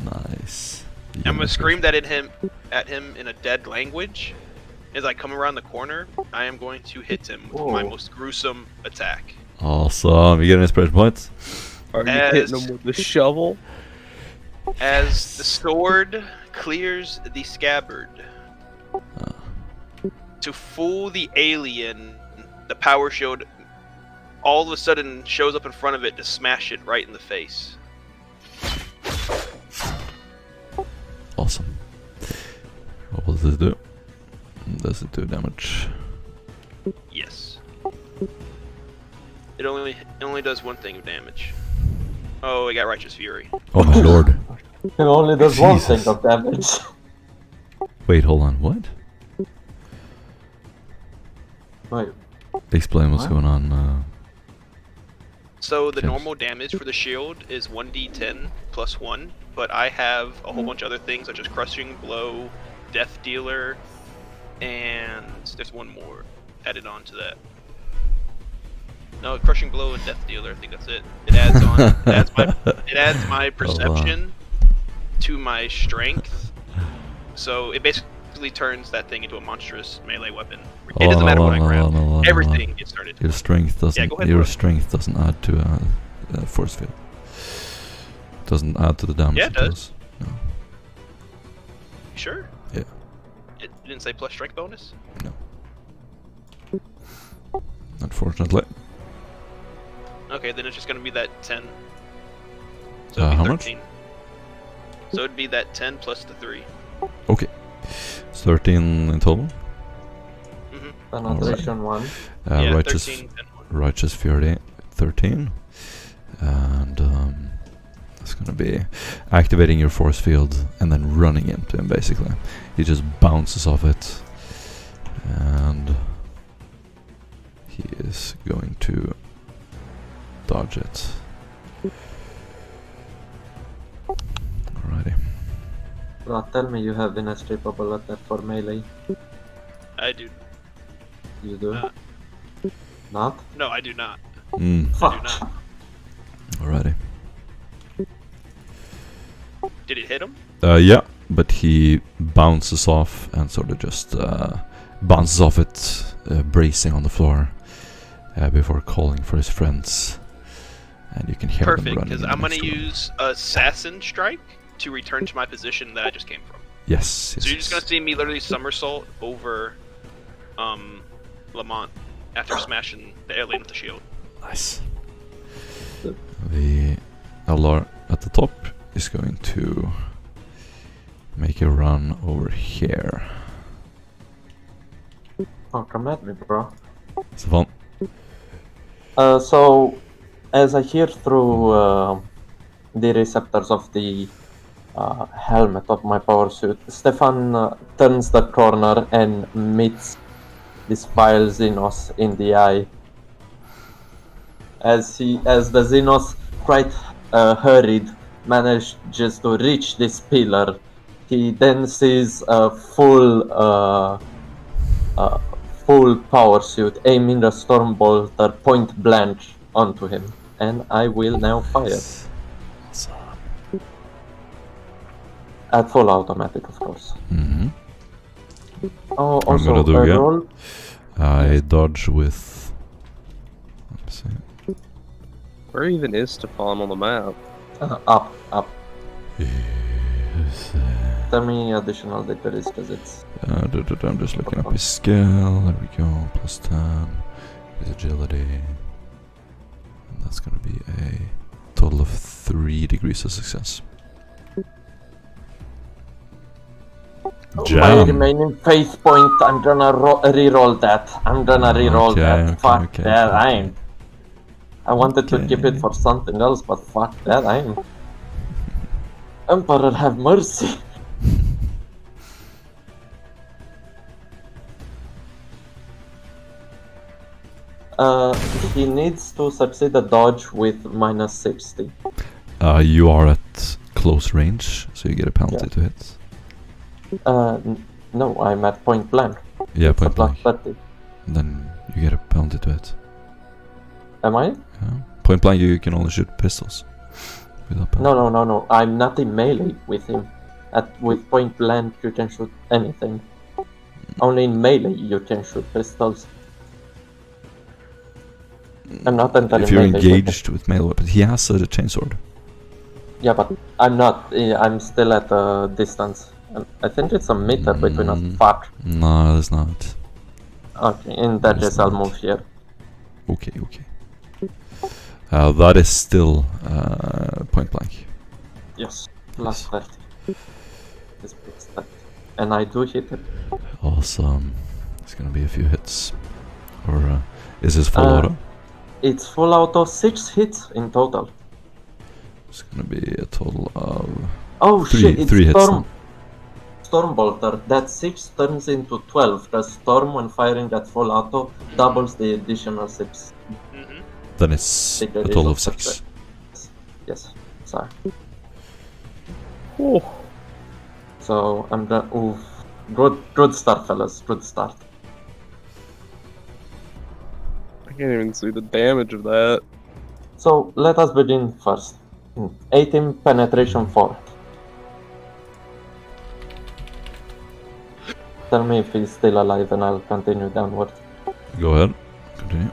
Nice. I'm gonna scream that at him in a dead language. As I come around the corner, I am going to hit him with my most gruesome attack. Awesome. You get an inspiration point? Are you hitting him with the shovel? As the sword clears the scabbard, to fool the alien, the power shield all of a sudden shows up in front of it to smash it right in the face. Awesome. What does this do? Does it do damage? Yes. It only does one thing of damage. Oh, I got Righteous Fury. Oh my lord. It only does one Jesus. thing of damage. Wait, hold on. What? Wait. Explain what's What? going on. So the James. normal damage for the shield is 1d10 plus 1, but I have a whole bunch of other things such as Crushing Blow, Death Dealer, and there's one more added on to that. No, Crushing Blow and Death Dealer, I think that's it. It adds on. It adds my perception to my strength. So it basically turns that thing into a monstrous melee weapon. It doesn't matter what I grab. Everything gets started. Your strength doesn't. go ahead, Your bro. strength doesn't add to force field. Doesn't add to the damage. Yeah, it does. No. Sure? Yeah. It didn't say plus strength bonus? Unfortunately. Okay, then it's just gonna be that 10. So it'd be How much? 13. So it'd be that 10 plus the 3. Okay. It's 13 in total. Penetration 1. Yeah, Righteous 13, 10, 1. Righteous Fury 13. And it's gonna be activating your force field and then running into him basically. He just bounces off it. And he is going to dodge it. Alrighty. Well, tell me you have inescapable attack for melee. I do. You do? Not. Not? No, I do not. I do Fuck. not. Alrighty. Did it hit him? Yeah, but he bounces off and sort of just bounces off it, bracing on the floor before calling for his friends and you can hear them Perfect, running. because in the I'm gonna next room. use Assassin Strike to return to my position that I just came from. Yes. So you're just gonna see me literally somersault over Lamont after smashing the air lane with the shield. Nice. The Eldar at the top is going to make a run over here. Oh, come at me, bro. It's fun. So, as I hear through the receptors of the helmet of my power suit, Stefan turns the corner and meets this vile Xenos in the eye. As the Xenos, quite hurried, manages to reach this pillar, he then sees a full power suit aiming a Stormbolter point blank onto him, and I will now fire. Awesome. At full automatic, of course. Mm-hmm. Oh, I'm also gonna do a again. roll. I dodge with. Let's see. Where even is Stefan on the map? Up. Yes, Tell me additional degrees, because it's... I'm just looking up his skill. There we go. Plus 10. His agility. And that's gonna be a total of 3 degrees of success. My Jam. remaining faith point, I'm gonna re-roll that. Okay, Fuck okay, that, okay. I wanted to keep it Okay. for something else, but fuck that, Emperor have mercy. He needs to succeed a dodge with minus 60. You are at close range, so you get a penalty to hit. No, I'm at point blank. Yeah, It's a point plus blank. 30. Then you get a penalty to hit. Am I? Yeah. Point blank, you can only shoot pistols. Without penalty. No. I'm not in melee with him. With point blank, you can shoot anything. Only in melee you can shoot pistols. I'm not entering If you're melee with engaged with melee weapons, he has a chainsword. Yeah, but I'm not. I'm still at a distance. I think it's a meter between us. Fuck. No, it's not. Okay, in that It's case, I'll not. move here. Okay. That is still point blank. Yes. Plus 30. This plus 30. And I do hit it. Awesome. It's gonna be a few hits. Or is this full auto? It's full auto, 6 hits in total. It's gonna be a total of Oh shit, it's three hits. Stormbolter. That 6 turns into 12. The Storm, when firing at full auto, doubles the additional 6. Mm-hmm. Then it's a total of 6. Yes, sorry. Oh, So I'm gonna. Oof. Good start, fellas. Good start. I can't even see the damage of that. So let us begin first. 18 penetration 4. Tell me if he's still alive and I'll continue downward. Go ahead. Continue.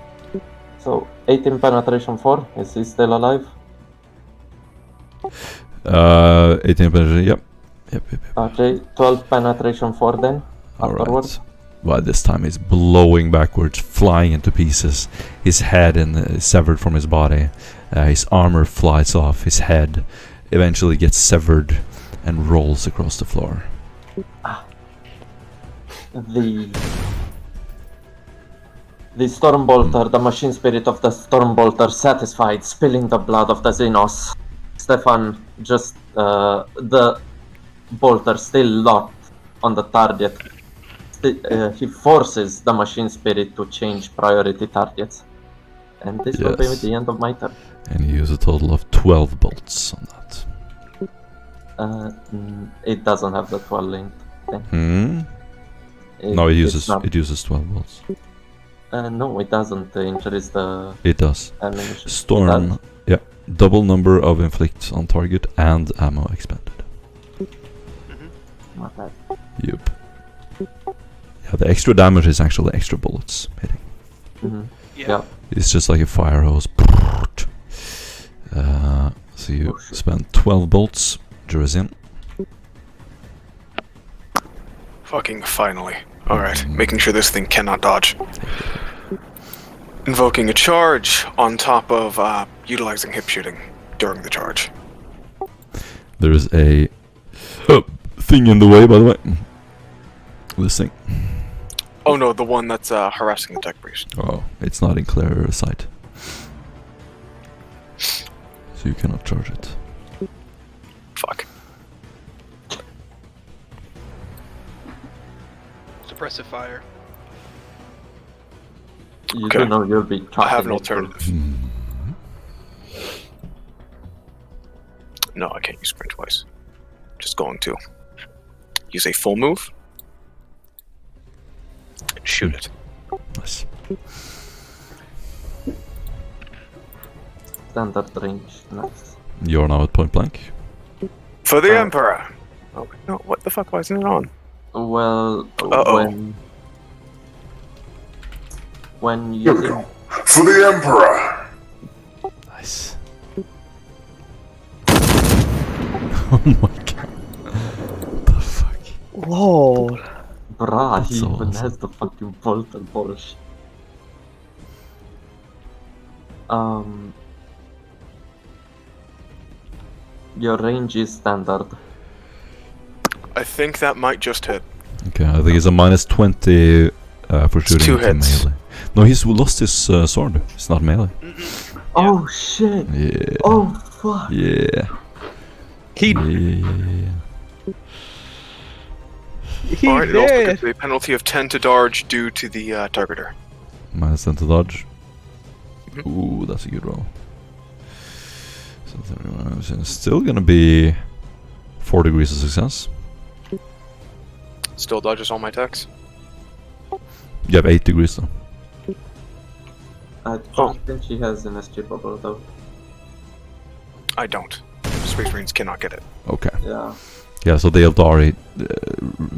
So 18 penetration 4, is he still alive? 18 penetration. Yep. Okay, 12 penetration 4 then. Afterwards. Alright. Well, this time he's blowing backwards, flying into pieces. His head is severed from his body. His armor flies off. His head eventually gets severed and rolls across the floor. The Stormbolter, the machine spirit of the Stormbolter, satisfied, spilling the blood of the Xenos. Stefan, just the bolter still locked on the target. He forces the machine spirit to change priority targets. And this will be the end of my turn. And you use a total of 12 bolts on that. It doesn't have the 12 link thing. No, it uses 12 bolts. No, it doesn't increase the It does. ammunition. Storm, yeah, double number of inflict on target and ammo expended. Not bad. Yup. Yeah, the extra damage is actually extra bullets hitting. Mm-hmm. Yeah. It's just like a fire hose. So you Oh, shit. spend 12 bolts, Jurassian. Fucking finally. Alright, making sure this thing cannot dodge. Invoking a charge on top of utilizing hip shooting during the charge. There is a thing in the way, by the way. This thing. Oh no, the one that's harassing the tech priest. Oh, it's not in clear sight. So you cannot charge it. Fuck. Suppressive fire. You Okay. do know you'll be I have an talking alternative. Hmm. No, I can't use sprint twice. Just going to use a full move and shoot it. Nice. Standard range. Nice. You're now at point blank. For the Uh, Emperor! Oh, no, what the fuck? Why isn't it on? Well, Uh-oh. when Here we using go. For the Emperor! Nice. Oh my god. What the fuck? Lord. Bruh, That's he even awesome. has the fucking bolter bullshit. Your range is standard. I think that might just hit. Okay, I think it's a minus 20 for It's shooting two into hits. melee. No, he's lost his sword. It's not melee. Oh shit! Yeah. Oh fuck! Yeah. He Yeah. he Alright, it also dead. gets a penalty of 10 to dodge due to the targeter. Minus 10 to dodge. Mhm. Ooh, that's a good roll. So 31, so it's still gonna be 4 degrees of success. Still dodges all my attacks. You have 8 degrees though. I don't think she has an SG bubble though. I don't. Space Marines cannot get it. Okay. Yeah. Yeah, so the Eldari,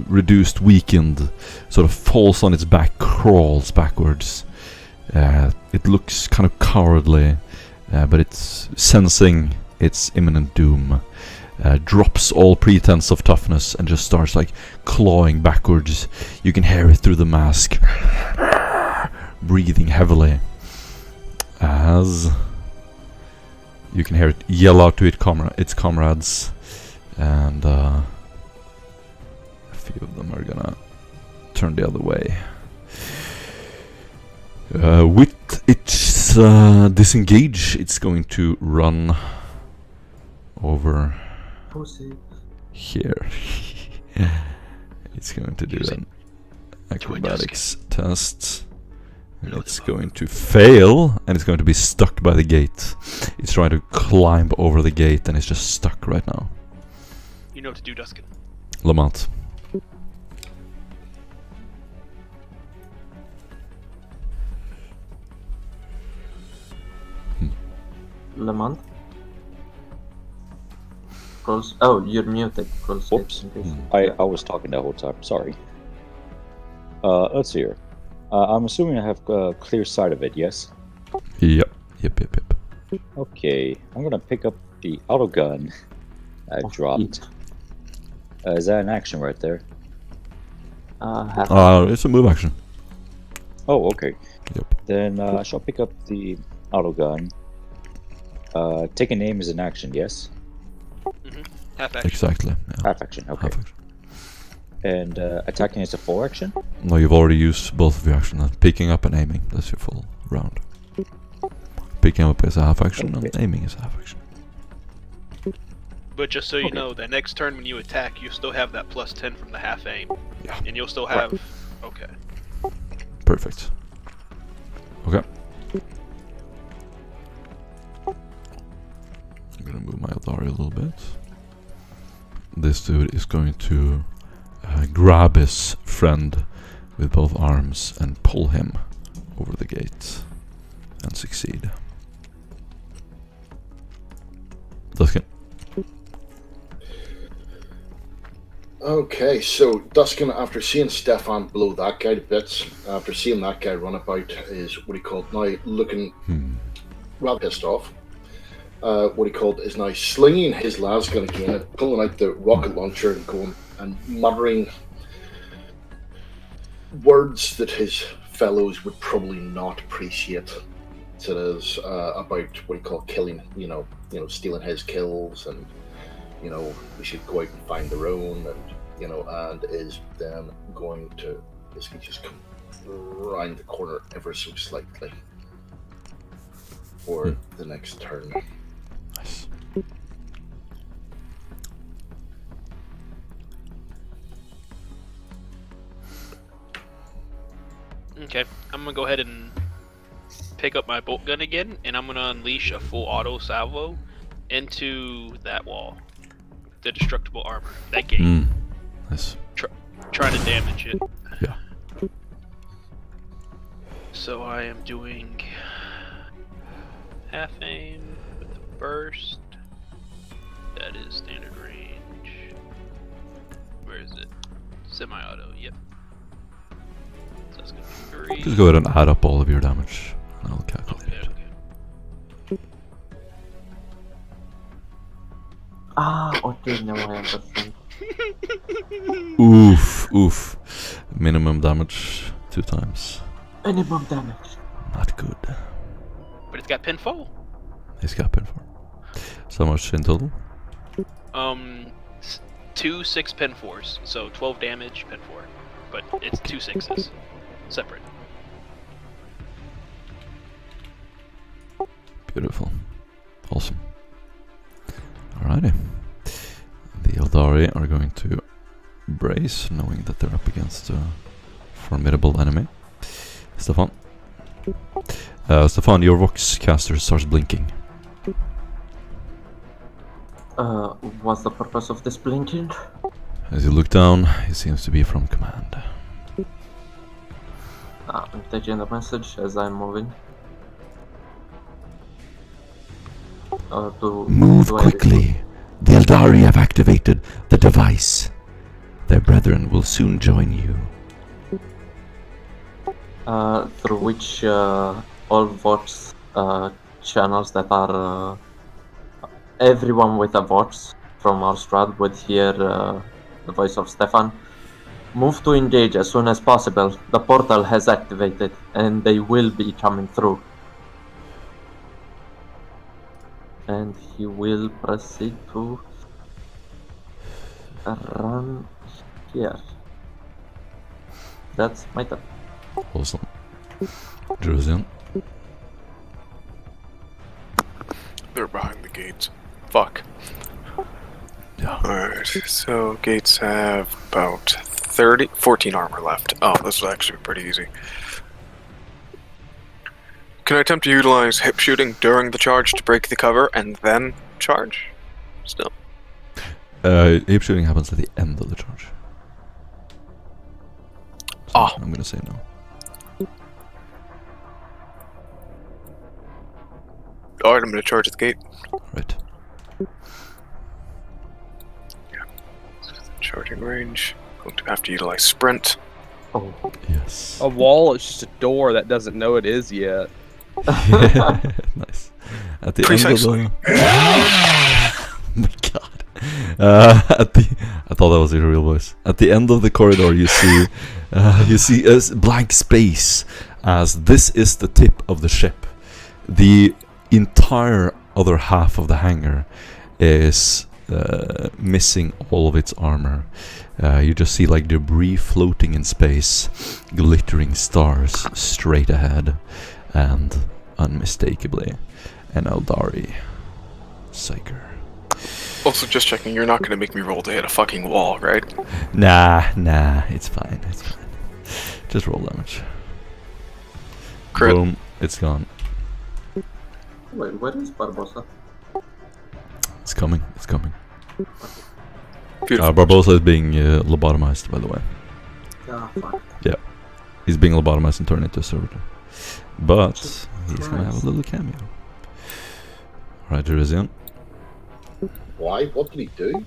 reduced, weakened, sort of falls on its back, crawls backwards. It looks kind of cowardly, but it's sensing its imminent doom. Drops all pretense of toughness and just starts like clawing backwards. You can hear it through the mask, breathing heavily, as you can hear it yell out to its comrades, and a few of them are gonna turn the other way. With its disengage, it's going to run over Pussy. here. It's going to do Use an it. acrobatics test. And it's going to fail, and it's going to be stuck by the gate. It's trying to climb over the gate, and it's just stuck right now. You know what to do, Duskin. Lamont. Lamont? Close. Oh, you're muted. Close. Whoops. I was talking the whole time. Sorry. Let's see here. I'm assuming I have clear sight of it. Yes. Yep. Okay. I'm gonna pick up the auto gun I dropped. Is that an action right there? Have It's a move action. Oh, okay. Yep. Then I shall pick up the auto gun. Taking aim is an action. Yes. Half action. Exactly. Yeah. Half action. Okay. Half action. And attacking is a full action. No, you've already used both of your actions. Picking up and aiming. That's your full round. Picking up is a half action, Okay. and aiming is a half action. But just so you Okay. know, that next turn when you attack, you still have that plus 10 from the half aim. Yeah. And you'll still Right. have... Okay. Perfect. Okay. I'm gonna move my Eldari a little bit. This dude is going to grab his friend with both arms and pull him over the gate and succeed. Duskin. Okay, so Duskin, after seeing Stefan blow that guy to bits, after seeing that guy run about, is what he called now looking rather pissed off. is now slinging his lasgun again, and pulling out the rocket launcher and going and muttering words that his fellows would probably not appreciate. So there's about what he called killing, stealing his kills, and we should go out and find their own, and and is then going to basically just come round the corner ever so slightly for the next turn. Nice. Okay, I'm gonna go ahead and pick up my bolt gun again, and I'm gonna unleash a full auto salvo into that wall, the destructible armor, that gate. Nice. Trying to damage it. Yeah. So I am doing half aim with the burst. That is standard range. Where is it? Semi-auto. Yep. So that's gonna be 3. Just go ahead and add up all of your damage, and I'll calculate it. Okay, now I understand. Oof. Minimum damage 2 times. Minimum damage. Not good. But it's got pin 4. He's got pin 4. So much in total? 2 6 pin 4s, so 12 damage, pin 4. But it's 2 6s. Separate. Beautiful. Awesome. Alrighty. The Eldari are going to brace, knowing that they're up against a formidable enemy. Stefan. Stefan, your Vox caster starts blinking. What's the purpose of this blinking? As you look down, it seems to be from command. I'm taking the message as I'm moving. Move quickly! The Eldari have activated the device. Their brethren will soon join you. Through which all voice channels that are everyone with a voice from our squad would hear the voice of Stefan. Move to engage as soon as possible. The portal has activated and they will be coming through. And he will proceed to run here. That's my turn. Awesome. Jerusalem. They're behind the gates. Fuck. Yeah. Alright, so gates have about 14 armor left. Oh, this was actually pretty easy. Can I attempt to utilize hip shooting during the charge to break the cover and then charge? Still. Hip shooting happens at the end of the charge. So I'm gonna say no. Alright, I'm gonna charge at the gate. Right. Yeah. Charging range. Going to have to utilize sprint. Oh. Yes. A wall is just a door that doesn't know it is yet. Nice. At the Precisely. end of the... Oh my god. I thought that was your real voice. At the end of the corridor, you see a blank space, as this is the tip of the ship. The entire other half of the hangar is missing all of its armor. You just see like debris floating in space, glittering stars straight ahead, and unmistakably an Eldari Psyker. Also, just checking, you're not gonna make me roll to hit a fucking wall, right? Nah, it's fine, Just roll damage. Crit. Boom, it's gone. Wait, where is Barbosa? It's coming. Beautiful. Barbosa is being lobotomized, by the way. Ah, fuck. Yeah, he's being lobotomized and turned into a servitor. But he's gonna have a little cameo. Alright, Jerisian. Why? What did he do?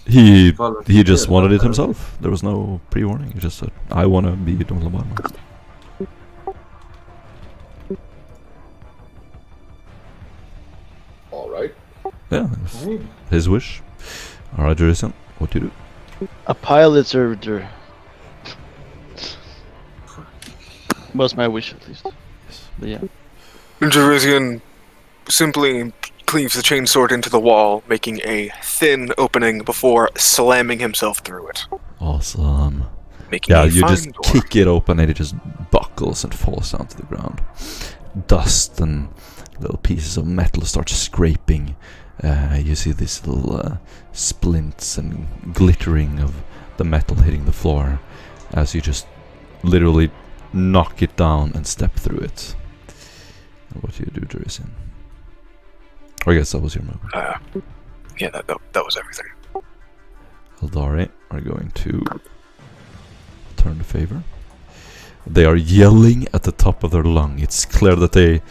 He just wanted it himself. There was no pre-warning. He just said, I wanna be lobotomized. Alright. Yeah, it's his wish. Alright, Jerison, what do you do? A pilot servitor. Was my wish at least. But yeah. Jerizian simply cleaves the chainsword into the wall, making a thin opening before slamming himself through it. Awesome. Making Yeah, a you fine just door. kick it open and it just buckles and falls down to the ground. Dust and little pieces of metal start scraping. You see these little splints and glittering of the metal hitting the floor as you just literally knock it down and step through it. And what do you do, Jerison? I guess that was your move. Yeah, that was everything. Eldari are going to turn the favor. They are yelling at the top of their lung. It's clear that they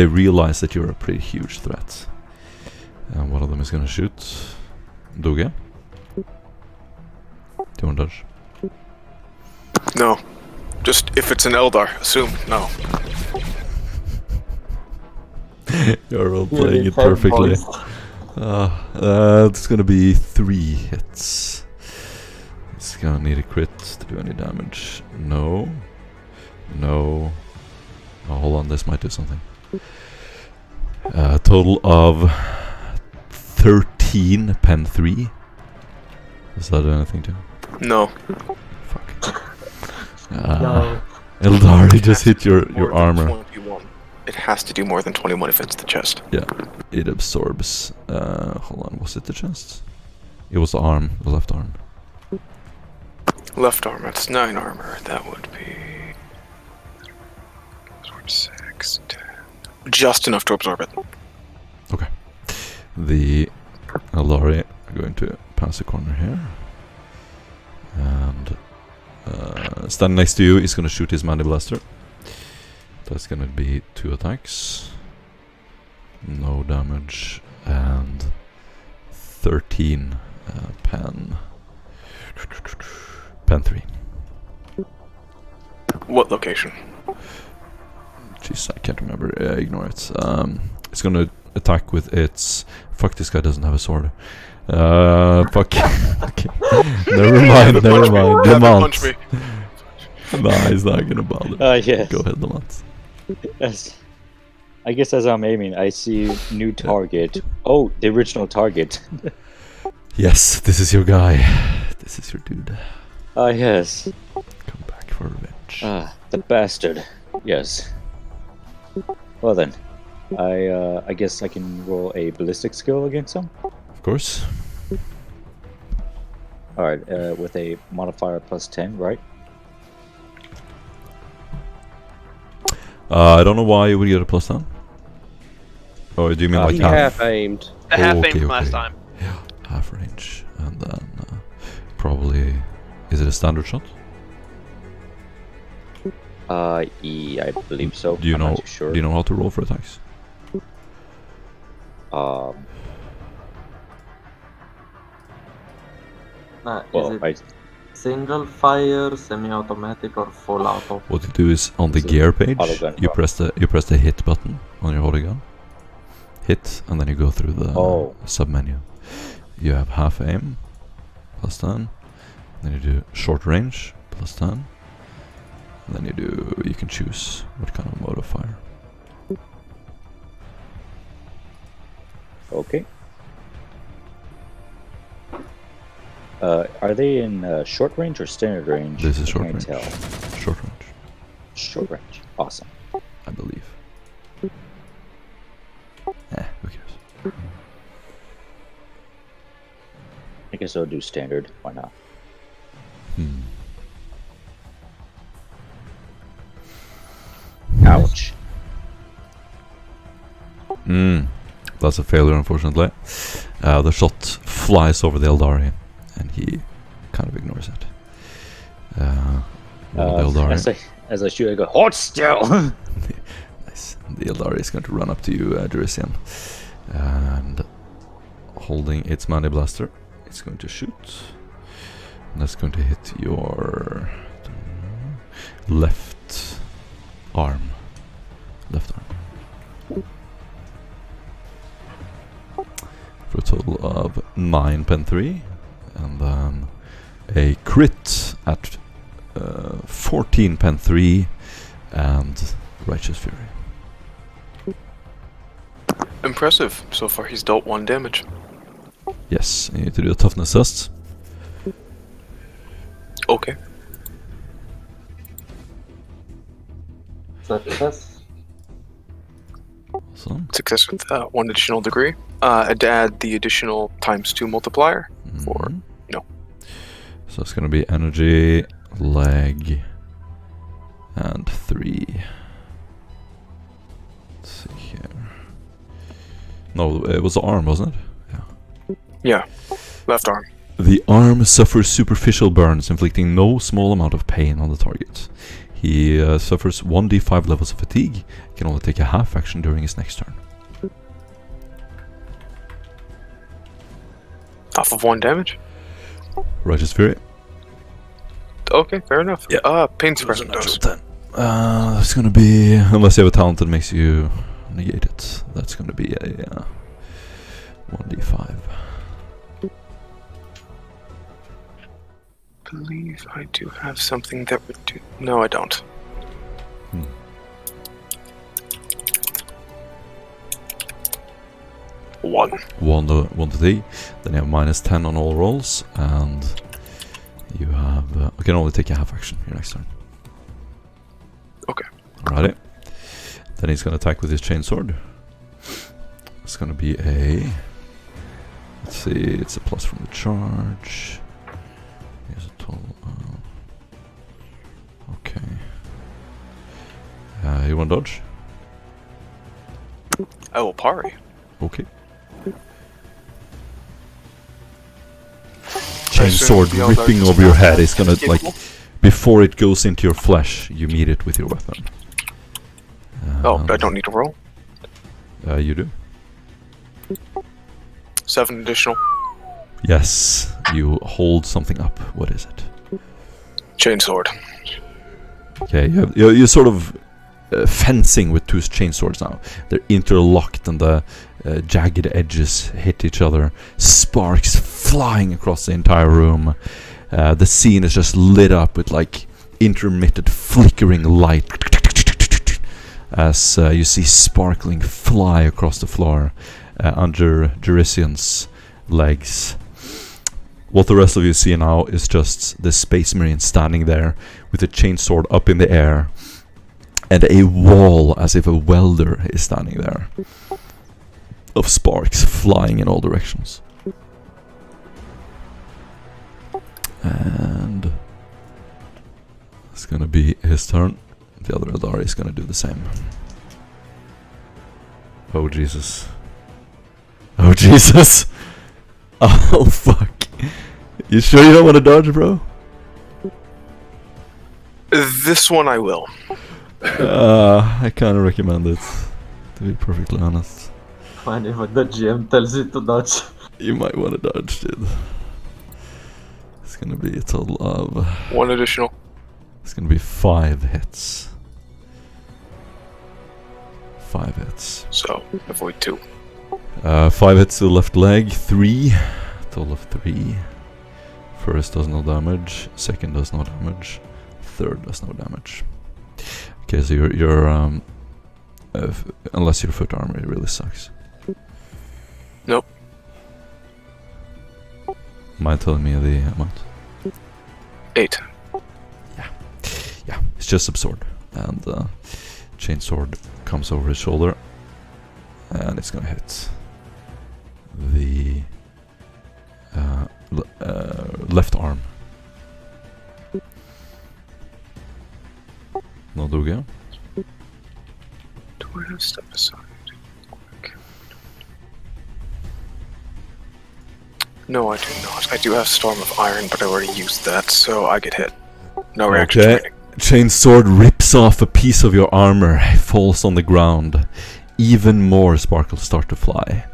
realize that you're a pretty huge threat. And one of them is going to shoot. Doge? Do you want to dodge? No. Just if it's an Eldar, assume no. You're all playing it perfectly. It's gonna be 3 hits. It's gonna need a crit to do any damage. No. No. Oh, hold on, this might do something. Total of 13 pen 3. Does that do anything to? No. Fuck. No. Eldari just hit your More than armor. 21. It has to do more than 21 if it's the chest. Yeah, it absorbs. Hold on, was it the chest? It was the arm, the left arm. Left arm, that's 9 armor. That would be 6, 10. Just enough to absorb it. Okay. The Eldari are going to pass the corner here. And standing next to you is going to shoot his Mani Blaster. That's going to be 2 attacks. No damage. And 13 pen 3. What location? Jeez, I can't remember. Ignore it. It's going to attack with its... Fuck, this guy doesn't have a sword. Fuck. Okay. Never mind. Lamont. Punch me. Nah, he's not gonna bother. Yes. Go ahead, Lamont. Yes. I guess as I'm aiming, I see new target. Oh, the original target. Yes, this is your guy. This is your dude. Yes. Come back for revenge. The bastard. Yes. Well then, I guess I can roll a ballistic skill against him. Of course. All right, with a modifier plus 10, right? I don't know why you would get a plus 10. Or do you mean like He half? half aimed. The half Oh, aim okay, from last okay. time. Yeah, half range. And then probably... Is it a standard shot? Yeah, I believe so. Do you I'm know? not too sure. Do you know how to roll for attacks? Well, Is it single fire, semi-automatic, or full auto? What you do is on the So, gear page, autogun, you right. press the hit button on your holding gun. Hit, and then you go through the sub menu. You have half aim, plus 10. Then you do short range, plus 10. And then you can choose what kind of mode of fire. Okay. Are they in short range or standard range? This is I short can't range. tell. Short range, Short range. Awesome. I believe. Who cares? I guess I'll do standard. Why not? Ouch. That's a failure, unfortunately. The shot flies over the Eldari, and he kind of ignores it. One of the Eldari. As I shoot, I go, hold still! Nice. The Eldari is going to run up to you, Jerisian, and holding its Mani Blaster, it's going to shoot. And that's going to hit your left arm. for a total of 9 pen 3, and then a crit at 14 pen 3 and Righteous Fury. Impressive. So far he's dealt 1 damage. Yes, you need to do a toughness test. Okay. Success. Awesome. Success with 1 additional degree. I'd add the additional ×2 multiplier for no. So it's gonna be energy, leg, and 3. Let's see here. No, it was the arm, wasn't it? Yeah. Yeah. Left arm. The arm suffers superficial burns, inflicting no small amount of pain on the target. He suffers 1d5 levels of fatigue. Can only take a half action during his next turn. Off of 1 damage. Righteous Fury. Okay, fair enough. Yeah. Pain suppressant dose. That's gonna be, unless you have a talent that makes you negate it, that's gonna be a 1d5. I believe I do have something that would do. No, I don't. One. 1 to 3. Then you have -10 on all rolls, and you have. You can only take a half action your next turn. Okay. Alrighty. Then he's gonna attack with his chainsword. It's gonna be a. Let's see, it's a plus from the charge. Here's a total. Okay. You want dodge? I will parry. Okay. Chainsword the Eldar ripping just over your have head. It's gonna like before it goes into your flesh, you meet it with your weapon. Oh, I don't need to roll. You do. 7 additional. Yes, you hold something up. What is it? Chainsword. Okay, you're sort of fencing with 2 chainswords now. They're interlocked and the jagged edges hit each other. Sparks flying across the entire room. The scene is just lit up with like intermittent flickering light as you see sparkling fly across the floor under Jerisian's legs. What the rest of you see now is just the Space Marine standing there with a chainsword up in the air and a wall as if a welder is standing there of sparks flying in all directions. And it's gonna be his turn. The other Eldar is gonna do the same. Oh Jesus. Oh Jesus. Oh fuck. You sure you don't want to dodge, bro? This one I will. I kinda recommend it, to be perfectly honest. Funny when the GM tells you to dodge. You might want to dodge, dude. It's gonna be a total of... 1 additional. It's gonna be 5 hits. 5 hits. So, avoid 2. 5 hits to the left leg, 3. Total of 3. First does no damage, second does no damage, third does no damage. Okay, so you're unless your foot armor really sucks. Nope. Mind telling me the amount? 8. Yeah, it's just absorbed. And chainsword comes over his shoulder, and it's gonna hit the left arm. No Duga. Do I have step aside? Okay. No, I do not. I do have Storm of Iron, but I already used that, so I get hit. No reaction training. Chainsword rips off a piece of your armor, falls on the ground. Even more sparkles start to fly.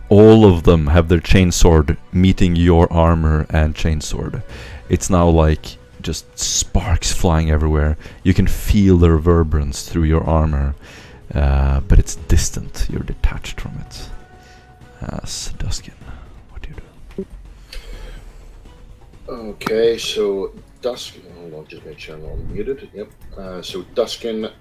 All of them have their chainsword meeting your armor and chainsword. It's now like just sparks flying everywhere. You can feel the reverberance through your armor, but it's distant. You're detached from it. as Duskin. What do you do? Okay, so Duskin. Hold on, just make sure I'm not muted. Yep. So Duskin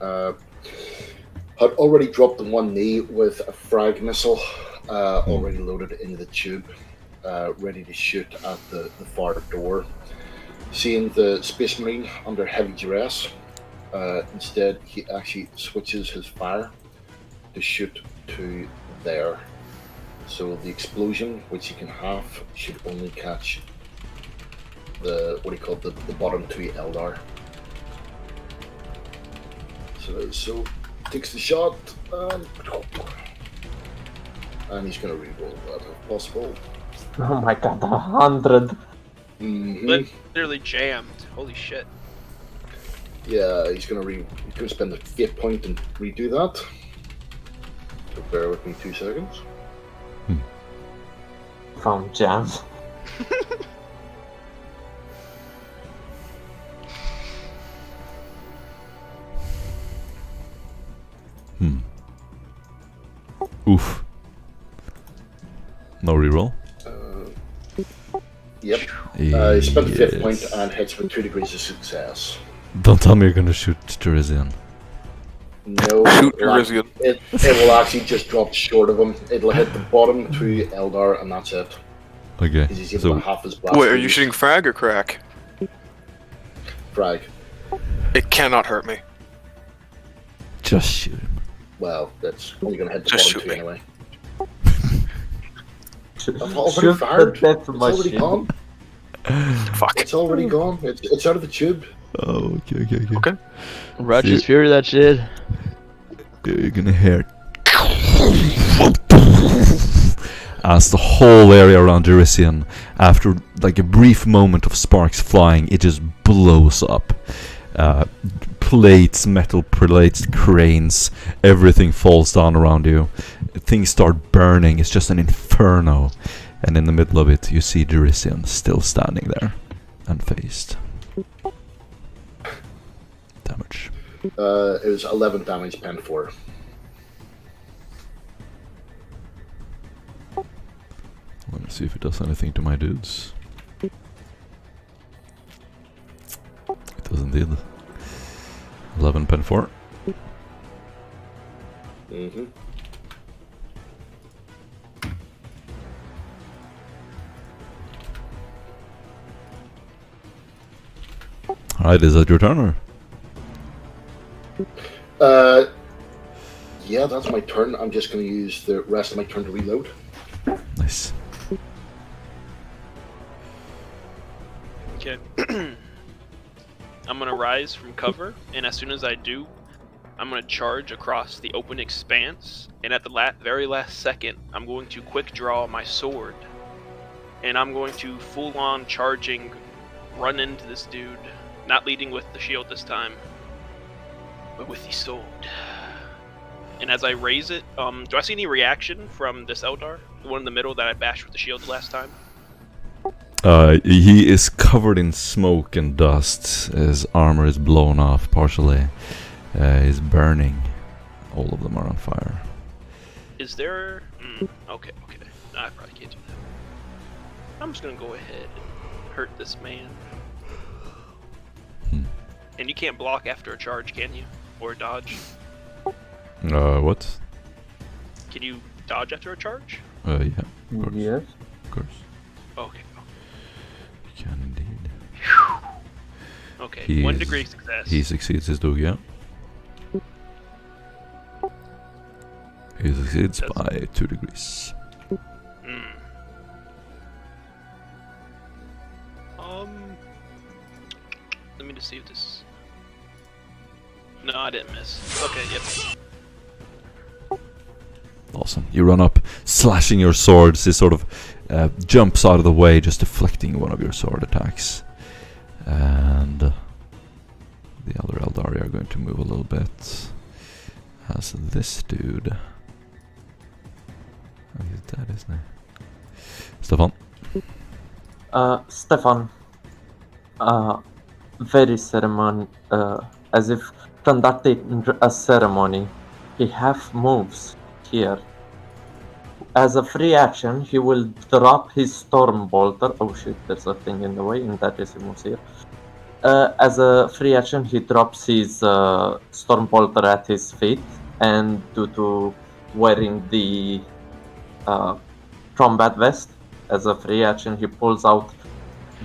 had already dropped the one knee with a frag missile already loaded into the tube, ready to shoot at the far door. Seeing the Space Marine under heavy duress, instead he actually switches his fire to shoot to there. So the explosion, which he can half, should only catch the the bottom two Eldar. So takes the shot and he's gonna reroll that if possible. Oh my god, 100. Literally jammed. Holy shit. Yeah, he's gonna spend the fate point and redo that. So bear with me 2 seconds. Found jams. Oof. No reroll? Yep. He spent the fifth point Yes. and hits with 2 degrees of success. Don't tell me you're gonna shoot Teresian. No, Shoot it will act- Irizian. it will actually just drop short of him. It'll hit the bottom 2 Eldar and that's it. Okay. Because he's able So to half his blast. Wait, are you radius. shooting frag or crack? Frag? It cannot hurt me. just shoot him. Well, that's only going to hit the Just bottom shoot 2 me. anyway. Shoot I've already the fired. death It's already machine. gone. Fuck. It's already gone. It's out of the tube. Oh, okay. Okay. Righteous See- Fury, that shit. You're gonna hear as the whole area around Heresy, after like a brief moment of sparks flying, it just blows up. Plates, metal plates, cranes, everything falls down around you. Things start burning. It's just an inferno. And in the middle of it, you see Heresy still standing there, unfazed. Damage. It was 11 damage, pen 4. Let's see if it does anything to my dudes. It does indeed. 11 pen 4. Mm-hmm. Alright, is that your turn or? Yeah, that's my turn. I'm just going to use the rest of my turn to reload. Nice. Okay. I'm gonna rise from cover, and as soon as I do, I'm gonna charge across the open expanse, and at the very last second, I'm going to quick draw my sword, and I'm going to full-on charging, run into this dude, not leading with the shield this time, but with the sword. And as I raise it, do I see any reaction from this Eldar? The one in the middle that I bashed with the shield last time? He is covered in smoke and dust. His armor is blown off partially. He's burning. All of them are on fire. Is there... okay. No, I probably can't do that. I'm just gonna go ahead and hurt this man. And you can't block after a charge, can you? Or dodge? What? Can you dodge after a charge? Yeah, of course. Yes. Of course. Okay. You can indeed. Okay, 1 degree success. He succeeds his dog, yeah. He succeeds by 2 degrees. Let me just see if this... No, I didn't miss. Okay, yep. Awesome. You run up, slashing your swords. He sort of jumps out of the way, just deflecting one of your sword attacks. And the other Eldari are going to move a little bit. As this dude... Oh, he's dead, isn't he? Stefan? Stefan. Very ceremony, as if conducting a ceremony. He half moves here. As a free action, he will drop his Storm Bolter. Oh shit, there's a thing in the way, and that is him here. As a free action, he drops his Storm Bolter at his feet, and due to wearing the combat vest, as a free action, he pulls out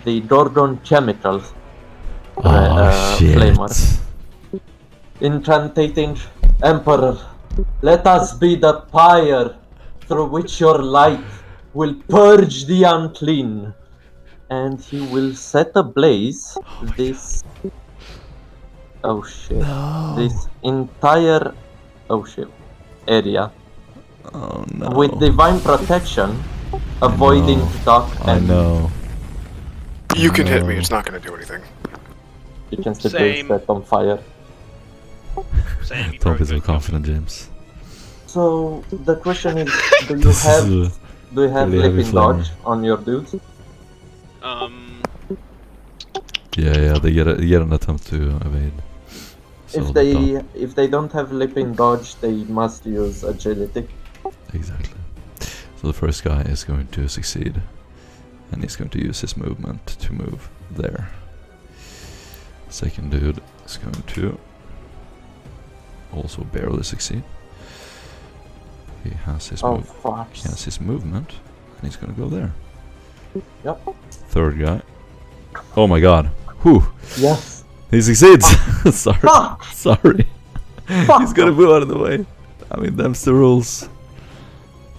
the Dordon Chemicals flamer. Incantating Emperor, let us be the pyre through which your light will purge the unclean. And he will set ablaze this. Oh shit. No. This entire. Oh shit. Area. Oh no. With divine protection, avoiding Doc and. I know. You can hit me, it's not going to do anything. You can set Same. that on fire. Same. you Don't be probably so could. confident, James. So the question is, do you This have is really heavy leaping dodge on your dudes? yeah. They get an attempt to evade. So If they don't have leaping dodge, they must use agility. Exactly. So the first guy is going to succeed, and he's going to use his movement to move there. Second dude is going to also barely succeed. He has his Oh move. fuck. He has his movement, and he's going to go there. Yep. Third guy. Oh my god. Whew. Yes. He succeeds. Sorry. Fuck. Sorry. Fuck. He's gonna move out of the way. I mean, them's the rules.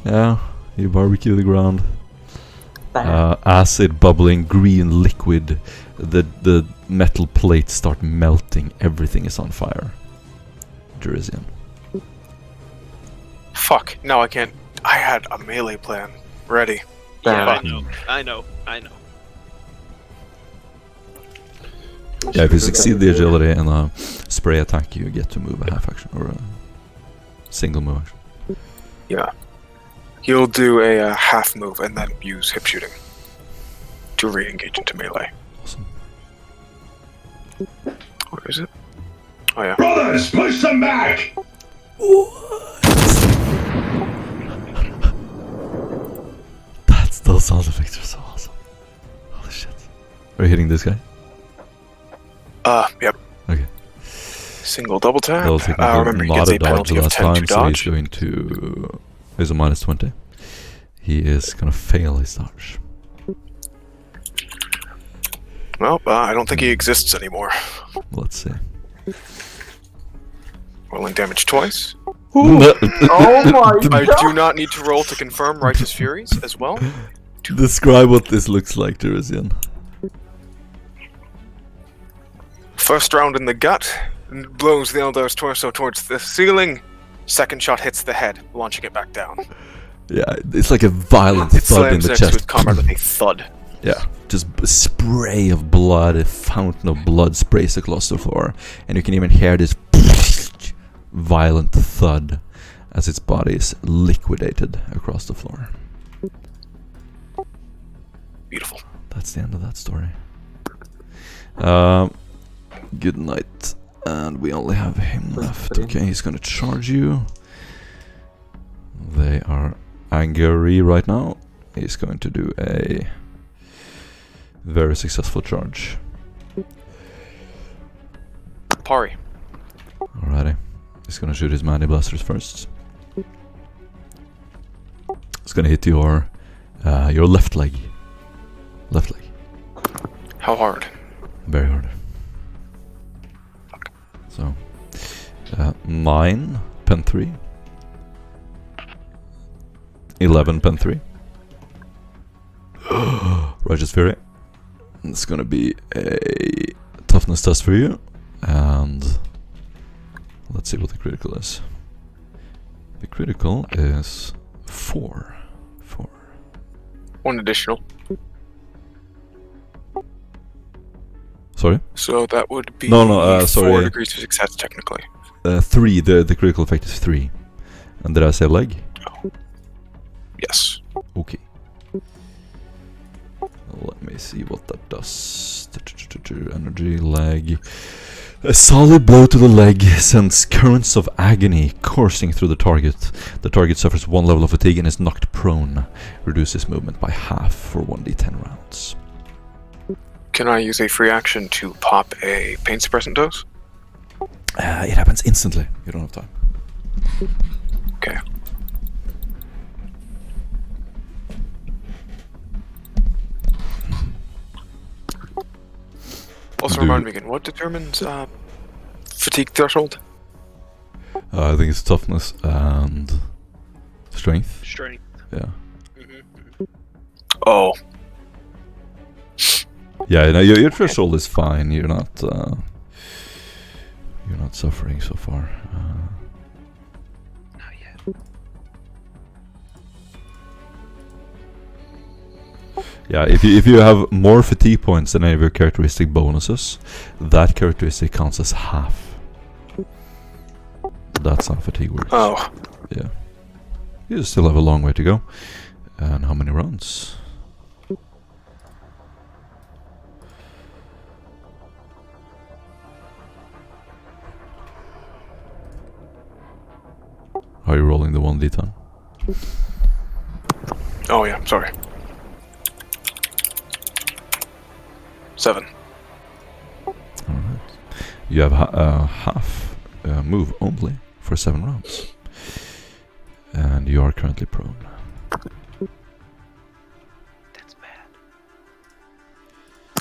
Yeah, you barbecue the ground. Acid bubbling, green liquid. The metal plates start melting. Everything is on fire. Jerisian. Fuck, no, I can't. I had a melee plan ready. Yeah, Damn. I know. Yeah, if you succeed the agility and a spray attack, you get to move a half action or a single move action. Yeah. He'll do a half move and then use hip shooting to re-engage into melee. Awesome. Where is it? Oh yeah. Brothers, push them back! Those sound effects are so awesome. Holy shit. Are you hitting this guy? Yep. Okay. Single double tap. Those Remember, he not gets a a dodge penalty of last 10 time, to so he's dodge. going to... He's a minus 20. He is gonna fail his dodge. Well, I don't think he exists anymore. Let's see. Rolling damage twice. Oh my I god! do not need to roll to confirm Righteous Furies as well. Describe what this looks like, Jerisian. First round in the gut, blows the Eldar's torso towards the ceiling. Second shot hits the head, launching it back down. Yeah, it's like a violent It thud in slams the next chest. with combat with a thud. Yeah, just a spray of blood, a fountain of blood sprays across the floor, and you can even hear this violent thud as its body is liquidated across the floor. Beautiful. That's the end of that story. Good night. And we only have him left. Okay, he's gonna charge you. They are angry right now. He's going to do a very successful charge. Pari. Alrighty. He's gonna shoot his Manny Blasters first. It's gonna hit your left leg. Left leg. How hard? Very hard. So, 9, pen 3. 11, pen 3. Righteous Fury. It's gonna be a toughness test for you. And let's see what the critical is. The critical is 4. 4. One additional. Sorry? So that would be No, sorry. 4 degrees of success technically. 3. The critical effect is 3. And did I say leg? Yes. Okay. Let me see what that does. Energy, leg. A solid blow to the leg sends currents of agony coursing through the target. The target suffers 1 level of fatigue and is knocked prone. Reduces movement by half for 1d10 rounds. Can I use a free action to pop a pain suppressant dose? It happens instantly. You don't have time. Okay. Also, remind me again, what determines fatigue threshold? I think it's toughness and strength. Strength. Yeah. Oh. Yeah, no, your threshold is fine. You're not suffering so far. Not yet. Yeah, if you have more fatigue points than any of your characteristic bonuses, that characteristic counts as half. That's how fatigue works. Oh. Yeah. You still have a long way to go. And how many rounds? Are you rolling the 1d10? Oh yeah, sorry. 7. Alright. You have half move only for 7 rounds. And you are currently prone. That's bad.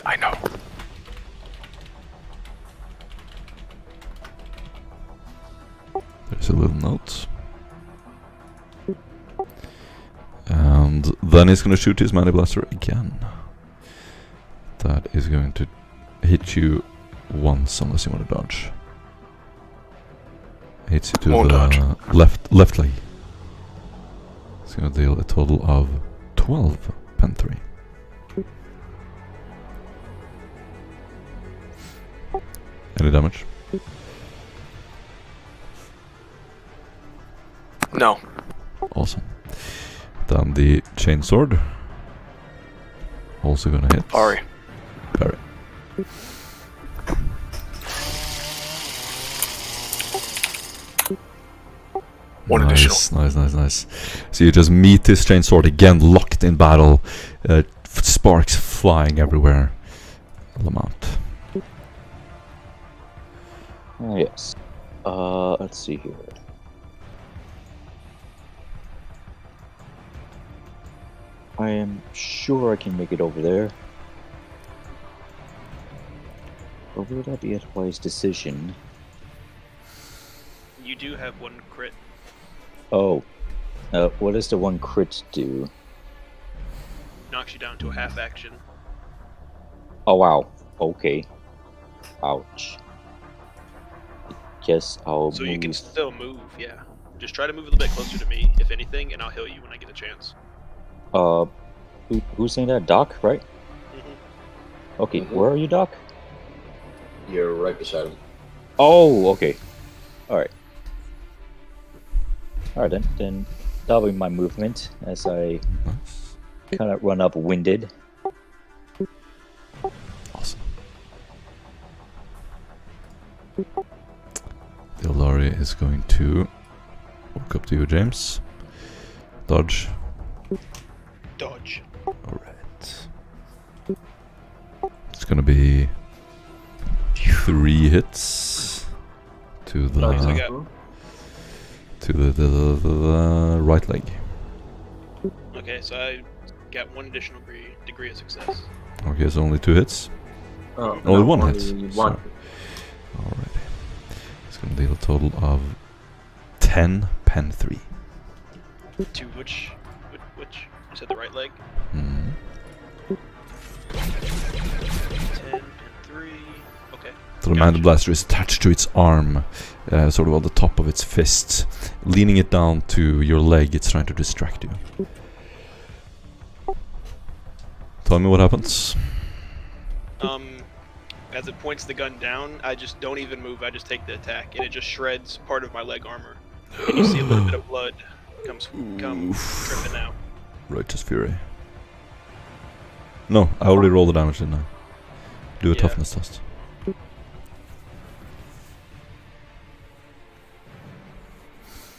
I know. There's a little note. And then he's going to shoot his Mighty Blaster again. That is going to hit you once unless you want to dodge. Hits you to Won't the dodge. left leg. It's going to deal a total of 12 pen 3. Any damage? No. Awesome. Then the chainsword. Also gonna hit. Parry. Parry. One additional. Nice. So you just meet this chainsword again, locked in battle. Sparks flying everywhere. Lamont. Yes. Let's see here. I am sure I can make it over there. Or would that be a wise decision? You do have 1 crit. Oh. What does the 1 crit do? Knocks you down to a half action. Oh wow. Okay. Ouch. Guess I'll So move. you can still move, yeah. Just try to move a little bit closer to me, if anything, and I'll heal you when I get a chance. Who's saying that? Doc, right? Mhm. Okay, where are you, Doc? You're right beside him. Oh, okay. Alright. Alright then that'll be my movement as I kind of run up winded. Awesome. The Alari is going to walk up to you, James. Dodge. Dodge. Alright. It's gonna be 3 hits to the Nice, I got. to the right leg. Okay, so I got 1 additional degree of success. Okay, so only 2 hits. Oh, Only no, 1 only hit. one. Sorry. Alrighty. It's gonna deal a total of 10 pen 3. To which? You said the right leg? Mm. 10 and 3. Okay. So the Mighty Blaster is attached to its arm, sort of on the top of its fist. Leaning it down to your leg, it's trying to distract you. Tell me what happens. As it points the gun down, I just don't even move. I just take the attack, and it just shreds part of my leg armor. And you see a little bit of blood come dripping out. Righteous Fury. No, I already rolled the damage, didn't I? Do a Yeah. toughness test.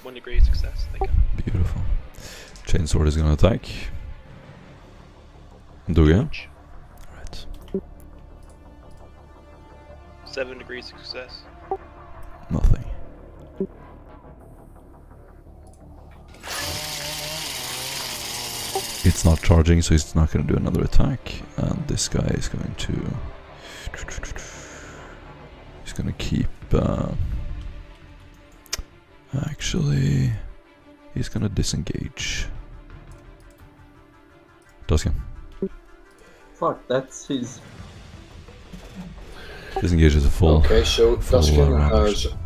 1 degree of success. Thank God. Beautiful. Chainsword is gonna attack. Do again. Alright. 7 degrees of success. Nothing. It's not charging, so it's not gonna do another attack. And this guy is going to... He's gonna keep... Actually... He's gonna disengage. Duskin. Fuck, that's his. Disengage is a full... Okay, so full Duskin round has action.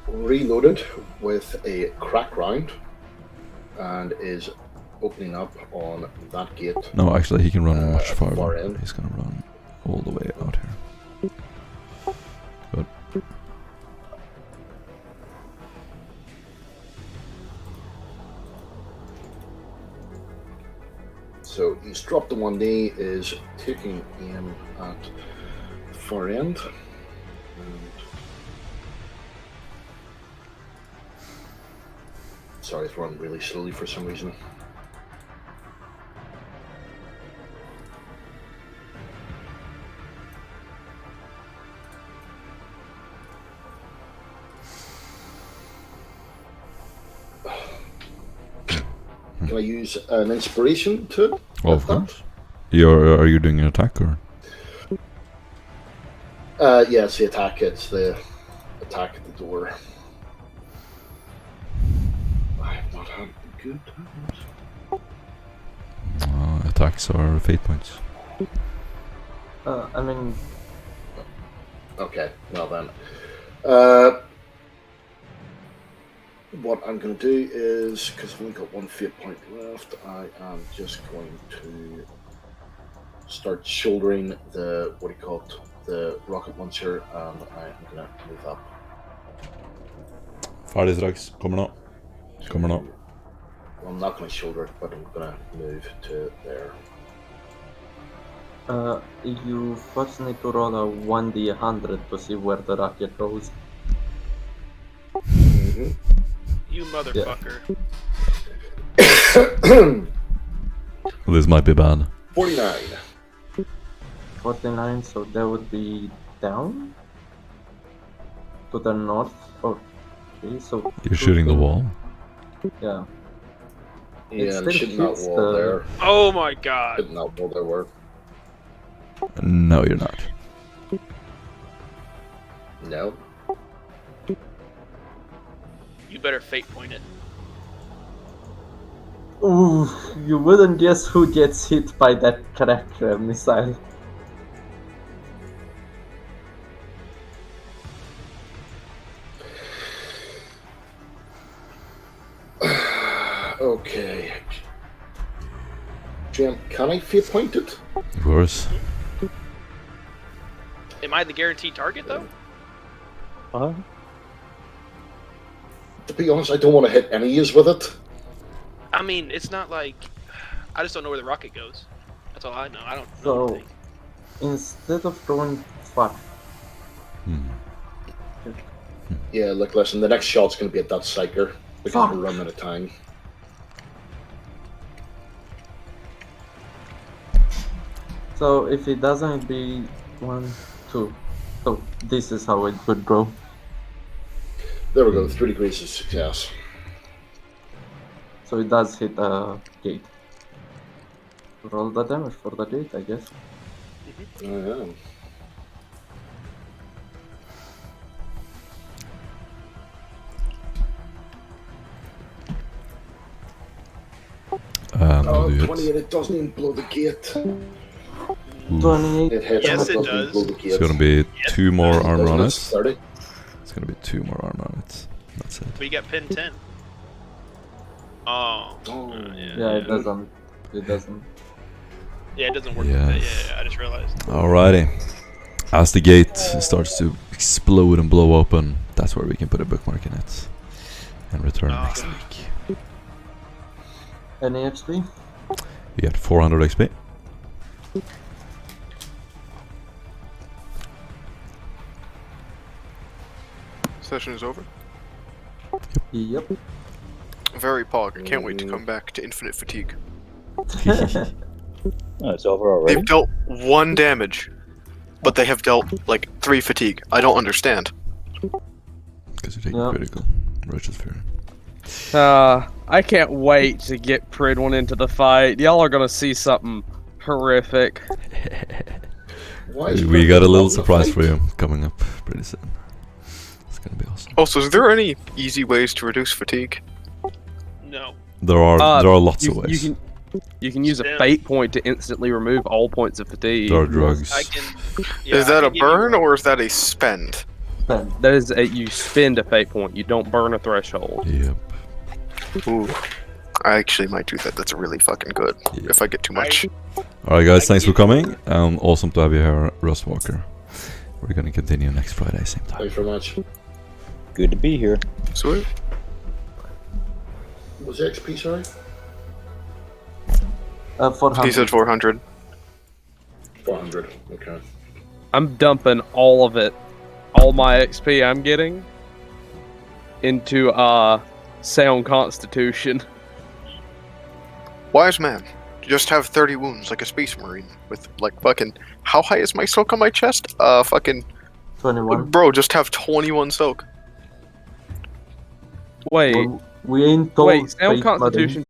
reloaded with a crack round and is opening up on that gate. No, actually he can run much far farther. end. He's gonna run all the way out here. Good. So he's dropped the 1D, is taking aim at the far end. And sorry, it's running really slowly for some reason. Can I use an inspiration to Well, of course. Are you doing an attack or? Yeah, it's the attack. It's the attack at the door. I have not had good times. Attacks are fate points. I mean, Okay, well then. What I'm going to do is, because I've only got 1 fate point left, I am just going to start shouldering the, what do you call it, the rocket launcher, and I'm going to move up. Färdig strax. Kommer nå. Kommer nå. Well, I'm not going to shoulder it, but I'm going to move to there. you first need to roll a 1d100 to see where the rocket goes. Mm-hmm. You motherfucker. This might be bad. 49. 49, so that would be down to the north. Okay, so You're shooting the wall. Yeah. Yeah, still and shouldn't that hits wall the- there. Oh my god. Shouldn't that wall there work? No, you're not. No. You better fate point it. Ooh, you wouldn't guess who gets hit by that crack missile. Okay. Jim, can I fate point it? Of course. Am I the guaranteed target though? What? To be honest, I don't want to hit any use with it. I mean, it's not like I just don't know where the rocket goes. That's all I know. I don't know. So, anything. instead of going far, Yeah, look, listen, the next shot's going to be at that psyker because Fuck. we're running out of time. so if it doesn't be 1, 2, so this is how it would go. There we go, 3 degrees of success. So it does hit a gate. Roll the damage for the gate, I guess. I am. No, do 28, it doesn't even blow the gate. 28. It hits, Yes, but it doesn't does. blow the gate. It's gonna be 2 more armor on That's it. 30. It's gonna be 2 more armor on it. That's it. We got pin 10. Oh. Oh. Yeah, it doesn't. It doesn't. Yeah, it doesn't work Yes. with that. Yeah, I just realized. Alrighty. As the gate starts to explode and blow open, that's where we can put a bookmark in it. And return next week. Any XP? You get 400 XP. Session is over. Yep. Very pog. I can't wait to come back to infinite fatigue. Oh, it's over already. They've dealt 1 damage, but they have dealt like 3 fatigue. I don't understand. Because you take Yeah. critical. Roach's Fury. I can't wait to get Pridwin into the fight. Y'all are gonna see something horrific. Why is We got a Pridwin little not in the surprise fight? for you coming up pretty soon. It's gonna be awesome. Also, is there any easy ways to reduce fatigue? No. There are lots of ways. You can use a Stem. fate point to instantly remove all points of fatigue. There are drugs. I can. Yeah, Is that I a can give you burn one. or is that a spend? Spend. That is you spend a fate point. You don't burn a threshold. Yep. Ooh. I actually might do that. That's really fucking good. Yeah. If I get too much. Alright guys, I thanks for can coming. Awesome to have you here, Rust Walker. We're gonna continue next Friday, same time. Thanks very much. Good to be here. Sweet. Was the XP, sorry? 400. He said 400. 400. Okay. I'm dumping all of it, all my XP I'm getting, into sound constitution. Wise man. Just have 30 wounds like a space marine. With like fucking. How high is my soak on my chest? Fucking. 21. Bro, just have 21 soak. Wait, Well, we ain't told wait, sound fate, buddy. constitution